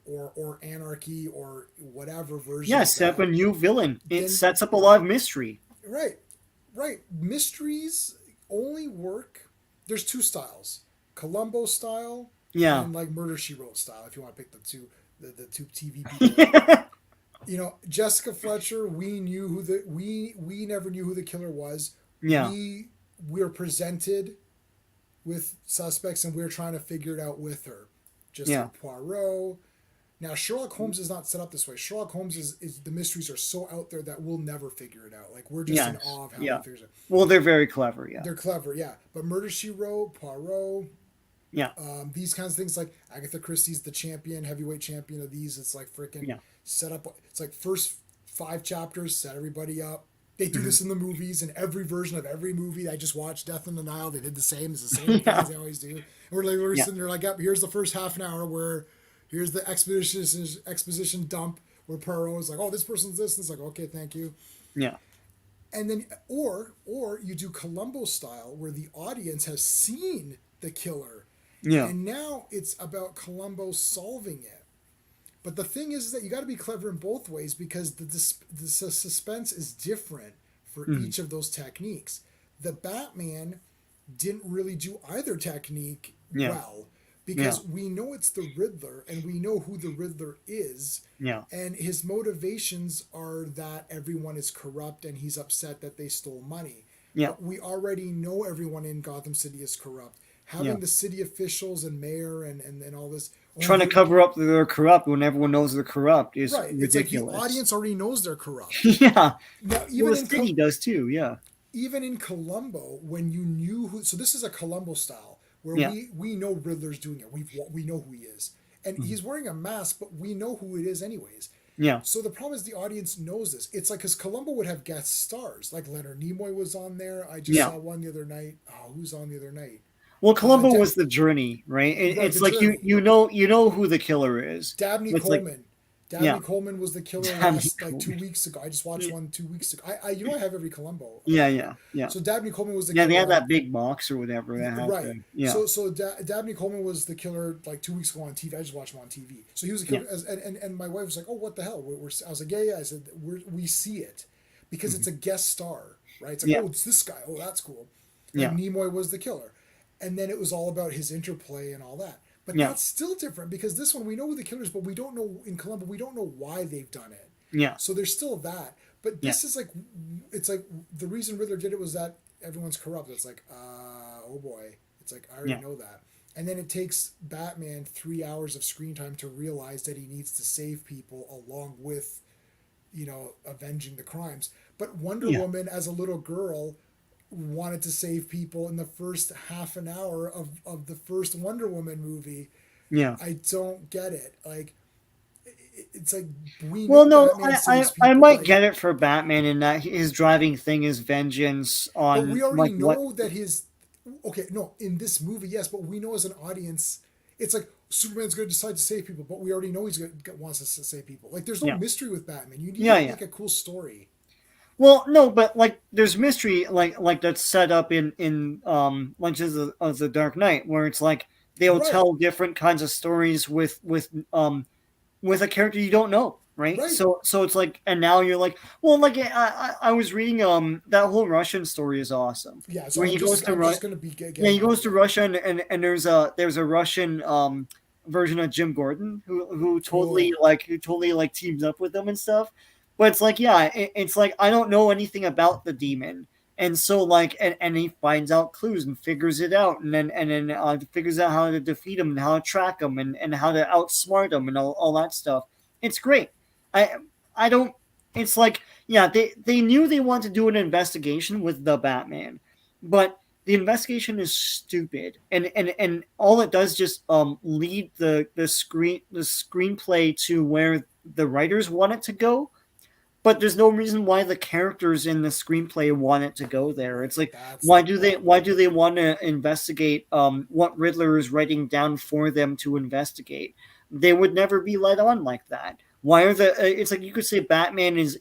or Anarchy or whatever version Yeah, of set up that, a new villain. It then sets up a lot of mystery. right, right, mysteries only work. There's two styles: Columbo style Yeah. and like Murder She Wrote style. If you want to pick the two TV people. Jessica Fletcher, we knew we never knew who the killer was. Yeah. We were presented with suspects and we are trying to figure it out with her. Just Yeah. like Poirot. Now Sherlock Holmes is not set up this way. Sherlock Holmes is the mysteries are so out there that we'll never figure it out. Like we're just in Yes. awe of how he Yeah. figures it. Well, they're very clever. Yeah. They're clever, yeah. But Murder She Wrote, Poirot, Yeah. these kinds of things, like Agatha Christie's the champion, heavyweight champion of these. It's like freaking Yeah. set up. It's like first 5 chapters set everybody up. They do this in the movies, in every version of every movie. I just watched Death in the Nile. They did the same. It's the same thing Yeah. as they always do. And we're Yeah. sitting there like, yep, here's the first half an hour where here's the exposition dump where Poirot is like, oh, this person's this. And it's like, okay, thank you. Yeah. And then or you do Columbo style where the audience has seen the killer, Yeah. and now it's about Columbo solving it. But the thing is that you got to be clever in both ways because the suspense is different for each of those techniques. The Batman didn't really do either technique Yeah. well because Yeah. we know it's the Riddler and we know who the Riddler is. Yeah. And his motivations are that everyone is corrupt and he's upset that they stole money. Yeah. But we already know everyone in Gotham City is corrupt. Having Yeah. the city officials and mayor and all this. Trying to cover up that they're corrupt when everyone knows they're corrupt is right. It's like the ridiculous. audience already knows they're corrupt. Yeah. Now, Well, the city does too. Yeah. even in Columbo, when you knew who, so this is a Columbo style where Yeah. we know Riddler's doing it. We know who he is, and he's wearing a mask, but we know who it is anyways. Yeah. So the problem is the audience knows this. It's like because Columbo would have guest stars, like Leonard Nimoy was on there. I just Yeah. saw one the other night. Oh, who's on the other night? Well, Columbo Da- was the journey, right? right, It's the like journey. you know who the killer is. Dabney It's like, Coleman. yeah. Dabney Coleman was the killer Dabney last like 2 Coleman. weeks ago. I just watched one 2 weeks ago. I I have every Columbo. Yeah. So Dabney Coleman was the Yeah, they killer had that big box or whatever that had right. the, yeah. Dabney Coleman was the killer like 2 weeks ago on TV. I just watched him on TV. So he was a killer, and my wife was like, "Oh, what the hell?" I was like, "Yeah." I said, "We see it because it's a guest star, right? It's like, Yeah. oh, it's this guy. Oh, that's cool." Yeah. And Nimoy was the killer, and then it was all about his interplay and all that. But Yeah. that's still different because this one we know who the killer is, but we don't know in Columbo. We don't know why they've done it. Yeah. So there's still that. But this is like, it's like the reason Riddler did it was that everyone's corrupt. It's like, oh boy. It's like, I already know that. And then it takes Batman 3 hours of screen time to realize that he needs to save people along with, avenging the crimes. But Wonder Woman, as a little girl, wanted to save people in the first half an hour of the first Wonder Woman movie. Yeah. I don't get it. Like, it's like well, no, I might like, get it for Batman in that his driving thing is vengeance on. But we already like, know that his. Okay, no, in this movie, yes, but we know as an audience, it's like Superman's going to decide to save people, but we already know wants to save people. Like, there's no mystery with Batman. You need to make a cool story. Well, no, but like there's mystery like that's set up in like as the Dark Knight, where it's like they'll tell different kinds of stories with a character you don't know, right? So it's like, and now you're like, well, like I was reading that whole Russian story is awesome. Yeah, so where he goes to Russia. Yeah, he goes to Russia and there's a Russian version of Jim Gordon who totally teams up with them and stuff. But it's like, it's like I don't know anything about the demon. And so like and he finds out clues and figures it out and then figures out how to defeat him and how to track him and how to outsmart him and all that stuff. It's great. I don't it's like they knew they wanted to do an investigation with the Batman, but the investigation is stupid and all it does just lead the screenplay to where the writers want it to go. But there's no reason why the characters in the screenplay want it to go there. It's like, why do they want to investigate what Riddler is writing down for them to investigate? They would never be led on like that. Why are it's like you could say Batman is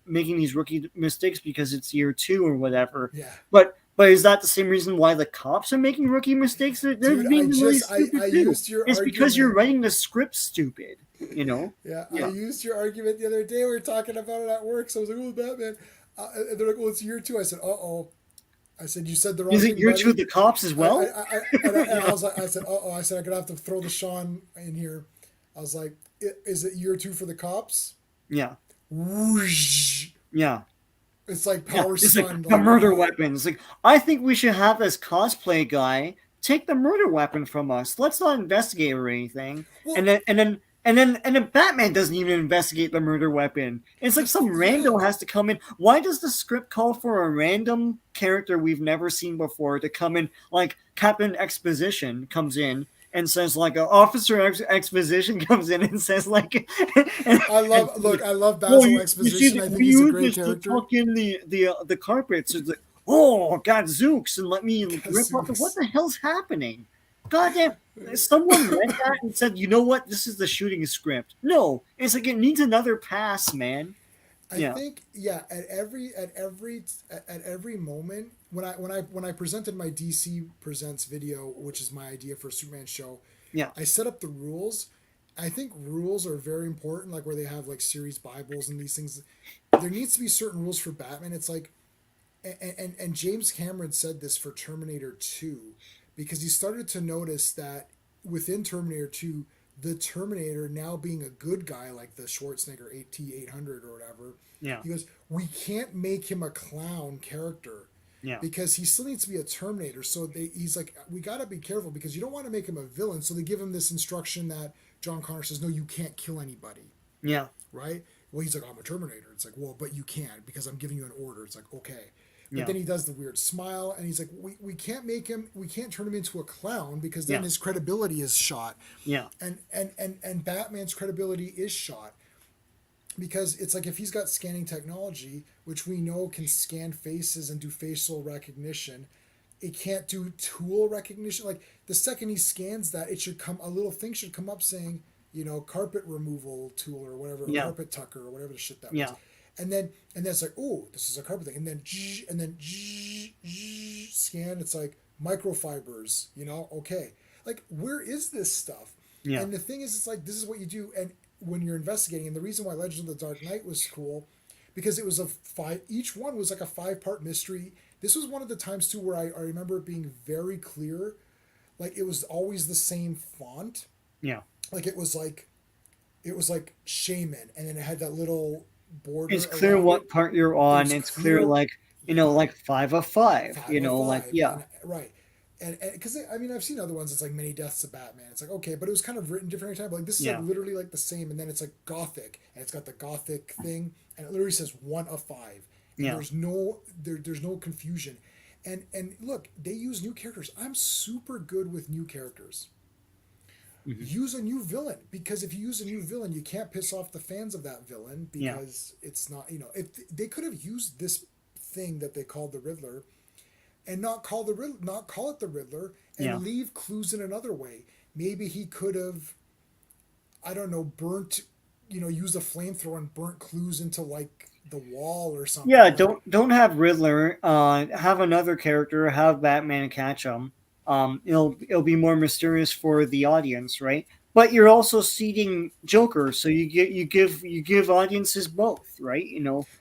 making these rookie mistakes because it's year 2 or whatever. Yeah. But is that the same reason why the cops are making rookie mistakes? They're being really stupid too. It's because you're writing the script stupid. Yeah, I used your argument the other day. We were talking about it at work. So I was like, "Oh, Batman." And they're like, "Well, it's year 2." I said, "Uh-oh." I said, "You said the wrong thing." Is it year 2 of the cops as well? And I was like, I said, "Uh-oh." I said, "I'm gonna have to throw the Sean in here." I was like, "Is it year 2 for the cops?" Yeah. Whoosh. Yeah. It's like Power Sun. Like the murder weapons. Like, I think we should have this cosplay guy take the murder weapon from us. Let's not investigate or anything. Well, and then Batman doesn't even investigate the murder weapon. It's like some rando has to come in. Why does the script call for a random character we've never seen before to come in? Like Captain Exposition comes in and says like Officer Exposition comes in and says like I love Basil Exposition. I think he's a great character. Tuck in the carpets. It's like, oh God, Zooks, and let me rip off. What the hell's happening? Goddamn! Someone read that and said, "You know what? This is the shooting script." No, it's like it needs another pass, man. I think at every moment when I presented my DC Presents video, which is my idea for a Superman show, I set up the rules. I think rules are very important, like where they have like series Bibles and these things. There needs to be certain rules for Batman. It's like, and James Cameron said this for Terminator 2, because he started to notice that within Terminator 2, the Terminator now being a good guy, like the Schwarzenegger T-800 or whatever, he goes, we can't make him a clown character because he still needs to be a Terminator. So he's like, we got to be careful because you don't want to make him a villain. So they give him this instruction that John Connor says, no, you can't kill anybody. Yeah. Right? Well, he's like, I'm a Terminator. It's like, well, but you can't because I'm giving you an order. It's like, okay. But then he does the weird smile and he's like, we can't turn him into a clown because then his credibility is shot. Yeah. And Batman's credibility is shot. because it's like if he's got scanning technology, which we know can scan faces and do facial recognition, it can't do tool recognition. Like the second he scans that, it should come, a little thing should come up saying, carpet removal tool or whatever, or Yeah. carpet tucker or whatever the shit that was. Yeah. And then it's like, oh, this is a carpet thing. And then scan. It's like microfibers. Okay. Like, where is this stuff? Yeah. And the thing is, it's like, this is what you do. And when you're investigating, and the reason why Legends of the Dark Knight was cool, because it was each one was like a 5-part mystery. This was one of the times too where I remember it being very clear. Like, it was always the same font. Yeah. Like, it was like shaman, and then it had that little border. It's clear what part you're on. It's clear, like, like 5 of 5, like, yeah. And, right. And because I've seen other ones. It's like Many Deaths of Batman. It's like, okay, but it was kind of written different every time. But like, this is like literally like the same, and then it's like Gothic, and it's got the Gothic thing, and it literally says 1 of 5. And there's no confusion, and look, they use new characters. I'm super good with new characters. Mm-hmm. Use a new villain, because if you use a new villain, you can't piss off the fans of that villain, because it's not, if they could have used this thing that they called the Riddler, and not call it the Riddler, and leave clues in another way. Maybe he could have, I don't know, burnt, used a flamethrower and burnt clues into like the wall or something. Yeah, don't have Riddler. Have another character. Have Batman catch him. It'll be more mysterious for the audience, right? But you're also seeding Joker, so you give audiences both, right?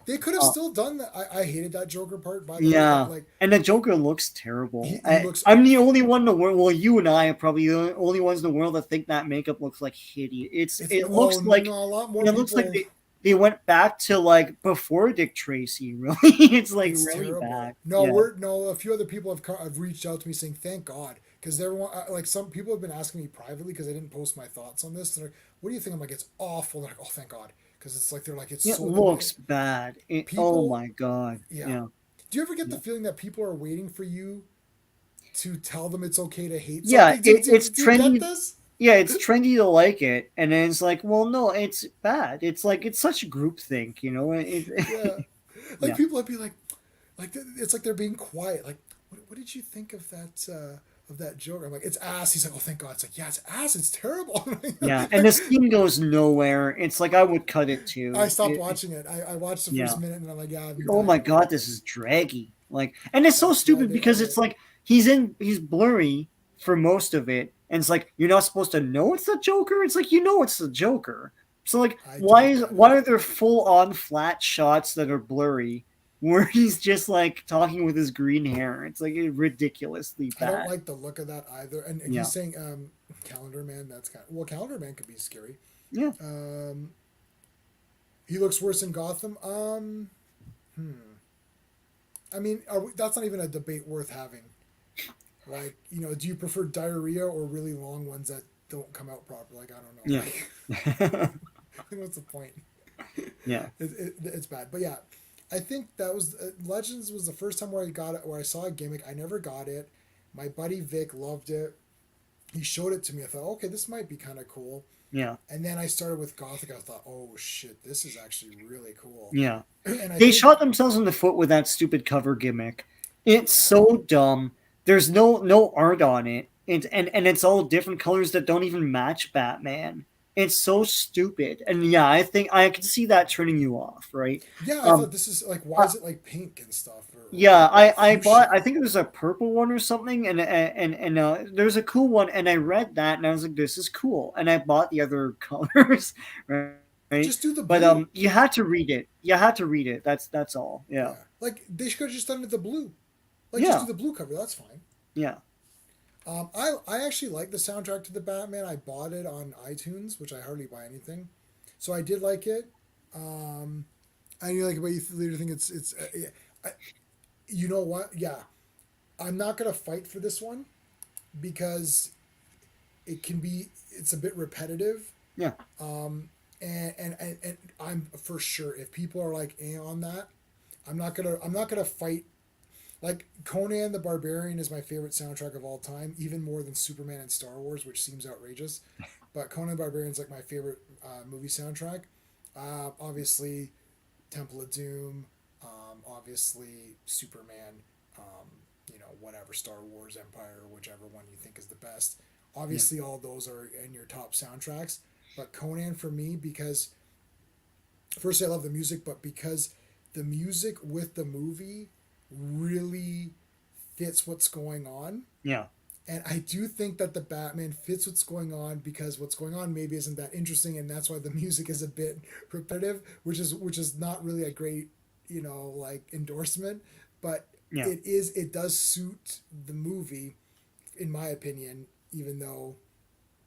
They could have still done that. I hated that Joker part, by the way. Like, and the Joker looks terrible. Looks. I'm the only one in the world. Well, you and I are probably the only ones in the world that think that makeup looks like hideous. It looks like a lot more. It looks like they went back to like before Dick Tracy. Really, it's really terrible. Bad. No, a few other people have reached out to me saying thank God. Because everyone, like, some people have been asking me privately, because I didn't post my thoughts on this. They're like, "What do you think?" I'm like, "It's awful." They're like, "Oh, thank God," because it's like they're like, "It's it so looks bad." Oh my God! Yeah. Do you ever get the feeling that people are waiting for you to tell them it's okay to hate? Yeah, something? It's trendy. You get this? Yeah, it's trendy to like it, and then it's like, well, no, it's bad. It's like it's such a groupthink, Like people would be like it's like they're being quiet. Like, what did you think of that? Of that Joker? I'm like, it's ass. He's like, oh, thank God. It's like, yeah, it's ass. It's terrible. Yeah, and the scene goes nowhere. It's like I would cut it too. I stopped watching it. I watched the first minute, and I'm like, yeah. Oh my God, this is draggy. Like, and it's so stupid because it's like he's blurry for most of it, and it's like you're not supposed to know it's the Joker. It's like it's the Joker. So like, why are there full on flat shots that are blurry? Where he's just like talking with his green hair. It's like ridiculously bad. I don't like the look of that either. And he's saying Calendar Man, that's Calendar Man could be scary. Yeah. He looks worse in Gotham. I mean, that's not even a debate worth having. Like, do you prefer diarrhea or really long ones that don't come out properly? Like, I don't know. Yeah. What's the point? Yeah. It's bad. But yeah. I think that was Legends was the first time where I saw a gimmick. I never got it. My buddy Vic loved it. He showed it to me. I thought, okay, this might be kind of cool. Yeah. And then I started with Gothic. I thought, oh shit, this is actually really cool. Yeah. And they shot themselves in the foot with that stupid cover gimmick. It's so dumb. There's no art on it. And it's all different colors that don't even match Batman. It's so stupid. And yeah, I think I can see that turning you off, right? Yeah, I thought this is like, why is it like pink and stuff? I bought, I think it was a purple one or something, and there's a cool one, and I read that, and I was like, this is cool. And I bought the other colors, right? Just do the blue. But you had to read it. That's all. Yeah. Like, they could have just done it the blue. Like, just do the blue cover. That's fine. Yeah. I actually like the soundtrack to the Batman. I bought it on iTunes, which I hardly buy anything, so I did like it. I like, but you later think it's you know what? Yeah, I'm not gonna fight for this one because it's a bit repetitive. Yeah. And I'm for sure, if people are like on that, I'm not gonna fight. Like, Conan the Barbarian is my favorite soundtrack of all time, even more than Superman and Star Wars, which seems outrageous. But Conan the Barbarian is like my favorite movie soundtrack. Obviously, Temple of Doom. Obviously, Superman. Whatever, Star Wars, Empire, whichever one you think is the best. Yeah. Obviously, all those are in your top soundtracks. But Conan for me, because first I love the music, but because the music with the movie really fits what's going on. Yeah. And I do think that the Batman fits what's going on because what's going on maybe isn't that interesting, and that's why the music is a bit repetitive, which is not really a great, like endorsement, but Yeah. it does suit the movie, in my opinion, even though,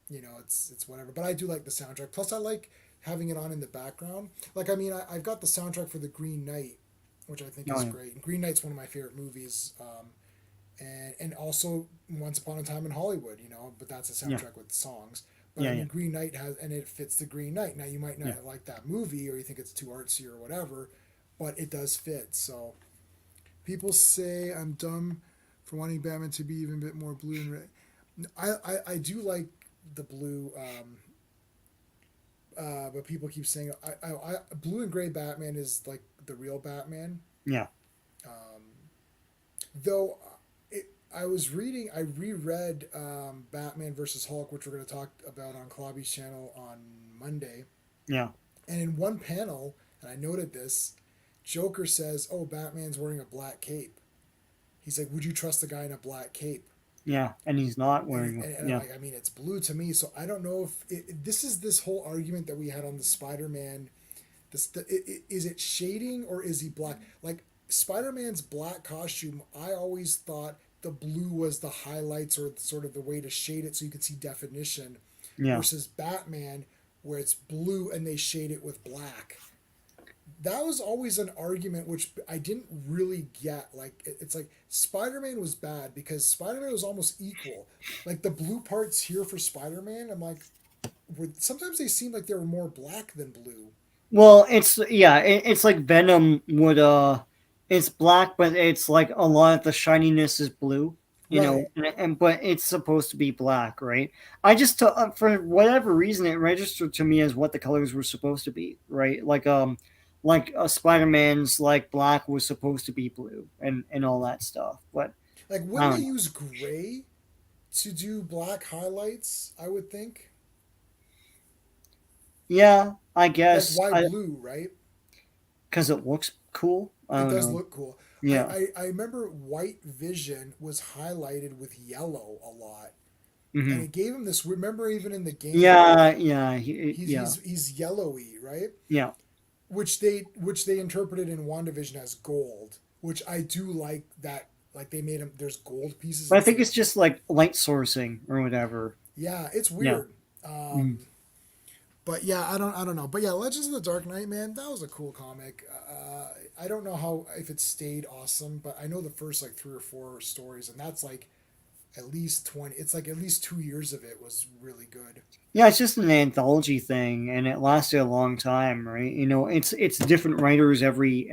it's whatever. But I do like the soundtrack. Plus, I like having it on in the background. Like, I mean, I've got the soundtrack for The Green Knight, which I think Oh, is yeah. great. And Green Knight's one of my favorite movies. And also Once Upon a Time in Hollywood, but that's a Yeah. soundtrack with songs. But I Yeah. mean, Yeah. Green Knight and it fits the Green Knight. Now you might Yeah. not like that movie, or you think it's too artsy or whatever, but it does fit. So people say I'm dumb for wanting Batman to be even a bit more blue and red. I do like the blue, but people keep saying blue and gray Batman is like the real Batman. Yeah. Um, though I reread Batman versus Hulk, which we're going to talk about on Clobby's channel on Monday. Yeah. And in one panel, and I noted this, Joker says, "Oh, Batman's wearing a black cape." He's like, "Would you trust the guy in a black cape?" Yeah. And he's not And, wearing. and I'm Yeah. like, I mean, it's blue to me, so I don't know if this is this whole argument that we had on the Spider-Man. Is it shading or is he black? Like Spider-Man's black costume, I always thought the blue was the highlights or sort of the way to shade it so you could see definition, Yeah. versus Batman where it's blue and they shade it with black. That was always an argument which I didn't really get. Like it's like Spider-Man was bad because Spider-Man was almost equal. Like the blue parts here for Spider-Man, I'm like, sometimes they seem like they were more black than blue. Well, it's like Venom would it's black, but it's like a lot of the shininess is blue, Right. and but it's supposed to be black, right? I just for whatever reason it registered to me as what the colors were supposed to be, right? Like Spider-Man's like black was supposed to be blue and all that stuff, but Like, I wouldn't they don't know. use gray to do black highlights? I would think. Yeah, I Like, guess why I blue, right? because it looks cool. I It don't does know. look cool. Yeah. I remember White Vision was highlighted with yellow a lot, and Hmm. it gave him this. Remember, even in the game, Yeah, yeah, he's yeah, he's he's yellowy, right? yeah. Which they interpreted in WandaVision as gold, which I do like that. Like they made him. There's gold pieces But I think instead of. it's just like light sourcing or whatever. Yeah, it's Yeah. weird. Mm. But yeah, I don't know. But yeah, Legends of the Dark Knight, man, that was a cool comic. I don't know how if it stayed awesome, but I know the first like 3 or 4 stories, and that's like at least 20. It's like at least 2 years of it was really good. Yeah, it's just an anthology thing, and it lasted a long time, right? It's different writers every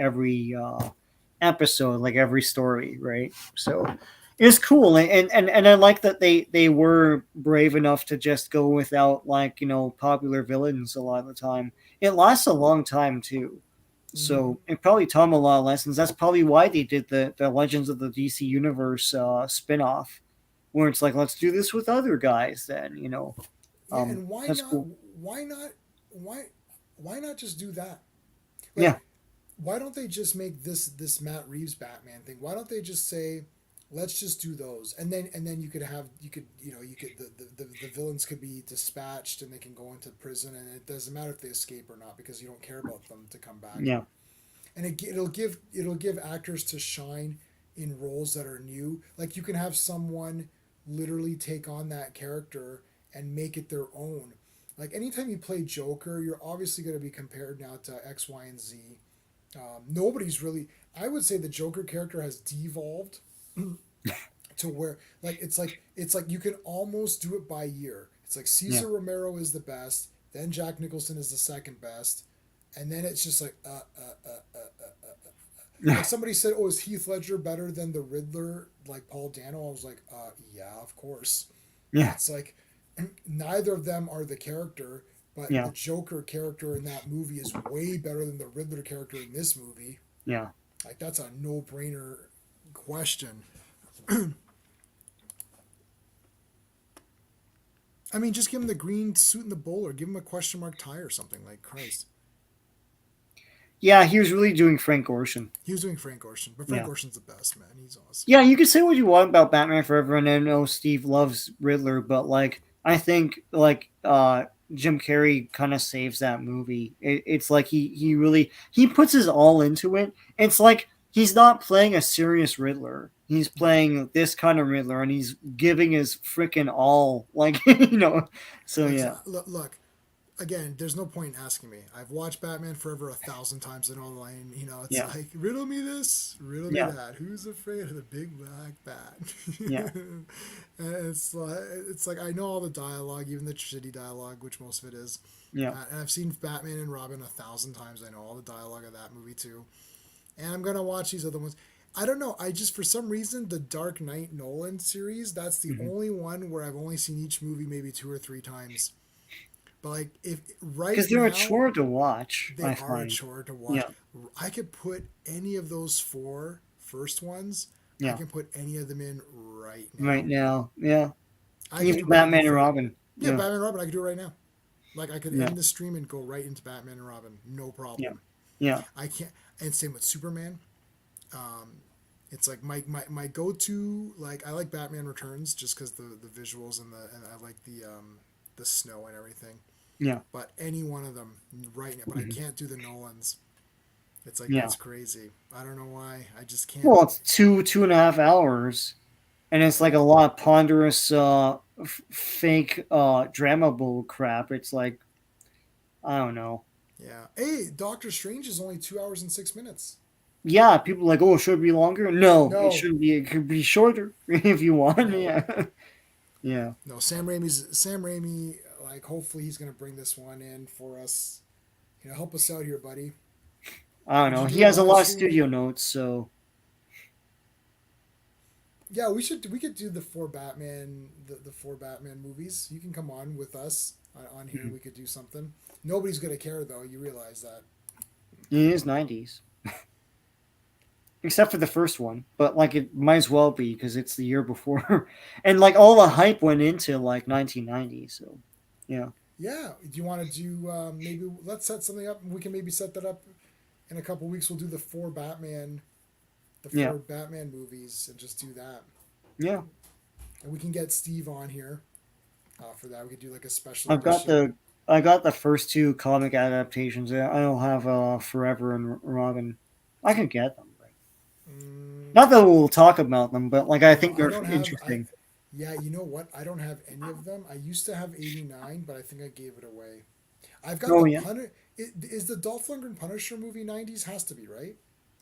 episode, like every story, right? So it's cool, and I like that they were brave enough to just go without like popular villains a lot of the time. It lasts a long time too. Mm-hmm. So it probably taught them a lot of lessons. That's probably why they did the Legends of the DC Universe spin-off, where it's like, let's do this with other guys then. Yeah, and why That's not? cool. Why not? Why why not just do that? Like, Yeah, why don't they just make this Matt Reeves Batman thing? Why don't they just say, let's just do those, and then you could the villains could be dispatched and they can go into prison, and it doesn't matter if they escape or not because you don't care about them to come back. yeah, And it'll give actors to shine in roles that are new. Like you can have someone literally take on that character and make it their own. Like anytime you play Joker, you're obviously going to be compared now to X, Y, and Z. Nobody's really. I would say the Joker character has devolved to where like you can almost do it by year. It's like yeah, Cesar Romero is the best, then Jack Nicholson is the second best, and then it's just like like somebody said, "Oh, is Heath Ledger better than the Riddler?" Like Paul Dano, I was like, "Yeah, of course." yeah, It's like neither of them are the character, But Yeah. the Joker character in that movie is way better than the Riddler character in this movie. Yeah. Like, that's a no-brainer question. I mean, just give him the green suit and the bowler. Give him a question mark tie or something. Like, Christ. Yeah, he was really doing Frank Gorshin. He was doing Frank Gorshin, but Frank Gorshin's the best, man. He's awesome. Yeah, you can say what you want about Batman Forever, and I know Steve loves Riddler, but like I think like Jim Carrey kind of saves that movie. It's like he really he puts his all into it. It's like he's not playing a serious Riddler. He's playing this kind of Riddler, and he's giving his freaking all. Like so yeah. Look, again, there's no point in asking me. I've watched Batman Forever 1,000 times in online. It's like, riddle me this, riddle me that. Who's afraid of the big black bat? Yeah. And it's like I know all the dialogue, even the shitty dialogue, which most of it is. Yeah. And I've seen Batman and Robin 1,000 times. I know all the dialogue of that movie too. And I'm gonna watch these other ones. I don't know. I just, for some reason, the Dark Knight Nolan series, that's the only one where I've only seen each movie maybe 2 or 3 times. But like, if right Because they're now, a chore to watch. they I are find. a chore to watch. Yeah. I could put any of those 4 first ones. Yeah. I can put any of them in right now. Right now, yeah. I can Even do Batman and Robin. Yeah, Batman and Robin. I could do it right now. Like, I could Yeah. end the stream and go right into Batman and Robin, no problem. Yeah. I can't. And same with Superman. It's like my go-to. Like, I like Batman Returns just because the visuals and I like the snow and everything. Yeah. But any one of them right now. But I can't do the Nolans. It's like, Yeah. that's crazy. I don't know why. I just can't. Well, it's 2.5 hours, and it's like a lot of ponderous, fake drama bull crap. It's like, I don't know. Yeah. Hey, Doctor Strange is only 2 hours and 6 minutes. Yeah, people are like, oh, should it be longer? No, No. it shouldn't be. It could be shorter if you want. Yeah. Yeah. No, Sam Raimi. Like, hopefully he's gonna bring this one in for us. Help us out here, buddy. I don't know. Did you He do has a live lot of stream? studio notes, so Yeah, we could do the 4 Batman the 4 Batman movies. You can come on with us on here. We could do something. Nobody's gonna care though. You realize that. it is 90s. Except for the first one, but like it might as well be because it's the year before, and like all the hype went into like 1990. So, yeah. Yeah. Do you want to do maybe let's set something up? We can maybe set that up in a couple weeks. We'll do the 4 Batman movies and just do that. Yeah. And we can get Steve on here for that. We could do like a special. I got the first 2 comic adaptations. I don't have Forever and Robin. I can get them. Not that we'll talk about them, but like I think they're interesting. Yeah, you know what? I don't have any of them. I used to have 89, but I think I gave it away. I've got is the Dolph Lundgren Punisher movie 90s? Has to be, right?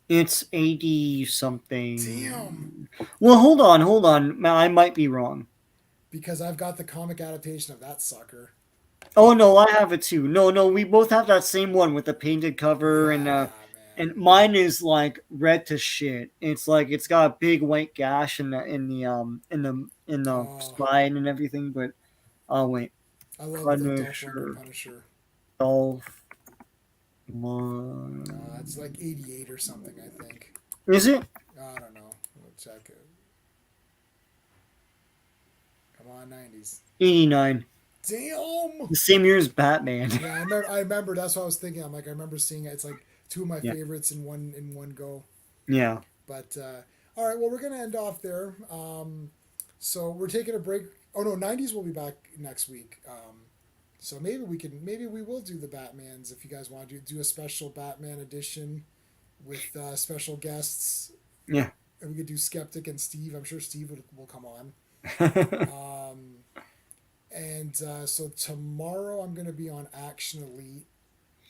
It's 80 something. Damn. Well, hold on. I might be wrong. Because I've got the comic adaptation of that sucker. Oh no, I have it too. No, we both have that same one with the painted cover and mine is like red to shit. It's like it's got a big white gash in the spine and everything. But oh wait, I love the Dolph Lundgren Punisher. Dolph. It's like 88 or something, I think. Is it? I don't know. We'll check it. Come on, 90s. 89. Damn. The same year as Batman. Yeah, I remember. That's what I was thinking. I'm like, I remember seeing it. It's like 2 of my favorites in one go. Yeah. But all right, well, we're gonna end off there. So we're taking a break. Oh no, 90s will be back next week. So maybe we will do the Batmans if you guys want to do a special Batman edition with special guests. Yeah. And we could do Skeptic and Steve. I'm sure Steve will come on. So tomorrow I'm going to be on Action Elite,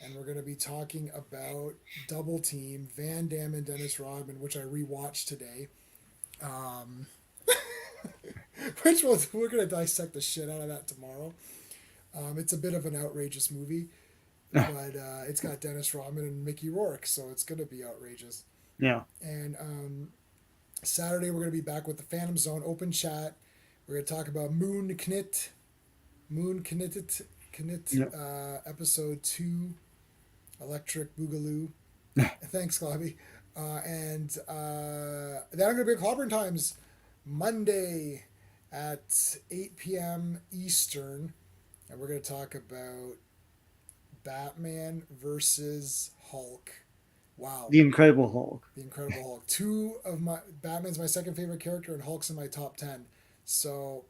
and we're going to be talking about Double Team, Van Damme and Dennis Rodman, which I rewatched today. We're going to dissect the shit out of that tomorrow. It's a bit of an outrageous movie, but it's got Dennis Rodman and Mickey Rourke, so it's going to be outrageous. Yeah. And Saturday we're going to be back with the Phantom Zone open chat. We're going to talk about Moon Knit, Knit, Yep. episode 2, Electric Boogaloo. Thanks, Clobby. And then I'm going to be at Clobberin Times Monday at 8 p.m. Eastern. And we're going to talk about Batman versus Hulk. Wow. The Incredible Hulk. The Incredible Hulk. Batman's my second favorite character, and Hulk's in my top 10. So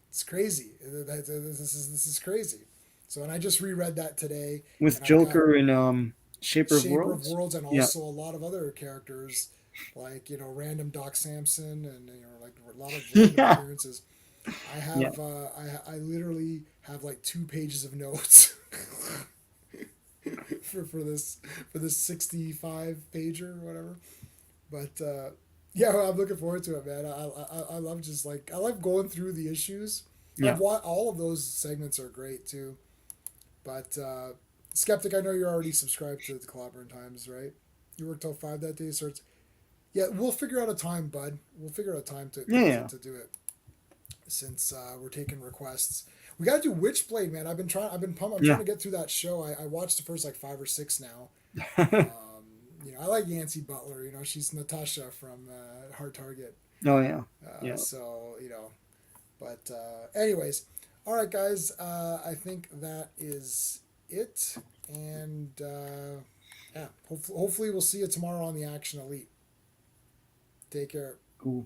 it's crazy. This is crazy. So, and I just reread that today With Joker and Shaper of Worlds. And also a lot of other characters, like random Doc Samson, and like a lot of random appearances. I have I literally have like 2 pages of notes for this 65 pager or whatever. But I'm looking forward to it, man. I love I love going through the issues. Yeah. All of those segments are great too. But Skeptic, I know you're already subscribed to the Clobberin Times, right? You worked till 5 that day, so we'll figure out a time, bud. We'll figure out a time to do it. Since we're taking requests, we got to do Witchblade, man. I'm trying to get through that show. I watched the first like 5 or 6 now. I like Yancey Butler. She's Natasha from Hard Target. Oh yeah. So but anyways, all right, guys. I think that is it, and hopefully we'll see you tomorrow on the Action Elite. Take care. Cool.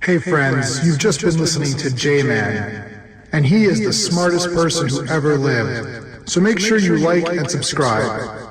Hey friends, you've just been listening to J-Man, and he is the smartest person who ever lived. So make sure you like and subscribe.